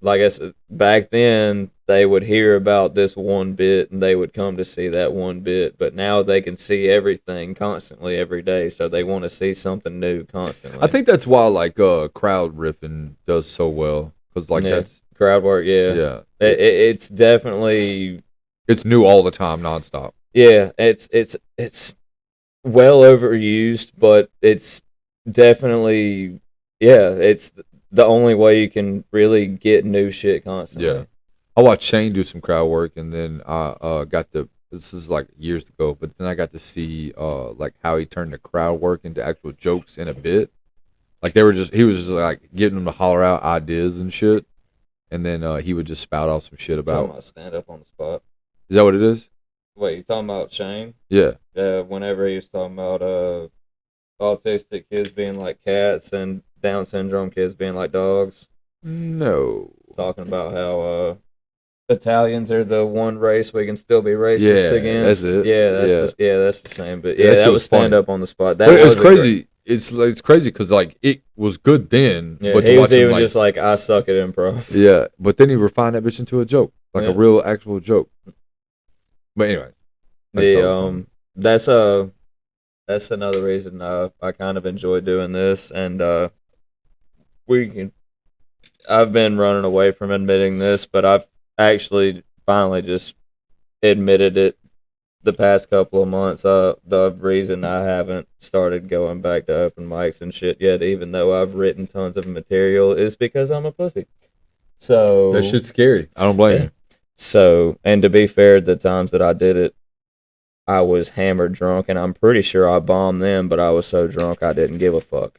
Speaker 2: Like I said, back then they would hear about this one bit and they would come to see that one bit, but now they can see everything constantly every day, so they want to see something new constantly.
Speaker 1: I think that's why crowd riffing does so well, because that's
Speaker 2: crowd work. Yeah. It's definitely,
Speaker 1: it's new all the time, nonstop.
Speaker 2: Yeah, it's well overused, but it's definitely, it's the only way you can really get new shit constantly.
Speaker 1: Yeah. I watched Shane do some crowd work, and then I this is like years ago, but then I got to see how he turned the crowd work into actual jokes in a bit. Like he was just like getting them to holler out ideas and shit, and then he would just spout off some shit about
Speaker 2: stand up on the spot.
Speaker 1: Is that what it is?
Speaker 2: Wait, you talking about Shane?
Speaker 1: Yeah.
Speaker 2: Yeah, whenever he was talking about autistic kids being like cats and Down syndrome kids being like dogs.
Speaker 1: No.
Speaker 2: Talking about how Italians are the one race we can still be racist against.
Speaker 1: That's it.
Speaker 2: That's the same. But yeah, that was stand up on the spot. That
Speaker 1: was crazy. It's crazy because it was good then.
Speaker 2: Yeah, but he was even just like, I suck at improv.
Speaker 1: Yeah, but then he refined that bitch into a joke, a real actual joke. But anyway,
Speaker 2: that's another reason I kind of enjoy doing this, and I've been running away from admitting this, but I've actually finally just admitted it the past couple of months. The reason I haven't started going back to open mics and shit yet, even though I've written tons of material, is because I'm a pussy. So
Speaker 1: that shit's scary. I don't blame you.
Speaker 2: So, and to be fair, the times that I did it, I was hammered drunk, and I'm pretty sure I bombed them, but I was so drunk I didn't give a fuck.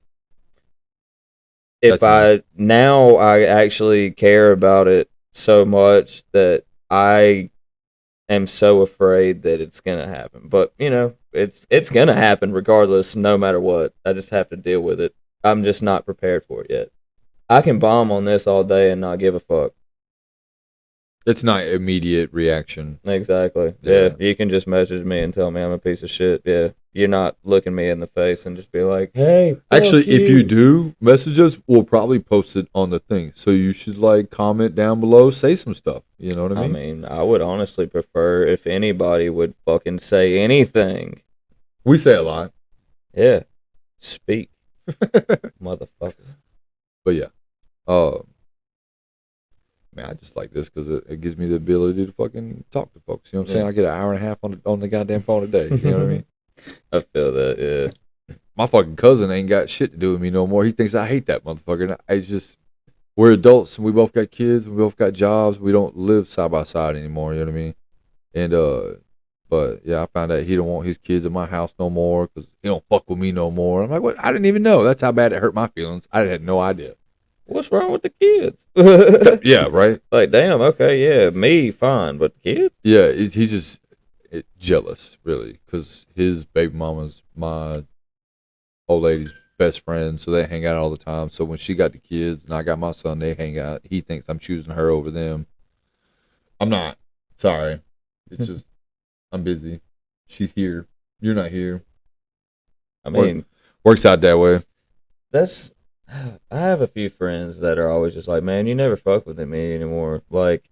Speaker 2: Now I actually care about it so much that I am so afraid that it's gonna happen. But it's gonna happen regardless, no matter what. I just have to deal with it. I'm just not prepared for it yet. I can bomb on this all day and not give a fuck.
Speaker 1: It's not immediate reaction.
Speaker 2: Exactly. Yeah. You can just message me and tell me I'm a piece of shit. Yeah. You're not looking me in the face and just be like, hey,
Speaker 1: actually, if you do message us, we'll probably post it on the thing. So you should comment down below, say some stuff. You know what I mean?
Speaker 2: I mean, I would honestly prefer if anybody would fucking say anything.
Speaker 1: We say a lot.
Speaker 2: Yeah. Speak. Motherfucker.
Speaker 1: But yeah. Man, I just like this because it gives me the ability to fucking talk to folks. You know what I'm saying? I get an hour and a half on the goddamn phone a day. You know what I mean?
Speaker 2: I feel that, yeah.
Speaker 1: My fucking cousin ain't got shit to do with me no more. He thinks I hate that motherfucker. We're adults and we both got kids. We both got jobs. We don't live side by side anymore. You know what I mean? And but yeah, I found out he don't want his kids in my house no more because he don't fuck with me no more. I'm like, what? I didn't even know. That's how bad it hurt my feelings. I had no idea.
Speaker 2: What's wrong with the kids?
Speaker 1: Yeah, right?
Speaker 2: Like, damn, okay, yeah, me, fine, but the kids?
Speaker 1: Yeah, he's just jealous, really, because his baby mama's my old lady's best friend, so they hang out all the time. So when she got the kids and I got my son, they hang out. He thinks I'm choosing her over them. I'm not. Sorry. It's just, I'm busy. She's here. You're not here.
Speaker 2: I mean,
Speaker 1: works out that way.
Speaker 2: I have a few friends that are always just like, man, you never fuck with me anymore. Like,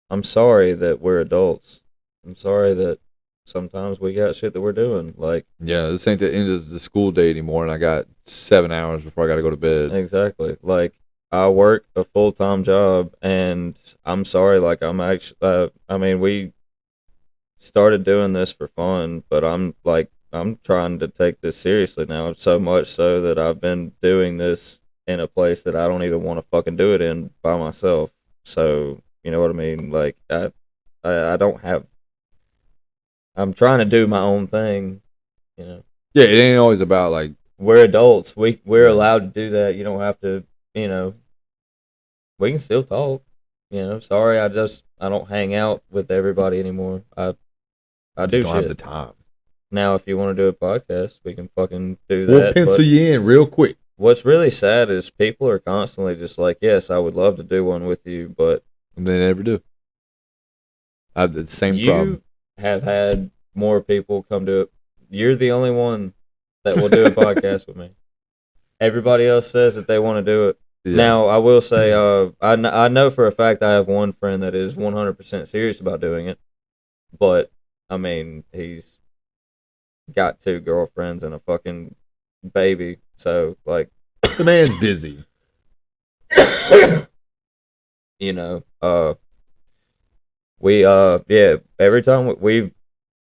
Speaker 2: I'm sorry that we're adults. I'm sorry that sometimes we got shit that we're doing. Like,
Speaker 1: yeah, this ain't the end of the school day anymore, and I got 7 hours before I got to go to bed.
Speaker 2: Exactly. Like, I work a full-time job, and I'm sorry. Like, I'm actually, we started doing this for fun, but I'm trying to take this seriously now, so much so that I've been doing this in a place that I don't even want to fucking do it in by myself. So, you know what I mean? Like, I don't have, I'm trying to do my own thing,
Speaker 1: Yeah, it ain't always about like,
Speaker 2: we're adults. We're allowed to do that. You don't have to, we can still talk, sorry. I don't hang out with everybody anymore. I do
Speaker 1: don't have the time.
Speaker 2: Now, if you want to do a podcast, we can fucking do that.
Speaker 1: We'll pencil you in real quick.
Speaker 2: What's really sad is people are constantly just like, yes, I would love to do one with you, but
Speaker 1: they never do. I have the same problem.
Speaker 2: You have had more people come to it. You're the only one that will do a podcast with me. Everybody else says that they want to do it. Yeah. Now, I will say, I know for a fact I have one friend that is 100% serious about doing it. But, I mean, he's got 2 girlfriends and a fucking baby. So, like...
Speaker 1: The man's busy.
Speaker 2: You know, every time we've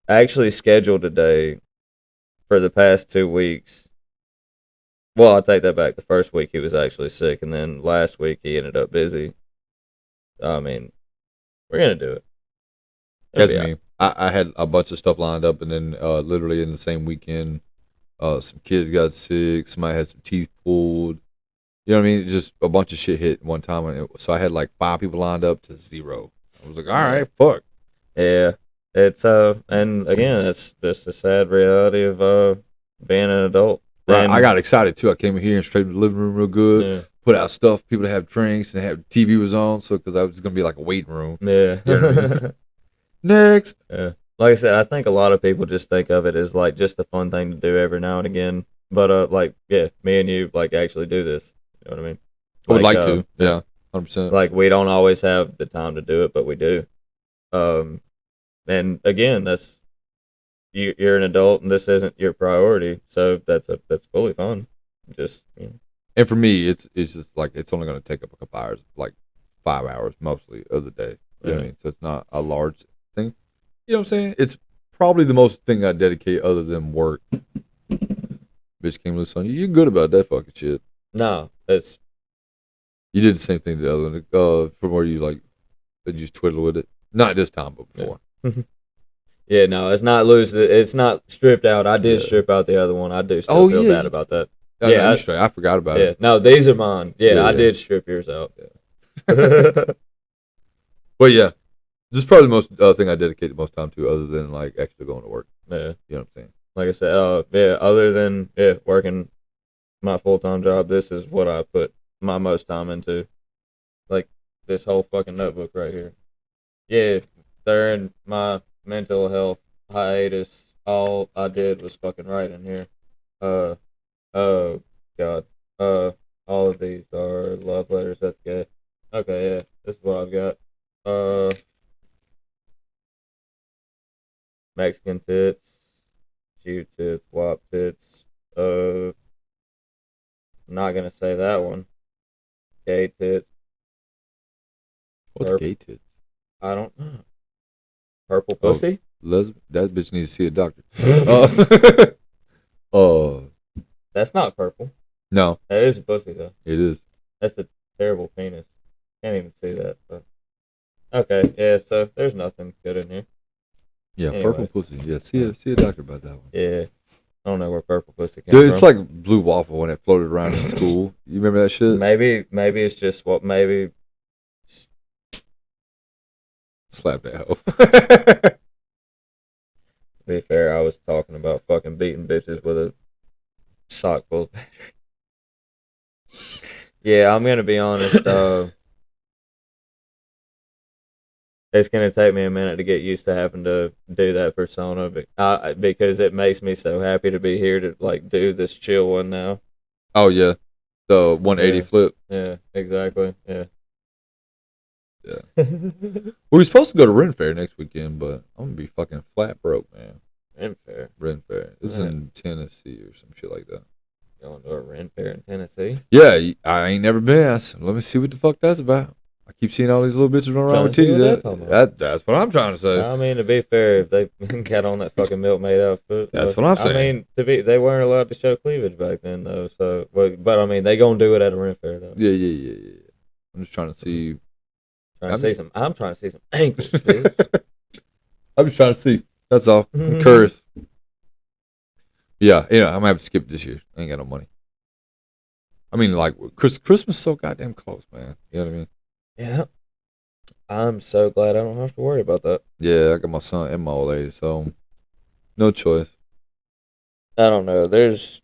Speaker 2: actually scheduled a day for the past 2 weeks. Well, I take that back. The first week he was actually sick, and then last week he ended up busy. I mean, we're gonna do it.
Speaker 1: That's me. I had a bunch of stuff lined up, and then literally in the same weekend, some kids got sick. Somebody had some teeth pulled. You know what I mean? Just a bunch of shit hit one time, so I had like 5 people lined up to 0. I was like, all right, fuck.
Speaker 2: Yeah, it's and again, it's just a sad reality of being an adult.
Speaker 1: Right. I got excited too. I came in here and straightened the living room real good. Yeah. Put out stuff, people to have drinks, and have TV was on, so because I was gonna be like a waiting room.
Speaker 2: Yeah.
Speaker 1: You know what I mean? Next.
Speaker 2: Yeah. Like I said, I think a lot of people just think of it as like just a fun thing to do every now and again. But like, yeah, me and you like actually do this. You know what I mean?
Speaker 1: I would like to. Yeah, 100%.
Speaker 2: Like we don't always have the time to do it, but we do. And again, that's you're an adult, and this isn't your priority, so that's fully fun. Just
Speaker 1: And for me, it's just like it's only going to take up a couple hours, like 5 hours mostly of the day. You know what I mean? So it's not a large thing. You know what I'm saying? It's probably the most thing I dedicate other than work. Bitch came loose on you. You're good about that fucking shit.
Speaker 2: No, it's...
Speaker 1: You did the same thing to the other one, from where you like, you just twiddle with it. Not this time, but before.
Speaker 2: Yeah. Yeah, no, it's not loose. It's not stripped out. I did strip out the other one. I do still feel bad about that.
Speaker 1: Yeah, I forgot about it.
Speaker 2: No, these are mine. Yeah, I did strip yours out.
Speaker 1: Yeah. But yeah, this is probably the most thing I dedicate the most time to, other than like actually going to work.
Speaker 2: Yeah,
Speaker 1: you know what I'm saying.
Speaker 2: Like I said, other than working my full-time job, this is what I put my most time into. Like this whole fucking notebook right here. Yeah, during my mental health hiatus, all I did was fucking write in here. Oh god. All of these are love letters. That's good. Okay, yeah, this is what I've got. Mexican tits, Jew tits, WAP tits. I'm not gonna say that one. Gay tits.
Speaker 1: What's gay tits?
Speaker 2: I don't know. Purple pussy?
Speaker 1: That bitch needs to see a doctor.
Speaker 2: That's not purple.
Speaker 1: No.
Speaker 2: That is a pussy, though.
Speaker 1: It is.
Speaker 2: That's a terrible penis. Can't even see that. But... Okay, yeah, so there's nothing good in here.
Speaker 1: Yeah, anyways. Purple pussy. Yeah, see a doctor about that one.
Speaker 2: Yeah. I don't know where purple pussy came
Speaker 1: from. Dude, it's like blue waffle when it floated around in school. You remember that shit?
Speaker 2: Maybe it's just maybe...
Speaker 1: Slap that hoe.
Speaker 2: To be fair, I was talking about fucking beating bitches with a sock full of battery. Yeah, I'm gonna be honest. It's gonna take me a minute to get used to having to do that persona, because it makes me so happy to be here to like do this chill one now.
Speaker 1: Oh yeah, the 180 flip.
Speaker 2: Yeah, exactly. Yeah.
Speaker 1: Yeah. We were supposed to go to Ren Fair next weekend, but I'm gonna be fucking flat broke, man. Ren Fair. It was in Tennessee or some shit like that.
Speaker 2: Going to a Ren Fair in Tennessee?
Speaker 1: Yeah, I ain't never been. So let me see what the fuck that's about. I keep seeing all these little bitches running around with titties. That's what I'm trying to say.
Speaker 2: I mean, to be fair, if they got on that fucking milkmaid outfit,
Speaker 1: that's what I'm saying.
Speaker 2: I mean, they weren't allowed to show cleavage back then, though. So, but I mean, they gonna do it at a Ren Fair, though.
Speaker 1: Yeah. I'm just trying to see.
Speaker 2: I'm trying to see some ankles, bitch.
Speaker 1: I'm just trying to see. That's all. I'm curious. Yeah, I'm gonna have to skip this year. I ain't got no money. I mean, like Christmas is so goddamn close, man. You know what I mean?
Speaker 2: Yeah. I'm so glad I don't have to worry about that.
Speaker 1: Yeah, I got my son and my old lady, so no choice.
Speaker 2: I don't know. There's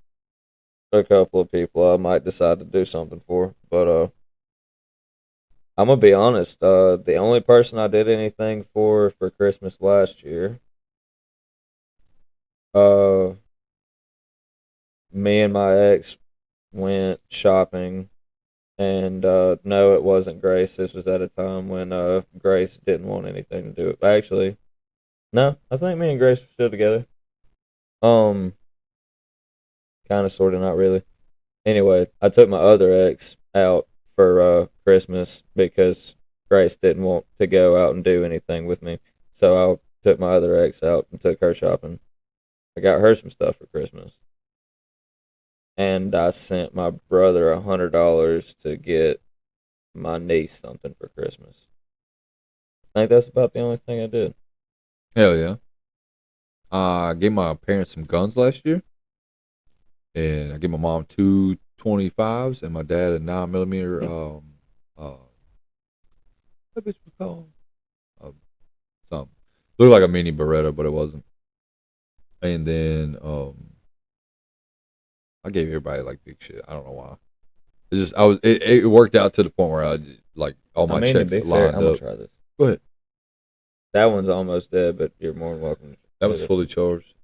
Speaker 2: a couple of people I might decide to do something for, but I'm gonna be honest. The only person I did anything for Christmas last year Me and my ex went shopping, and no, it wasn't Grace. This was at a time when Grace didn't want anything to do with. Actually, no, I think me and Grace were still together. Um, kind of, sort of, not really. Anyway, I took my other ex out for Christmas because Grace didn't want to go out and do anything with me. So I took my other ex out and took her shopping. I got her some stuff for Christmas. And I sent my brother $100 to get my niece something for Christmas. I think that's about the only thing I did.
Speaker 1: Hell yeah. I gave my parents some guns last year. And I gave my mom 2 25s and my dad a 9mm. What bitch was called? Something. Looked like a mini Beretta, but it wasn't. And then I gave everybody like big shit. I don't know why. It's just it worked out to the point where I like all my checks lined
Speaker 2: fair, I'm
Speaker 1: up.
Speaker 2: gonna try this.
Speaker 1: Go ahead.
Speaker 2: That one's almost dead, but you're more than welcome.
Speaker 1: That was fully charged.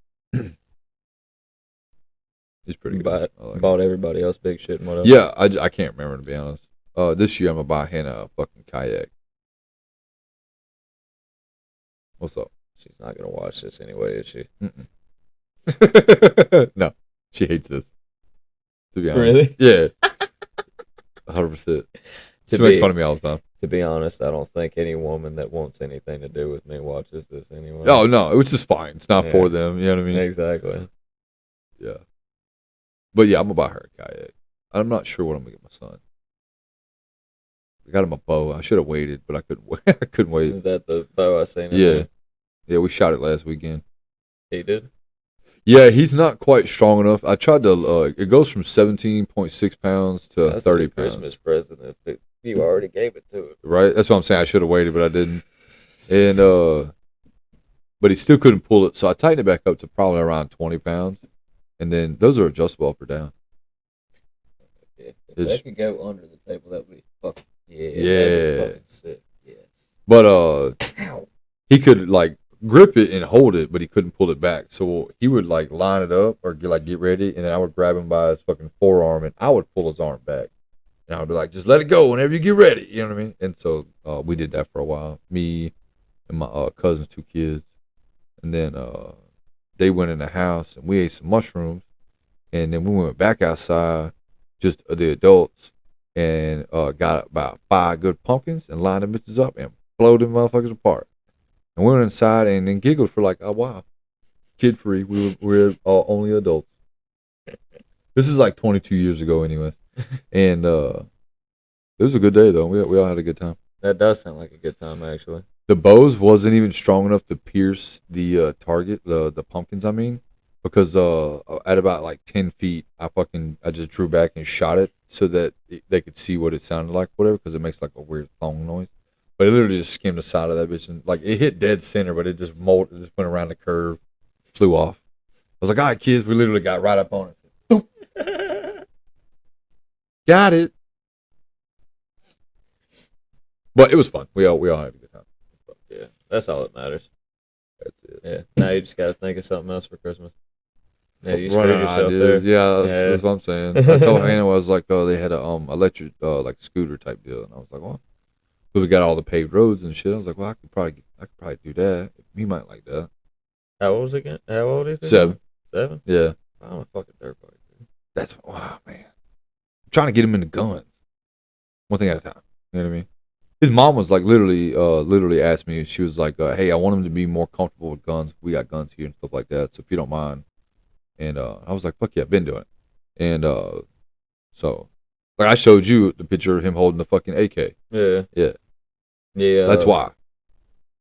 Speaker 1: It's pretty good.
Speaker 2: Bought everybody else big shit and whatever.
Speaker 1: Yeah, I can't remember, to be honest. This year I'm gonna buy Hannah a fucking kayak. What's up?
Speaker 2: She's not gonna watch this anyway, is she?
Speaker 1: No, she hates this. To be honest,
Speaker 2: really?
Speaker 1: Yeah, 100%. She makes fun of me all the time.
Speaker 2: To be honest, I don't think any woman that wants anything to do with me watches this anyway.
Speaker 1: Oh no, it's just fine. It's not for them. You know what I mean?
Speaker 2: Exactly.
Speaker 1: Yeah. But yeah, I'm gonna buy her a kayak. I'm not sure what I'm gonna get my son. I got him a bow. I should have waited, but I couldn't wait. I couldn't wait.
Speaker 2: Is that the bow I seen?
Speaker 1: Yeah. Yeah, we shot it last weekend.
Speaker 2: He did?
Speaker 1: Yeah, he's not quite strong enough. I tried to. It goes from 17.6 pounds to
Speaker 2: That's
Speaker 1: 30
Speaker 2: a
Speaker 1: pounds.
Speaker 2: Christmas present. If you already gave it to it.
Speaker 1: Right. That's what I'm saying. I should have waited, but I didn't. And but he still couldn't pull it, so I tightened it back up to probably around 20 pounds. And then those are adjustable up or down.
Speaker 2: Yeah. If they could go under the table, that would be fucking
Speaker 1: yeah.
Speaker 2: Fucking sick. Yes.
Speaker 1: But he could like grip it and hold it, but he couldn't pull it back. So he would like line it up or get ready, and then I would grab him by his fucking forearm and I would pull his arm back. And I would be like, just let it go whenever you get ready. You know what I mean? And so we did that for a while. Me and my cousin's 2 kids. And then they went in the house and we ate some mushrooms. And then we went back outside, just the adults, and got about 5 good pumpkins and lined them bitches up and blowed them motherfuckers apart. And we went inside and then giggled for like, oh wow, kid free. We're only adults. This is like 22 years ago, anyways. And it was a good day though. We all had a good time.
Speaker 2: That does sound like a good time, actually.
Speaker 1: The bows wasn't even strong enough to pierce the target, the pumpkins. I mean, because at about like 10 feet, I just drew back and shot it so that they could see what it sounded like, whatever. Because it makes like a weird thong noise. But it literally just skimmed the side of that bitch and like it hit dead center, but it just went around the curve, flew off. I was like, all right, kids, we literally got right up on it. Got it. But it was fun. We all had a good time.
Speaker 2: Yeah, that's all that matters.
Speaker 1: That's it.
Speaker 2: Yeah. Now you just gotta think of something else for Christmas. Yeah, you screwed yourself there.
Speaker 1: Yeah, that's what I'm saying. I told Hannah, I was like, oh, they had a electric like scooter type deal, and I was like, well, but we got all the paved roads and shit. I was like, well, I could probably do that. He might like that.
Speaker 2: How old is it again? How old is it?
Speaker 1: 7.
Speaker 2: 7?
Speaker 1: Yeah.
Speaker 2: I'm a fucking dirt bike, dude.
Speaker 1: That's wow, man. I'm trying to get him into guns. One thing at a time. You know what I mean? His mom was like literally asked me. She was like, "Hey, I want him to be more comfortable with guns. We got guns here and stuff like that. So if you don't mind." And I was like, "Fuck yeah, I've been doing it." And so like I showed you the picture of him holding the fucking AK.
Speaker 2: Yeah.
Speaker 1: Yeah. That's why.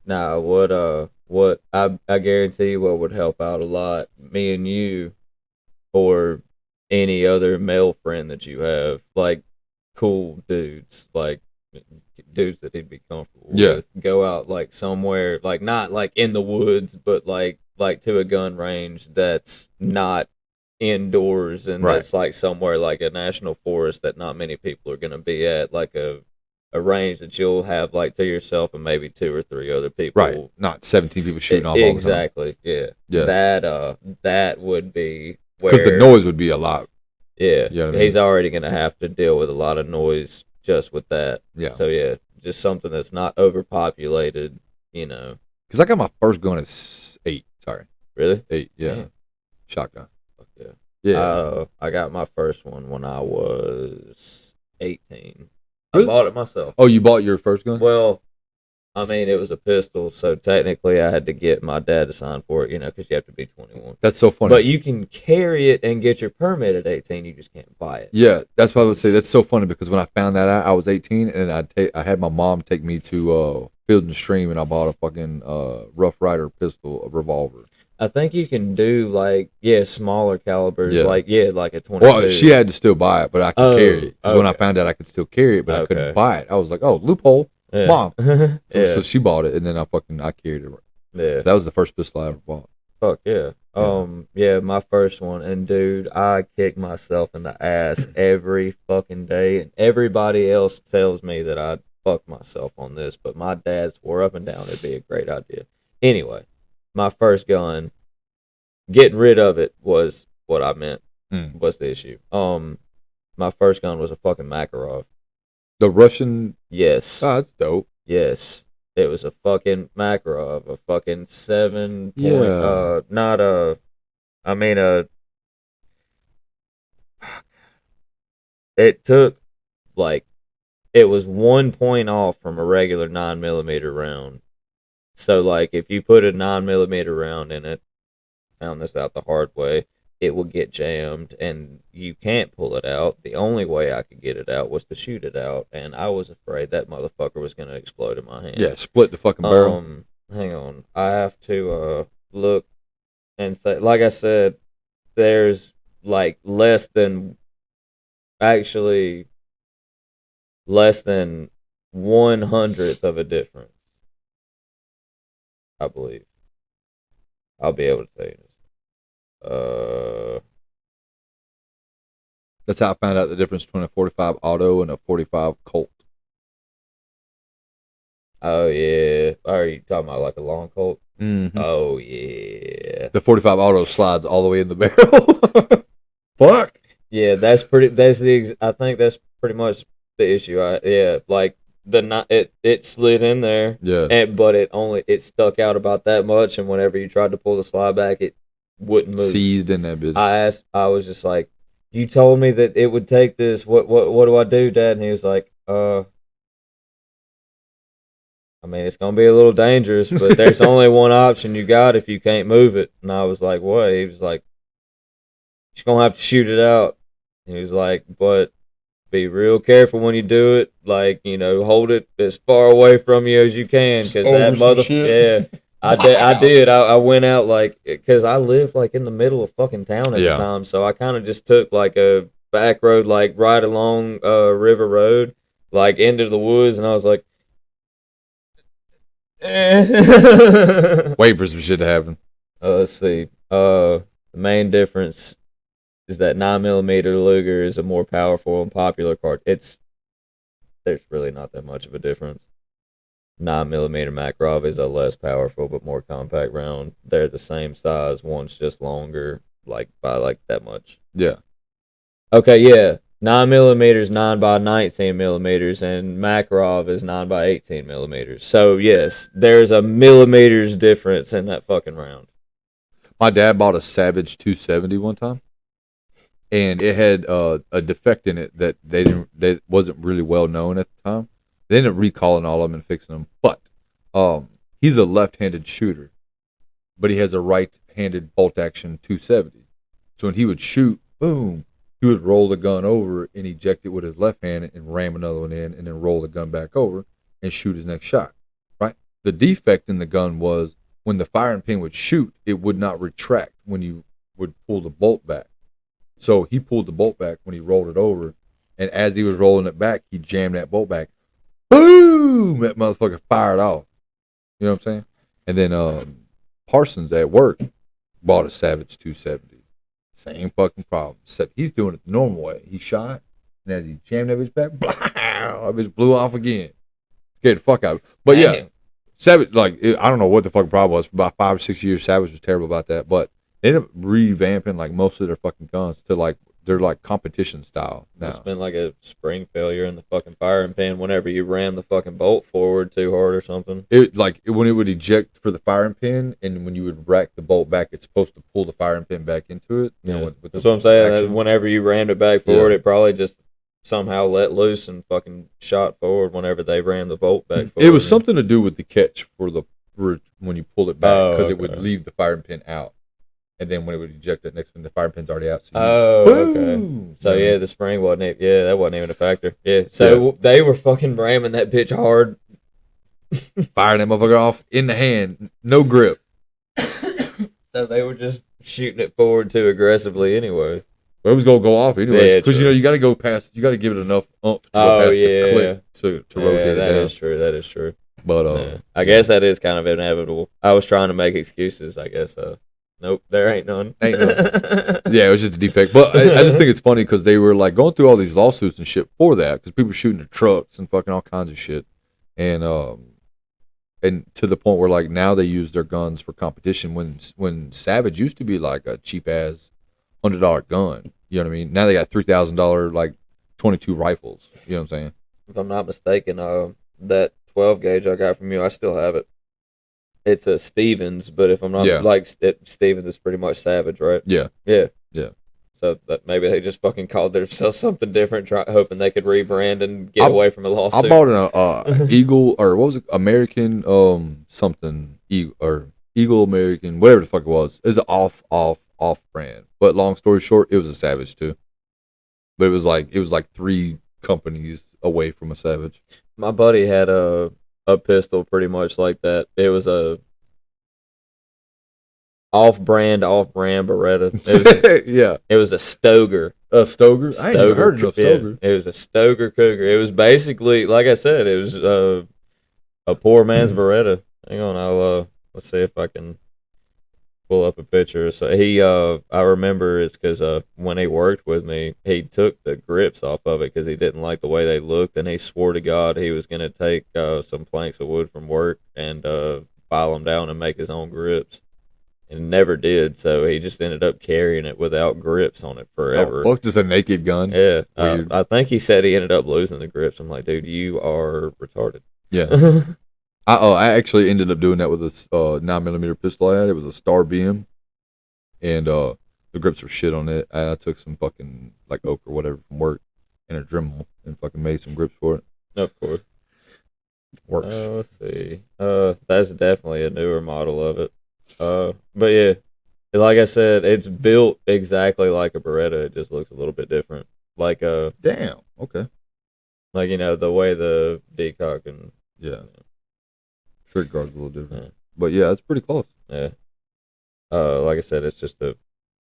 Speaker 2: Nah, what I guarantee you what would help out a lot, me and you, or any other male friend that you have, like cool dudes, like dudes that he'd be comfortable with, go out like somewhere, like not like in the woods, but like to a gun range that's not indoors and that's like somewhere like a national forest that not many people are gonna be at, like a a range that you'll have like to yourself and maybe 2 or 3 other people.
Speaker 1: Right. Not 17 people shooting off all the time.
Speaker 2: Exactly. Yeah.
Speaker 1: Yeah.
Speaker 2: That would be where,
Speaker 1: because the noise would be a lot.
Speaker 2: Yeah.
Speaker 1: You know what I
Speaker 2: He's
Speaker 1: mean?
Speaker 2: already gonna have to deal with a lot of noise just with that.
Speaker 1: Yeah.
Speaker 2: So yeah, just something that's not overpopulated.
Speaker 1: Because I got my first gun at 8. Sorry.
Speaker 2: Really?
Speaker 1: 8. Yeah.
Speaker 2: Damn.
Speaker 1: Shotgun.
Speaker 2: Yeah.
Speaker 1: Yeah.
Speaker 2: I got my first one when I was 18.
Speaker 1: Really?
Speaker 2: I bought it myself.
Speaker 1: Oh, you bought your first gun?
Speaker 2: Well, I mean, it was a pistol, so technically I had to get my dad to sign for it, because you have to be 21.
Speaker 1: That's so funny.
Speaker 2: But you can carry it and get your permit at 18. You just can't buy it.
Speaker 1: Yeah, that's what I would say. That's so funny because when I found that out, I was 18, and I had my mom take me to Field and Stream, and I bought a fucking Rough Rider pistol, a revolver.
Speaker 2: I think you can do smaller calibers,
Speaker 1: Yeah.
Speaker 2: like a 22.
Speaker 1: Well, she had to still buy it, but I could carry it. So when I
Speaker 2: okay.
Speaker 1: found out I could still carry it, but I couldn't
Speaker 2: Okay.
Speaker 1: buy it, I was like, oh, loophole,
Speaker 2: Yeah.
Speaker 1: mom.
Speaker 2: Yeah.
Speaker 1: So she bought it, and then I carried it.
Speaker 2: Yeah.
Speaker 1: That was the first pistol I ever bought.
Speaker 2: Fuck yeah. My first one, and dude, I kick myself in the ass every fucking day, and everybody else tells me that I fucked myself on this, but my dad swore up and down it'd be a great idea. Anyway, my first gun, getting rid of it was what I meant. Was the issue. My first gun was a fucking Makarov.
Speaker 1: The Russian.
Speaker 2: Yes.
Speaker 1: Oh, that's dope.
Speaker 2: Yes. It was a fucking Makarov, a fucking 7 point,
Speaker 1: Yeah.
Speaker 2: It took, it was 1 point off from a regular 9mm round. So, if you put a 9mm round in it, found this out the hard way, it will get jammed, and you can't pull it out. The only way I could get it out was to shoot it out, and I was afraid that motherfucker was going to explode in my hand.
Speaker 1: Yeah, split the fucking barrel.
Speaker 2: Hang on. I have to look and say, like I said, there's less than 1/100th of a difference, I believe. I'll be able to tell you this.
Speaker 1: That's how I found out the difference between a 45 auto and a 45 Colt.
Speaker 2: Oh yeah. Are you talking about a long Colt?
Speaker 1: Mm-hmm.
Speaker 2: Oh yeah.
Speaker 1: The 45 auto slides all the way in the barrel. Fuck.
Speaker 2: Yeah, I think that's pretty much the issue. It slid in there.
Speaker 1: Yeah.
Speaker 2: But it stuck out about that much, and whenever you tried to pull the slide back, it wouldn't move.
Speaker 1: Seized in that bitch.
Speaker 2: I was just like, you told me that it would take this. What do I do, Dad? And he was like, I mean, it's gonna be a little dangerous, but there's only one option you got if you can't move it. And I was like, what? He was like, you're gonna have to shoot it out. He was like, but be real careful when you do it. Hold it as far away from you as you can, because that motherfucker. Yeah, I did. I went out because I lived in the middle of fucking town at the time, so I kind of just took a back road, right along River Road, into the woods, and I was like,
Speaker 1: wait for some shit to happen.
Speaker 2: Let's see. The main difference is that 9mm Luger is a more powerful and popular there's really not that much of a difference. 9mm Makarov is a less powerful but more compact round. They're the same size. One's just longer, by that much.
Speaker 1: Yeah.
Speaker 2: Okay, yeah. 9mm is 9x19mm, and Makarov is 9x18mm. So yes, there's a millimeters difference in that fucking round.
Speaker 1: My dad bought a Savage 270 one time, and it had a defect in it that that wasn't really well known at the time. They ended up recalling all of them and fixing them. But he's a left-handed shooter, but he has a right-handed bolt-action 270. So when he would shoot, boom, he would roll the gun over and eject it with his left hand and ram another one in, and then roll the gun back over and shoot his next shot. Right? The defect in the gun was when the firing pin would shoot, it would not retract when you would pull the bolt back. So he pulled the bolt back when he rolled it over, and as he was rolling it back, he jammed that bolt back. Boom! That motherfucker fired off. You know what I'm saying? And then Parsons at work bought a Savage 270. Same fucking problem. Except he's doing it the normal way. He shot, and as he jammed that bitch back, I bitch blew off again. Scared the fuck out of me. But yeah, Savage, like, I don't know what the fucking problem was. For about 5 or 6 years, Savage was terrible about that. But they ended up revamping, like, most of their fucking guns to, like, they're, like, competition style now.
Speaker 2: It's been like a spring failure in the fucking firing pin whenever you ram the fucking bolt forward too hard or something.
Speaker 1: When it would eject for the firing pin, and when you would rack the bolt back, it's supposed to pull the firing pin back into it. You know, with
Speaker 2: that's what I'm saying. Whenever you rammed it back forward, it probably just somehow let loose and fucking shot forward whenever they ran the bolt back forward.
Speaker 1: It was something to do with the catch for when you pull it back, because it would leave the firing pin out, and then when it would eject it next when the firing pin's already out. So
Speaker 2: okay. So the spring wasn't. That wasn't even a factor. Yeah. So they were fucking ramming that bitch hard,
Speaker 1: firing that motherfucker off in the hand, no grip.
Speaker 2: So they were just shooting it forward too aggressively anyway.
Speaker 1: Well, it was gonna go off anyways, because you got to go past. You got to give it enough oomph to go past the clip to rotate it down.
Speaker 2: That is true.
Speaker 1: But
Speaker 2: I guess that is kind of inevitable. I was trying to make excuses. I guess. Nope, there ain't none.
Speaker 1: Yeah, it was just a defect. But I just think it's funny because they were like going through all these lawsuits and shit for that, because people were shooting their trucks and fucking all kinds of shit, and to the point where like now they use their guns for competition when Savage used to be like a cheap ass $100 gun. You know what I mean? Now they got $3,000 like 22 rifles. You know what I'm saying?
Speaker 2: If I'm not mistaken, that 12 gauge I got from you, I still have it. It's a Stevens, but if I'm not Stevens is pretty much Savage, right?
Speaker 1: Yeah.
Speaker 2: So that maybe they just fucking called themselves something different, hoping they could rebrand and get away from a lawsuit.
Speaker 1: I bought an Eagle, or what was it? American something Eagle American, whatever the fuck it was. It's an off brand. But long story short, it was a Savage too. But it was like 3 companies away from a Savage.
Speaker 2: My buddy had a pistol pretty much like that. It was a off-brand Beretta. It was a Stoger.
Speaker 1: A Stoger? I ain't even heard of a Stoger.
Speaker 2: It was a Stoger Cougar. It was basically, like I said, it was a poor man's Beretta. Hang on, let's see if I can pull up a picture. So I remember it's because when he worked with me, he took the grips off of it because he didn't like the way they looked, and he swore to God he was going to take some planks of wood from work and file them down and make his own grips, and never did. So he just ended up carrying it without grips on it forever.
Speaker 1: Oh, fuck, just a naked gun.
Speaker 2: Yeah, I think he said he ended up losing the grips. I'm like, dude, you are retarded.
Speaker 1: Yeah. I actually ended up doing that with a 9mm pistol I had. It was a Star BM, and the grips were shit on it. I took some fucking like oak or whatever from work and a Dremel and fucking made some grips for it.
Speaker 2: Of course.
Speaker 1: Works.
Speaker 2: Let's see. That's definitely a newer model of it. But yeah, like I said, it's built exactly like a Beretta. It just looks a little bit different. Like
Speaker 1: damn. Okay.
Speaker 2: Like the way the decock and
Speaker 1: Trick guard's a little different. But yeah, it's pretty close.
Speaker 2: Yeah. Like I said, it's just a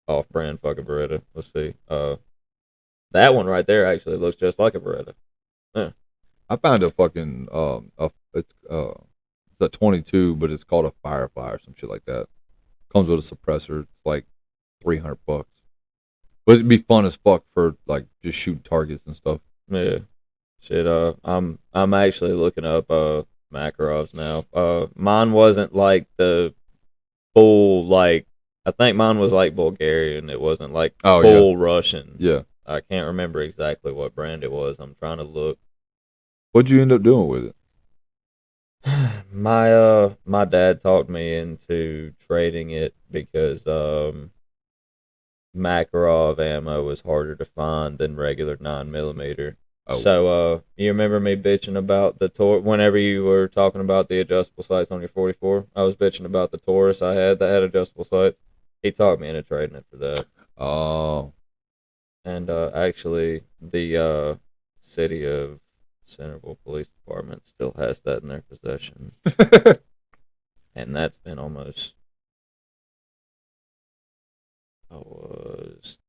Speaker 2: off-brand fucking Beretta. Let's see. That one right there actually looks just like a Beretta. Yeah.
Speaker 1: I found a fucking it's a 22, but it's called a Firefly or some shit like that. Comes with a suppressor. It's like $300. But it'd be fun as fuck for like just shooting targets and stuff.
Speaker 2: Yeah. Shit. I'm actually looking up Makarovs now. Mine wasn't like the full I think mine was like Bulgarian. It wasn't like full Russian.
Speaker 1: Yeah.
Speaker 2: I can't remember exactly what brand it was. I'm trying to look.
Speaker 1: What'd you end up doing with it?
Speaker 2: My dad talked me into trading it because Makarov ammo was harder to find than regular 9mm. Oh. So, you remember me bitching about the whenever you were talking about the adjustable sights on your 44? I was bitching about the Taurus I had that had adjustable sights. He talked me into trading it for that.
Speaker 1: Oh.
Speaker 2: And actually, the city of Centerville Police Department still has that in their possession. And that's been almost... I was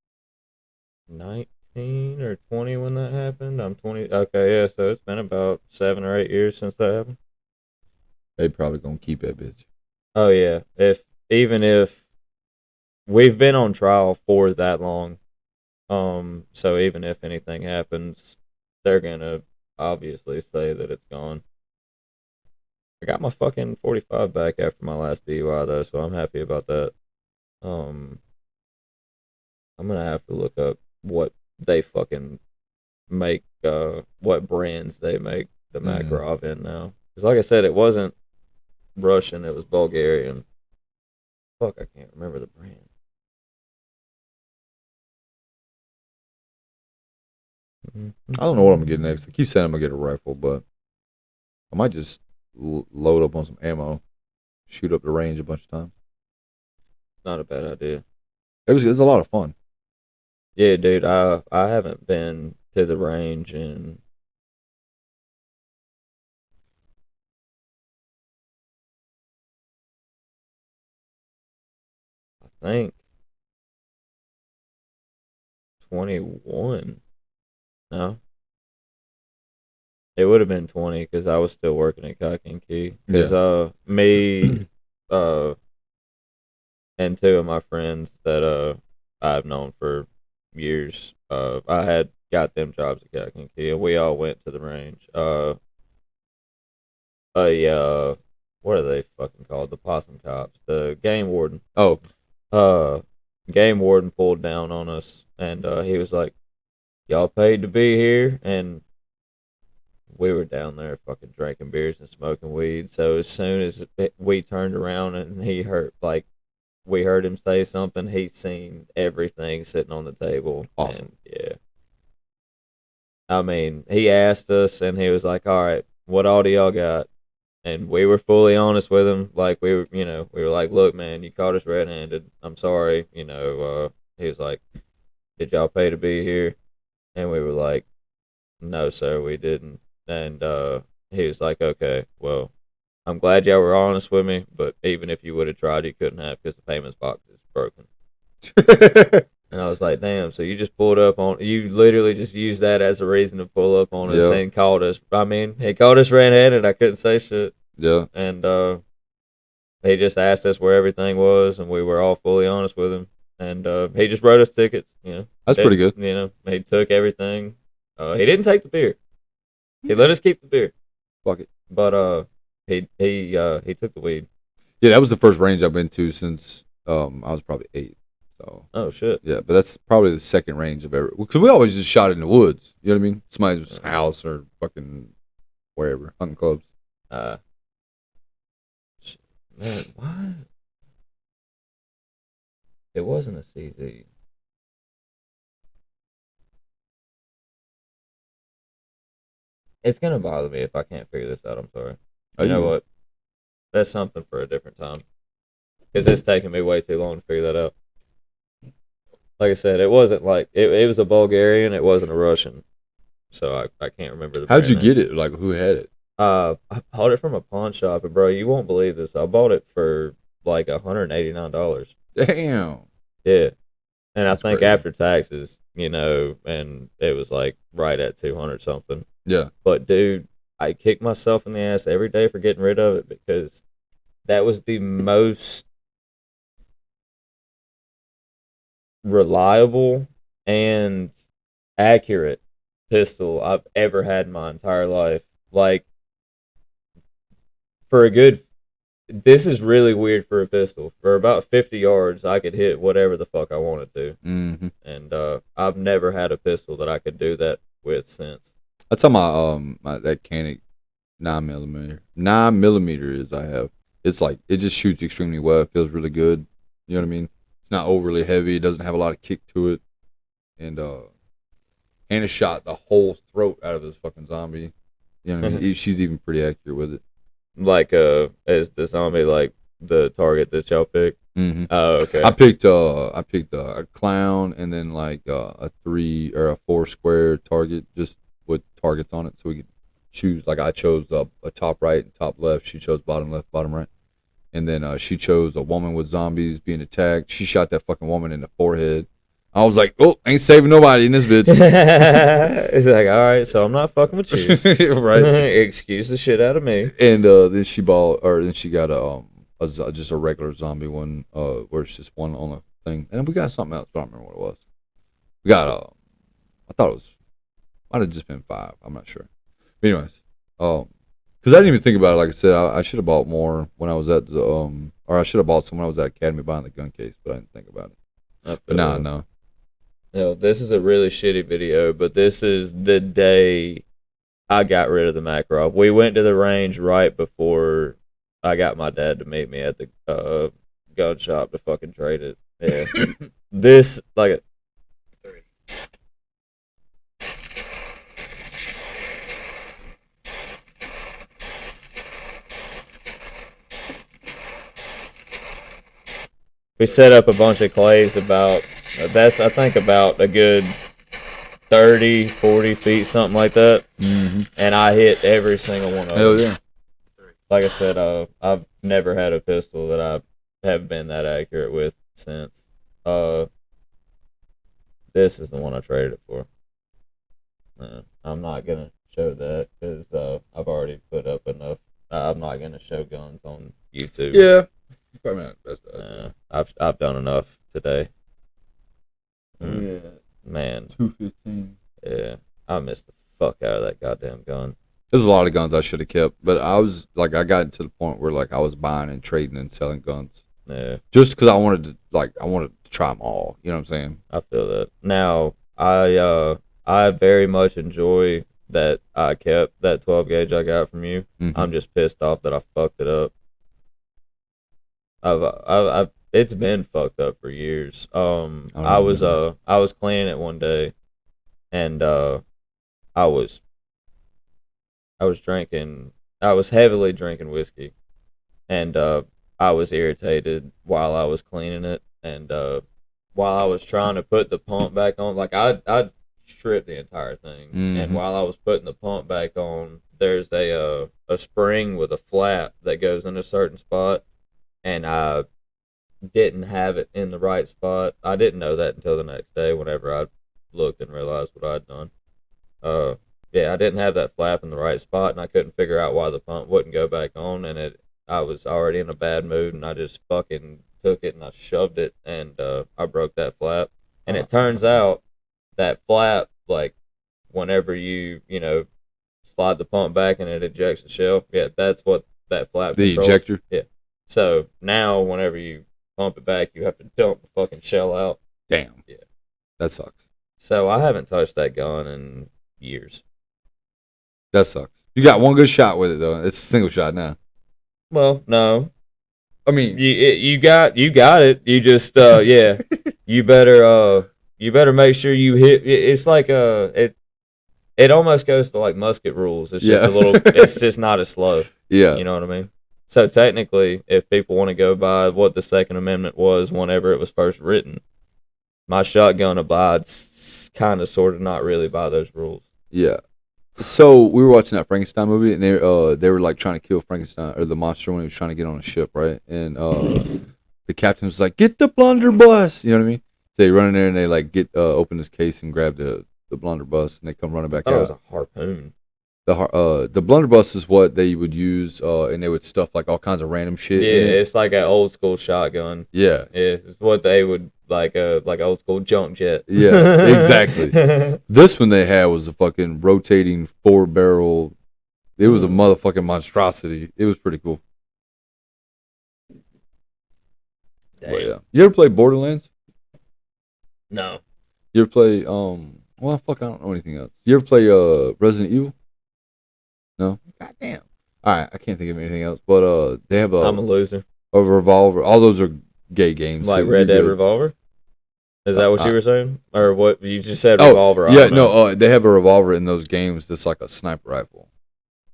Speaker 2: 19 or 20 when that happened. I'm 20. Okay, yeah, so it's been about 7 or 8 years since that happened.
Speaker 1: They probably gonna keep that bitch.
Speaker 2: Oh yeah, even if we've been on trial for that long, so even if anything happens, they're gonna obviously say that it's gone. I got my fucking 45 back after my last DUI though, so I'm happy about that. I'm gonna have to look up what they fucking make, what brands they make the Makarov in now. Because like I said, it wasn't Russian, it was Bulgarian. Fuck, I can't remember the brand.
Speaker 1: I don't know what I'm gonna get next. I keep saying I'm gonna get a rifle, but I might just load up on some ammo, shoot up the range a bunch of times.
Speaker 2: Not a bad idea.
Speaker 1: It's a lot of fun.
Speaker 2: Yeah, dude, I haven't been to the range in I think 21. No, it would have been 20 because I was still working at Kody and Key. Because me, and two of my friends that I've known for years, I had got them jobs at Kody and Key, and we all went to the range. What are they fucking called? The possum cops, the game warden.
Speaker 1: Oh,
Speaker 2: game warden pulled down on us, and he was like, "Y'all paid to be here," and we were down there fucking drinking beers and smoking weed. So as soon as we turned around and we heard him say something, he seen everything sitting on the table.
Speaker 1: Awesome.
Speaker 2: And yeah. I mean, he asked us and he was like, "All right, what all do y'all got?" And we were fully honest with him. Like we were like, "Look, man, you caught us red-handed. I'm sorry." He was like, "Did y'all pay to be here?" And we were like, "No, sir, we didn't." And he was like, "Okay, well, I'm glad y'all were honest with me, but even if you would have tried, you couldn't have because the payments box is broken." And I was like, "Damn, so you just pulled up on, you literally just used that as a reason to pull up on us and called us." I mean, he called us red-handed, I couldn't say shit.
Speaker 1: Yeah.
Speaker 2: And he just asked us where everything was, and we were all fully honest with him. And he just wrote us tickets,
Speaker 1: That's pretty good.
Speaker 2: He took everything. He didn't take the beer. He let us keep the beer.
Speaker 1: Fuck it.
Speaker 2: But he took the weed.
Speaker 1: Yeah, that was the first range I've been to since I was probably 8. So.
Speaker 2: Oh shit.
Speaker 1: Yeah, but that's probably the second range I've ever. Because we always just shot in the woods. You know what I mean? Somebody's house or fucking wherever, hunting clubs.
Speaker 2: Man, why? It wasn't a CZ. It's gonna bother me if I can't figure this out. I'm sorry. You know what? That's something for a different time. Because it's taking me way too long to figure that out. Like I said, it wasn't like it was a Bulgarian. It wasn't a Russian. So I can't remember the.
Speaker 1: How'd you get it? Like who had it?
Speaker 2: I bought it from a pawn shop, and bro, you won't believe this. I bought it for like $189.
Speaker 1: Damn.
Speaker 2: Yeah, and that's I think
Speaker 1: crazy.
Speaker 2: After taxes, and it was like right at 200 something.
Speaker 1: Yeah.
Speaker 2: But dude, I kick myself in the ass every day for getting rid of it because that was the most reliable and accurate pistol I've ever had in my entire life. Like, this is really weird for a pistol. For about 50 yards, I could hit whatever the fuck I wanted to.
Speaker 1: Mm-hmm.
Speaker 2: And I've never had a pistol that I could do that with since.
Speaker 1: That's how my that Canik 9mm is. I have. It's like it just shoots extremely well. It feels really good. You know what I mean? It's not overly heavy. It doesn't have a lot of kick to it. And Hannah shot the whole throat out of this fucking zombie. You know what I mean? She's even pretty accurate with it.
Speaker 2: Like, is the zombie like the target that y'all picked?
Speaker 1: Mm-hmm.
Speaker 2: Oh, okay.
Speaker 1: I picked a clown and then like a 3 or a 4 square target just with targets on it, so we could choose. Like I chose a top right and top left. She chose bottom left, bottom right, and then she chose a woman with zombies being attacked. She shot that fucking woman in the forehead. I was like, "Oh, ain't saving nobody in this bitch."
Speaker 2: It's like, all right, so I'm not fucking with you,
Speaker 1: right?
Speaker 2: Excuse the shit out of me.
Speaker 1: And then she got just a regular zombie one, where it's just one on a thing, and we got something else. But I don't remember what it was. We got I thought it might have just been 5. I'm not sure, Anyways, because I didn't even think about it. Like I said, I should have bought more when I was at the or I should have bought some when I was at Academy buying the gun case, but I didn't think about it. But now I know.
Speaker 2: No, this is a really shitty video, but this is the day I got rid of the Makarov. We went to the range right before I got my dad to meet me at the gun shop to fucking trade it. Yeah. This, like... We set up a bunch of clays about, that's, I think, about a good 30, 40 feet, something like that.
Speaker 1: Mm-hmm.
Speaker 2: And I hit every single one of them.
Speaker 1: Hell yeah.
Speaker 2: Like I said, I've never had a pistol that I have been that accurate with since. This is the one I traded it for. I'm not going to show that because I've already put up enough. I'm not going to show guns on YouTube.
Speaker 1: Yeah. Probably not the best.
Speaker 2: I've done enough today.
Speaker 1: Yeah.
Speaker 2: Man.
Speaker 1: 215.
Speaker 2: Yeah. I missed the fuck out of that goddamn gun.
Speaker 1: There's a lot of guns I should have kept, but I was like, I got to the point where like I was buying and trading and selling guns.
Speaker 2: Yeah.
Speaker 1: Just because I wanted to try them all. You know what I'm saying?
Speaker 2: I feel that. Now, I very much enjoy that I kept that 12 gauge I got from you.
Speaker 1: Mm-hmm.
Speaker 2: I'm just pissed off that I fucked it up. It's been fucked up for years. I was cleaning it one day, and I was heavily drinking whiskey, and I was irritated while I was cleaning it, and while I was trying to put the pump back on, like I stripped the entire thing,
Speaker 1: mm-hmm.
Speaker 2: and while I was putting the pump back on, there's a spring with a flap that goes in a certain spot. And I didn't have it in the right spot. I didn't know that until the next day whenever I looked and realized what I'd done. Yeah, I didn't have that flap in the right spot, and I couldn't figure out why the pump wouldn't go back on. And I was already in a bad mood, and I just fucking took it and I shoved it, and I broke that flap. And it turns out that flap, like, whenever you slide the pump back and it ejects the shell, yeah, that's what that flap controls.
Speaker 1: Ejector?
Speaker 2: Yeah. So now, whenever you pump it back, you have to dump the fucking shell out.
Speaker 1: Damn.
Speaker 2: Yeah.
Speaker 1: That sucks.
Speaker 2: So I haven't touched that gun in years.
Speaker 1: That sucks. You got one good shot with it though. It's a single shot now.
Speaker 2: Well, no.
Speaker 1: I mean,
Speaker 2: you got it. You just yeah. You better make sure you hit. It's like it almost goes to like musket rules. It's just a little. It's just not as slow.
Speaker 1: Yeah.
Speaker 2: You know what I mean? So technically, if people want to go by what the Second Amendment was whenever it was first written, my shotgun abides kind of, sort of, not really by those rules.
Speaker 1: Yeah. So we were watching that Frankenstein movie, and they were like trying to kill Frankenstein or the monster when he was trying to get on a ship, right? And the captain was like, "Get the blunderbuss," you know what I mean? So they run in there and they like get open his case and grab the blunderbuss, and they come running back out.
Speaker 2: It was a harpoon.
Speaker 1: The blunderbuss is what they would use, and they would stuff like all kinds of random shit.
Speaker 2: Yeah, it's like an old school shotgun.
Speaker 1: Yeah,
Speaker 2: it's what they would like old school junk jet.
Speaker 1: Yeah, exactly. This one they had was a fucking rotating 4-barrel. It was a motherfucking monstrosity. It was pretty cool.
Speaker 2: Damn.
Speaker 1: But yeah, you ever play Borderlands?
Speaker 2: No.
Speaker 1: You ever play Well, fuck, I don't know anything else. You ever play Resident Evil? No. Goddamn. All right, I can't think of anything else. But they have
Speaker 2: I'm a loser.
Speaker 1: A Revolver. All those are gay games.
Speaker 2: Like
Speaker 1: so
Speaker 2: Red Dead Revolver. Is that what you were saying, or what you just said?
Speaker 1: Oh,
Speaker 2: Revolver.
Speaker 1: Yeah, no. They have a revolver in those games that's like a sniper rifle.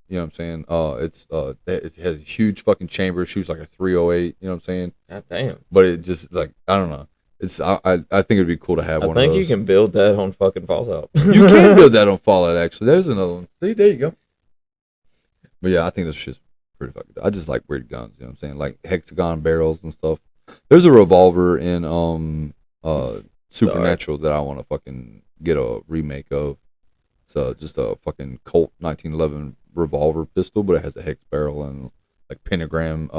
Speaker 1: You know what I'm saying? It has a huge fucking chamber. It shoots like a 308. You know what I'm saying?
Speaker 2: God damn.
Speaker 1: But it just like I don't know. I think it'd be cool to have one of those.
Speaker 2: I think you can build that on fucking Fallout.
Speaker 1: You can build that on Fallout, actually. There's another one. See, there you go. But yeah, I think this shit's pretty fucking. I just like weird guns. You know what I'm saying? Like hexagon barrels and stuff. There's a revolver in Supernatural that I want to fucking get a remake of. It's just a fucking Colt 1911 revolver pistol, but it has a hex barrel and like pentagram.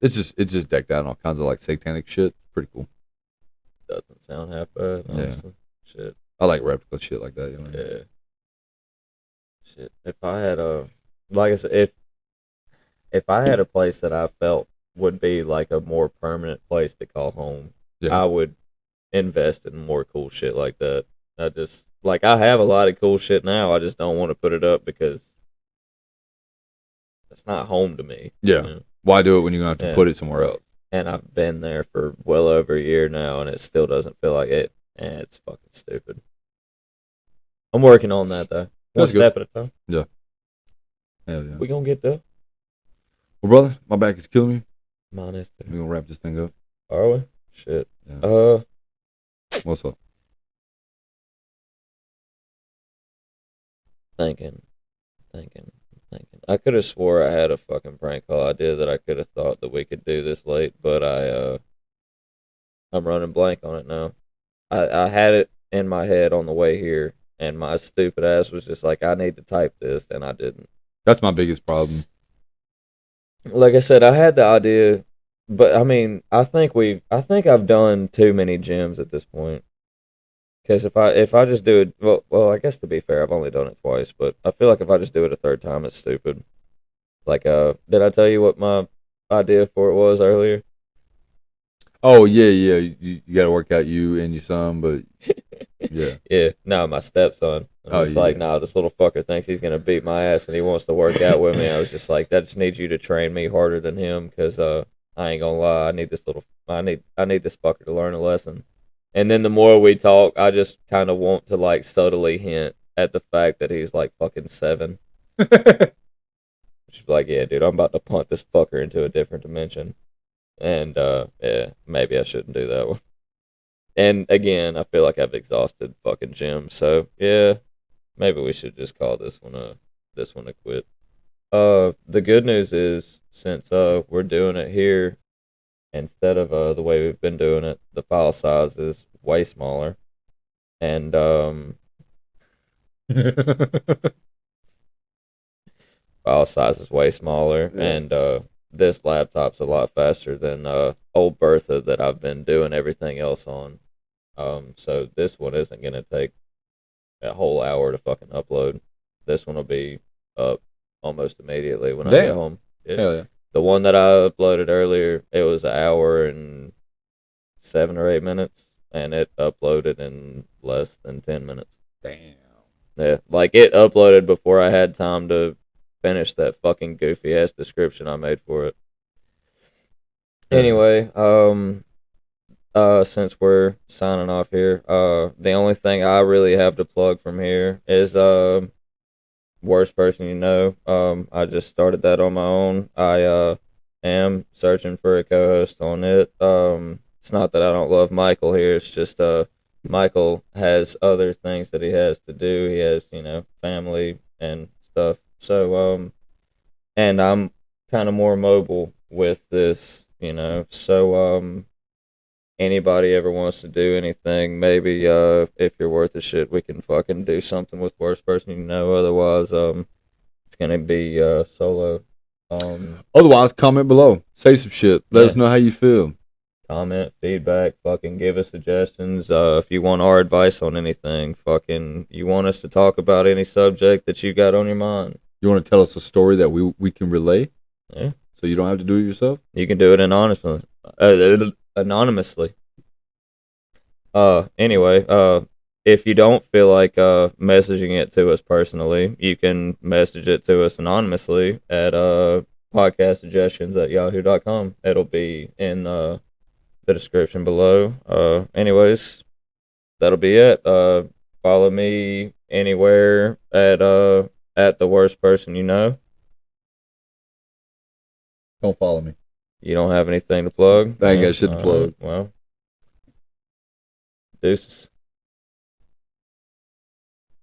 Speaker 1: It's just decked out in all kinds of like satanic shit. Pretty cool.
Speaker 2: Doesn't sound half bad, honestly. Yeah. Shit.
Speaker 1: I like replica shit like that. You know?
Speaker 2: Yeah. Shit. If I had like I said, if I had a place that I felt would be like a more permanent place to call home,
Speaker 1: Yeah.
Speaker 2: I would invest in more cool shit like that. I just like I have a lot of cool shit now. I just don't want to put it up because it's not home to me.
Speaker 1: Yeah.
Speaker 2: You know?
Speaker 1: Why do it when you're gonna have to put it somewhere else?
Speaker 2: And I've been there for well over a year now, and it still doesn't feel like it. And it's fucking stupid. I'm working on that though. One step at a time.
Speaker 1: Yeah. Hell yeah.
Speaker 2: We gonna get there.
Speaker 1: Well, brother, my back is killing me.
Speaker 2: Mine is too.
Speaker 1: We gonna wrap this thing up.
Speaker 2: Are we? Shit.
Speaker 1: Yeah. What's up?
Speaker 2: Thinking. I could have swore I had a fucking prank call idea that I could have thought that we could do this late, but I'm running blank on it now. I had it in my head on the way here, and my stupid ass was just like, I need to type this, and I didn't.
Speaker 1: That's my biggest problem.
Speaker 2: Like I said, I had the idea, but I mean, I think I've done too many gyms at this point. Because if I just do it, well, I guess to be fair, I've only done it twice, but I feel like if I just do it a third time, it's stupid. Like, did I tell you what my idea for it was earlier?
Speaker 1: Oh yeah. You got to work out you and your son, but yeah.
Speaker 2: Yeah, no, my stepson. I was like, nah, this little fucker thinks he's gonna beat my ass and he wants to work out with me. I was just like, that just needs you to train me harder than him, because I ain't gonna lie, I need this fucker to learn a lesson. And then the more we talk, I just kind of want to like subtly hint at the fact that he's like fucking 7. She's like, yeah, dude, I'm about to punt this fucker into a different dimension. And yeah, maybe I shouldn't do that one. And again, I feel like I've exhausted fucking gyms, so yeah, maybe we should just call this one a quit. The good news is, since we're doing it here instead of the way we've been doing it, the file size is way smaller, and file size is way smaller, yeah. And this laptop's a lot faster than old Bertha that I've been doing everything else on. So this one isn't gonna take a whole hour to fucking upload. This one will be up almost immediately when I get home.
Speaker 1: Hell yeah.
Speaker 2: The one that I uploaded earlier, it was an hour and 7 or 8 minutes, and it uploaded in less than 10 minutes.
Speaker 1: Damn.
Speaker 2: Yeah, like it uploaded before I had time to finish that fucking goofy ass description I made for it. Anyway, since we're signing off here, the only thing I really have to plug from here is Worst Person You Know. I just started that on my own. I am searching for a co-host on it. It's not that I don't love Michael here. It's just Michael has other things that he has to do. He has, family and stuff. So and I'm kind of more mobile with this, So anybody ever wants to do anything, maybe if you're worth a shit, we can fucking do something with Worst Person You Know. Otherwise, it's gonna be solo.
Speaker 1: Otherwise, comment below. Say some shit. Let us know how you feel.
Speaker 2: Comment, feedback, fucking give us suggestions. If you want our advice on anything, fucking you want us to talk about any subject that you got on your mind.
Speaker 1: You want to tell us a story that we can relay?
Speaker 2: Yeah.
Speaker 1: So you don't have to do it yourself?
Speaker 2: You can do it anonymously. Anyway, if you don't feel like messaging it to us personally, you can message it to us anonymously at podcastsuggestions@yahoo.com. It'll be in the description below. Anyways, that'll be it. Follow me anywhere at The Worst Person You Know.
Speaker 1: Don't follow me.
Speaker 2: You don't have anything to plug?
Speaker 1: I ain't got shit to plug.
Speaker 2: Well, deuces.